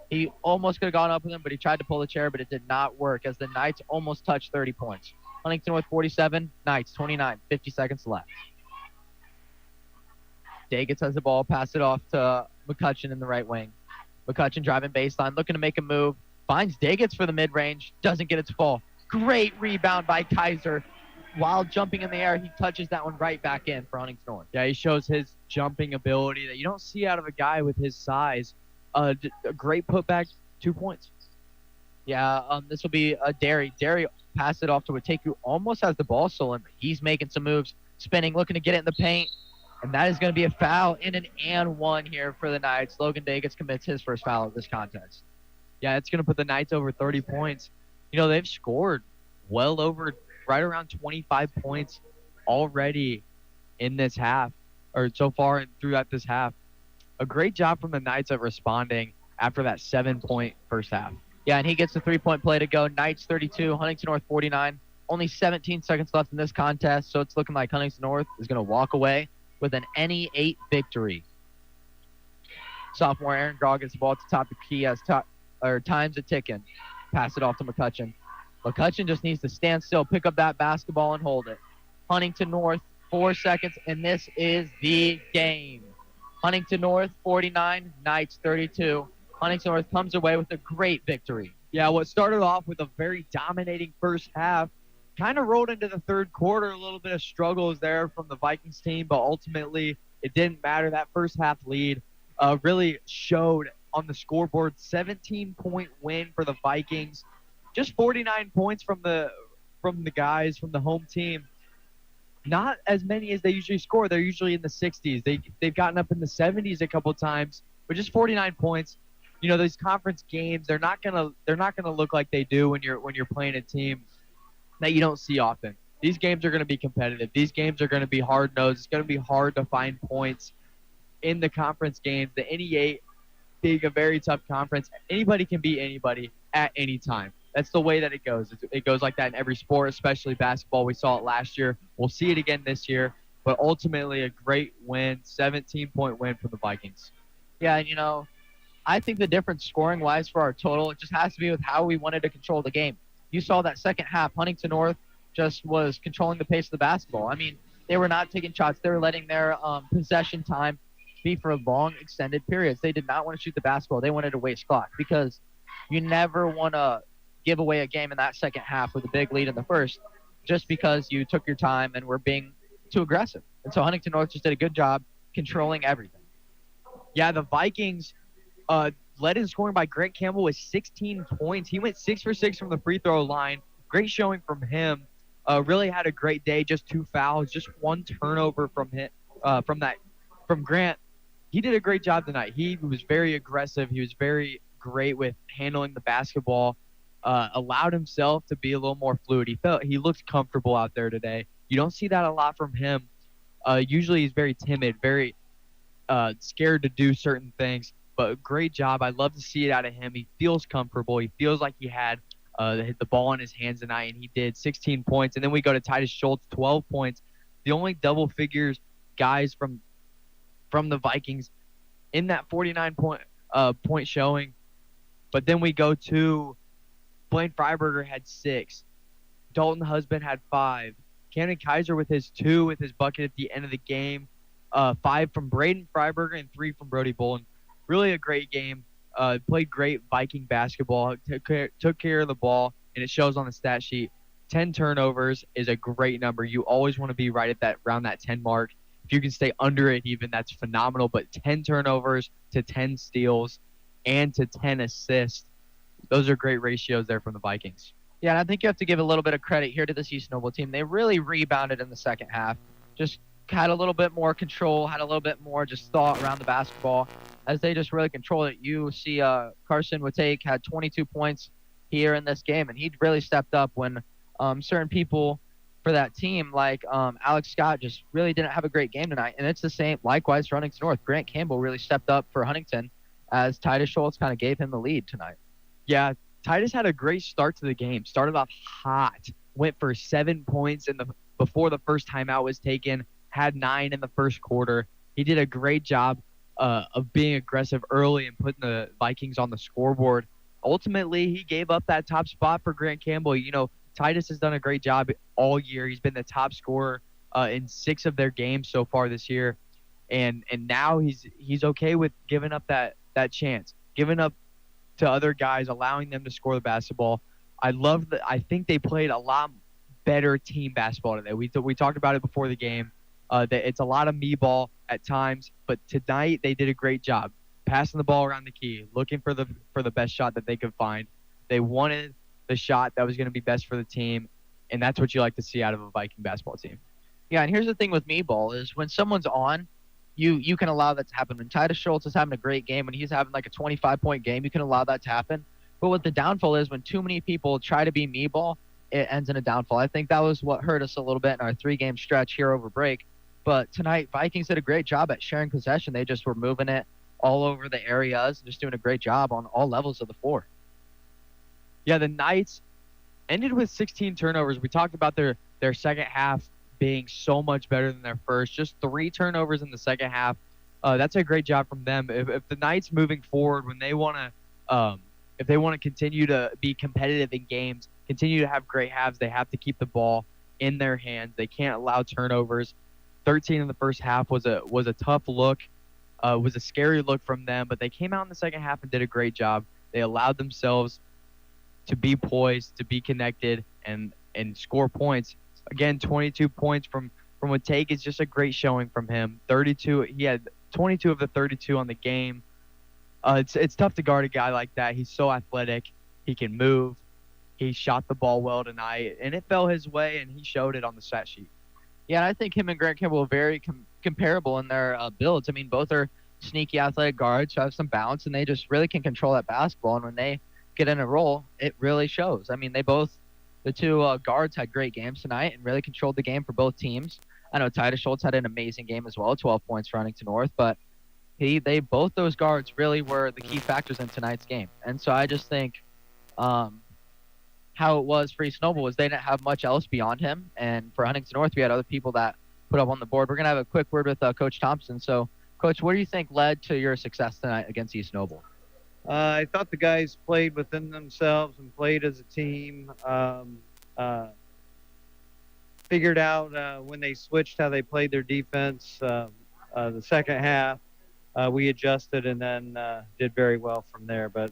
he almost could have gone up with him, but he tried to pull the chair, but it did not work as the Knights almost touched 30 points. Huntington North 47, Knights 29, 50 seconds left. Daggetts has the ball, pass it off to McCutcheon in the right wing. McCutcheon driving baseline, looking to make a move. Finds Daggetts for the mid-range, doesn't get it to fall. Great rebound by Kaiser. While jumping in the air, he touches that one right back in for Huntington North. Yeah, he shows his jumping ability that you don't see out of a guy with his size. A great putback, 2 points. Yeah, this will be Derry. Derry passed it off to Watake, who almost has the ball stolen, but he's making some moves, spinning, looking to get it in the paint. And that is going to be a foul in an and one here for the Knights. Logan Daggetts commits his first foul of this contest. Yeah, it's going to put the Knights over 30 points. You know, they've scored well over right around 25 points already in this half. or so far throughout this half. A great job from the Knights at responding after that 7-point first half. Yeah, and he gets the 3-point play to go. Knights 32, Huntington North 49. Only 17 seconds left in this contest, so it's looking like Huntington North is going to walk away with an NE8 victory. Sophomore Aaron Graw gets the ball at the top of the key as time's a ticking. Pass it off to McCutcheon. McCutcheon just needs to stand still, pick up that basketball, and hold it. Huntington North, 4 seconds, and this is the game. Huntington North 49, Knights 32. Huntington North comes away with a great victory. Yeah, what started off with a very dominating first half kind of rolled into the third quarter. A little bit of struggles there from the Vikings team, but ultimately it didn't matter. That first half lead really showed on the scoreboard. 17-point win for the Vikings. Just 49 points from the guys from the home team. Not as many as they usually score. They're usually in the 60s. They've gotten up in the 70s a couple times, but just 49 points. You know, these conference games, they're not gonna look like they do when you're playing a team that you don't see often. These games are going to be competitive. These games are going to be hard-nosed. It's going to be hard to find points in the conference games. The NE8 being a very tough conference, anybody can beat anybody at any time. That's the way that it goes. It goes like that in every sport, especially basketball. We saw it last year. We'll see it again this year. But ultimately, a great win, 17-point win for the Vikings. Yeah, and, you know, I think the difference scoring-wise for our total, it just has to be with how we wanted to control the game. You saw that second half, Huntington North just was controlling the pace of the basketball. I mean, they were not taking shots. They were letting their possession time be for long, extended periods. They did not want to shoot the basketball. They wanted to waste clock because you never want to give away a game in that second half with a big lead in the first just because you took your time and were being too aggressive. And so Huntington North just did a good job controlling everything. Yeah, the Vikings led in scoring by Grant Campbell with 16 points. He went 6 for 6 from the free throw line. Great showing from him. Really had a great day. Just 2 fouls, just 1 turnover from him, from Grant. He did a great job tonight. He was very aggressive. He was very great with handling the basketball. Allowed himself to be a little more fluid. He looked comfortable out there today. You don't see that a lot from him. Usually he's very timid, very scared to do certain things. But great job. I love to see it out of him. He feels comfortable. He feels like he had the ball in his hands tonight, and he did 16 points. And then we go to Titus Schultz, 12 points. The only double figures guys from the Vikings in that 49-point showing. But then we go to Blaine Freiberger had 6. Dalton Husband had 5. Camden Kaiser with his 2 with his bucket at the end of the game. 5 from Braden Freiberger and 3 from Brody Bolin. Really a great game. Played great Viking basketball. Took care of the ball, and it shows on the stat sheet. 10 turnovers is a great number. You always want to be right at around that 10 mark. If you can stay under it even, that's phenomenal. But 10 turnovers to 10 steals and to 10 assists, those are great ratios there from the Vikings. Yeah, and I think you have to give a little bit of credit here to this East Noble team. They really rebounded in the second half. Just had a little bit more control, had a little bit more just thought around the basketball as they just really controlled it. You see Carson Watake had 22 points here in this game, and he really stepped up when certain people for that team, like Alex Scott, just really didn't have a great game tonight. And it's the same, likewise, for Huntington North. Grant Campbell really stepped up for Huntington as Titus Schultz kind of gave him the lead tonight. Yeah, Titus had a great start to the game. Started off hot, went for 7 points before the first timeout was taken, had 9 in the first quarter. He did a great job of being aggressive early and putting the Vikings on the scoreboard. Ultimately, he gave up that top spot for Grant Campbell. You know, Titus has done a great job all year. He's been the top scorer in 6 of their games so far this year. And now he's okay with giving up that chance, giving up to other guys, allowing them to score the basketball. I think they played a lot better team basketball today. We talked about it before the game. That it's a lot of me ball at times, but tonight they did a great job passing the ball around the key, looking for the best shot that they could find. They wanted the shot that was going to be best for the team, and that's what you like to see out of a Viking basketball team. Yeah, and here's the thing with me ball is when someone's on, you can allow that to happen. When Titus Schultz is having a great game, when he's having like a 25-point game, you can allow that to happen. But what the downfall is when too many people try to be me ball, it ends in a downfall. I think that was what hurt us a little bit in our 3-game stretch here over break. But tonight, Vikings did a great job at sharing possession. They just were moving it all over the areas, just doing a great job on all levels of the floor. Yeah, the Knights ended with 16 turnovers. We talked about their second half being so much better than their first. Just 3 turnovers in the second half. That's a great job from them. If the Knights moving forward, when they want to, if they want to continue to be competitive in games, continue to have great halves, they have to keep the ball in their hands. They can't allow turnovers. 13 in the first half was a tough look, was a scary look from them, but they came out in the second half and did a great job. They allowed themselves to be poised, to be connected, and score points. Again, 22 points from Watake is just a great showing from him. 32, he had 22 of the 32 on the game. It's tough to guard a guy like that. He's so athletic. He can move. He shot the ball well tonight, and it fell his way, and he showed it on the stat sheet. Yeah, and I think him and Grant Campbell are very comparable in their builds. I mean, both are sneaky athletic guards who have some bounce, and they just really can control that basketball. And when they get in a roll, it really shows. I mean, the two guards had great games tonight and really controlled the game for both teams. I know Titus Schultz had an amazing game as well, 12 points for Huntington North, but both those guards really were the key factors in tonight's game. And so I just think how it was for East Noble was they didn't have much else beyond him, and for Huntington North, we had other people that put up on the board. We're going to have a quick word with Coach Thompson. So, Coach, what do you think led to your success tonight against East Noble? I thought the guys played within themselves and played as a team. Figured out when they switched how they played their defense. The second half, we adjusted and then did very well from there. But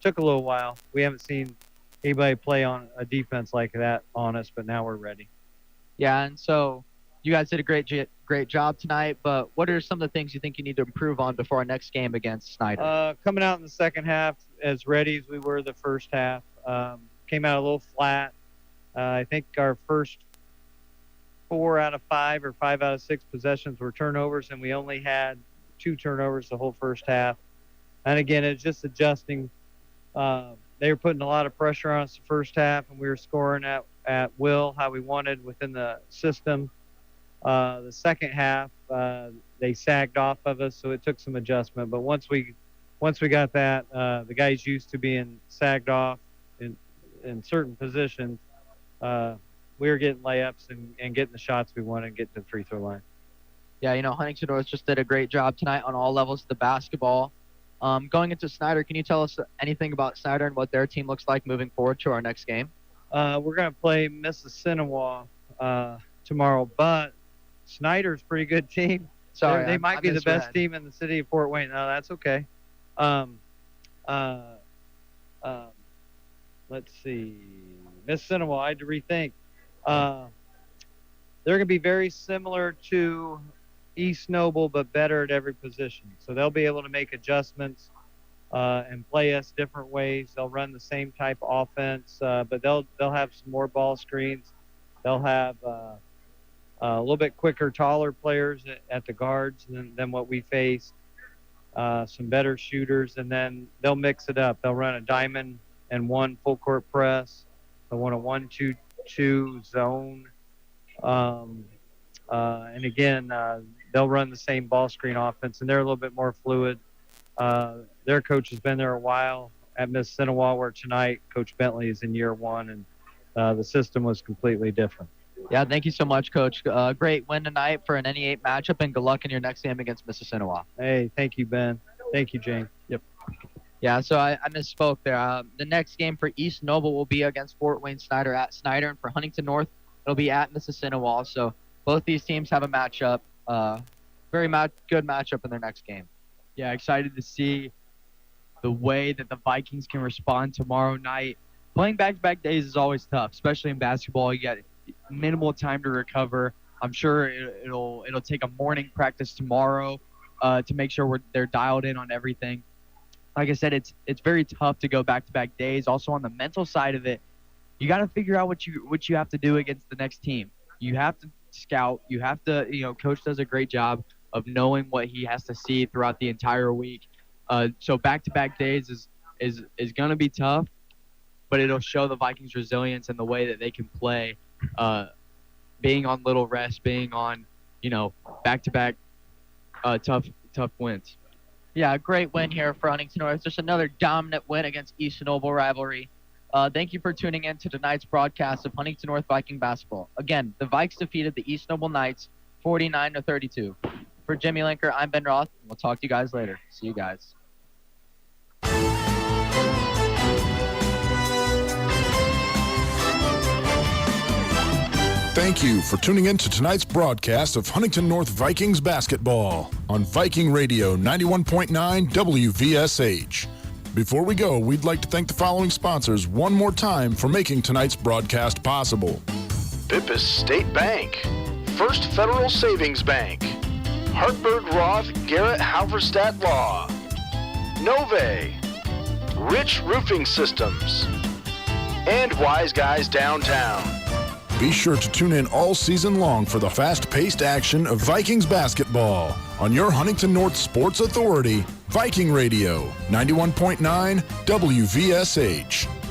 took a little while. We haven't seen anybody play on a defense like that on us, but now we're ready. Yeah, and so you guys did a great job tonight, but what are some of the things you think you need to improve on before our next game against Snyder? Coming out in the second half, as ready as we were the first half, came out a little flat. I think our first 4 out of 5 or 5 out of 6 possessions were turnovers, and we only had 2 turnovers the whole first half. And again, it's just adjusting. They were putting a lot of pressure on us the first half, and we were scoring at will, how we wanted within the system. The second half, they sagged off of us, so it took some adjustment. But once we got that, the guys used to being sagged off in certain positions. We were getting layups and getting the shots we wanted and getting to the free throw line. Yeah, Huntington North just did a great job tonight on all levels of the basketball. Going into Snyder, can you tell us anything about Snyder and what their team looks like moving forward to our next game? We're going to play Mississinawa tomorrow, but Snyder's a pretty good team. Sorry, they might be the best team in the city of Fort Wayne. No, that's okay. Let's see. Mississinawa, I had to rethink. They're going to be very similar to East Noble, but better at every position. So they'll be able to make adjustments and play us different ways. They'll run the same type of offense, but they'll have some more ball screens. They'll have a little bit quicker, taller players at the guards than what we face. Some better shooters, and then they'll mix it up. They'll run a diamond and 1 full court press. They'll want a 1-2-2 zone. And again, they'll run the same ball screen offense, and they're a little bit more fluid. Their coach has been there a while at Mississinawa, where tonight Coach Bentley is in year 1, and the system was completely different. Yeah, thank you so much, Coach. Great win tonight for an NE8 matchup, and good luck in your next game against Mississinawa. Hey, thank you, Ben. Thank you, Jane. Yep. Yeah, so I misspoke there. The next game for East Noble will be against Fort Wayne Snyder at Snyder, and for Huntington North, it'll be at Mississinawa. So both these teams have a matchup, good matchup in their next game. Yeah, excited to see the way that the Vikings can respond tomorrow night. Playing back-to-back days is always tough, especially in basketball. You got minimal time to recover. I'm sure it'll take a morning practice tomorrow to make sure they're dialed in on everything. Like I said, it's very tough to go back-to-back days. Also on the mental side of it, you got to figure out what you have to do against the next team. You have to scout. You have to, Coach does a great job of knowing what he has to see throughout the entire week. So back-to-back days is going to be tough, but it'll show the Vikings' resilience and the way that they can play, being on little rest, being on, back-to-back tough wins. Yeah, great win here for Huntington North. Just another dominant win against East Noble rivalry. Thank you for tuning in to tonight's broadcast of Huntington North Viking basketball. Again, the Vikes defeated the East Noble Knights 49-32. For Jimmy Linker, I'm Ben Roth. We'll talk to you guys later. See you guys. Thank you for tuning in to tonight's broadcast of Huntington North Vikings basketball on Viking Radio 91.9 WVSH. Before we go, we'd like to thank the following sponsors one more time for making tonight's broadcast possible. Bippus State Bank, First Federal Savings Bank, Hartberg Roth Garrett Halverstadt Law, Nove, Rich Roofing Systems, and Wise Guys Downtown. Be sure to tune in all season long for the fast-paced action of Vikings basketball on your Huntington North Sports Authority, Viking Radio 91.9 WVSH.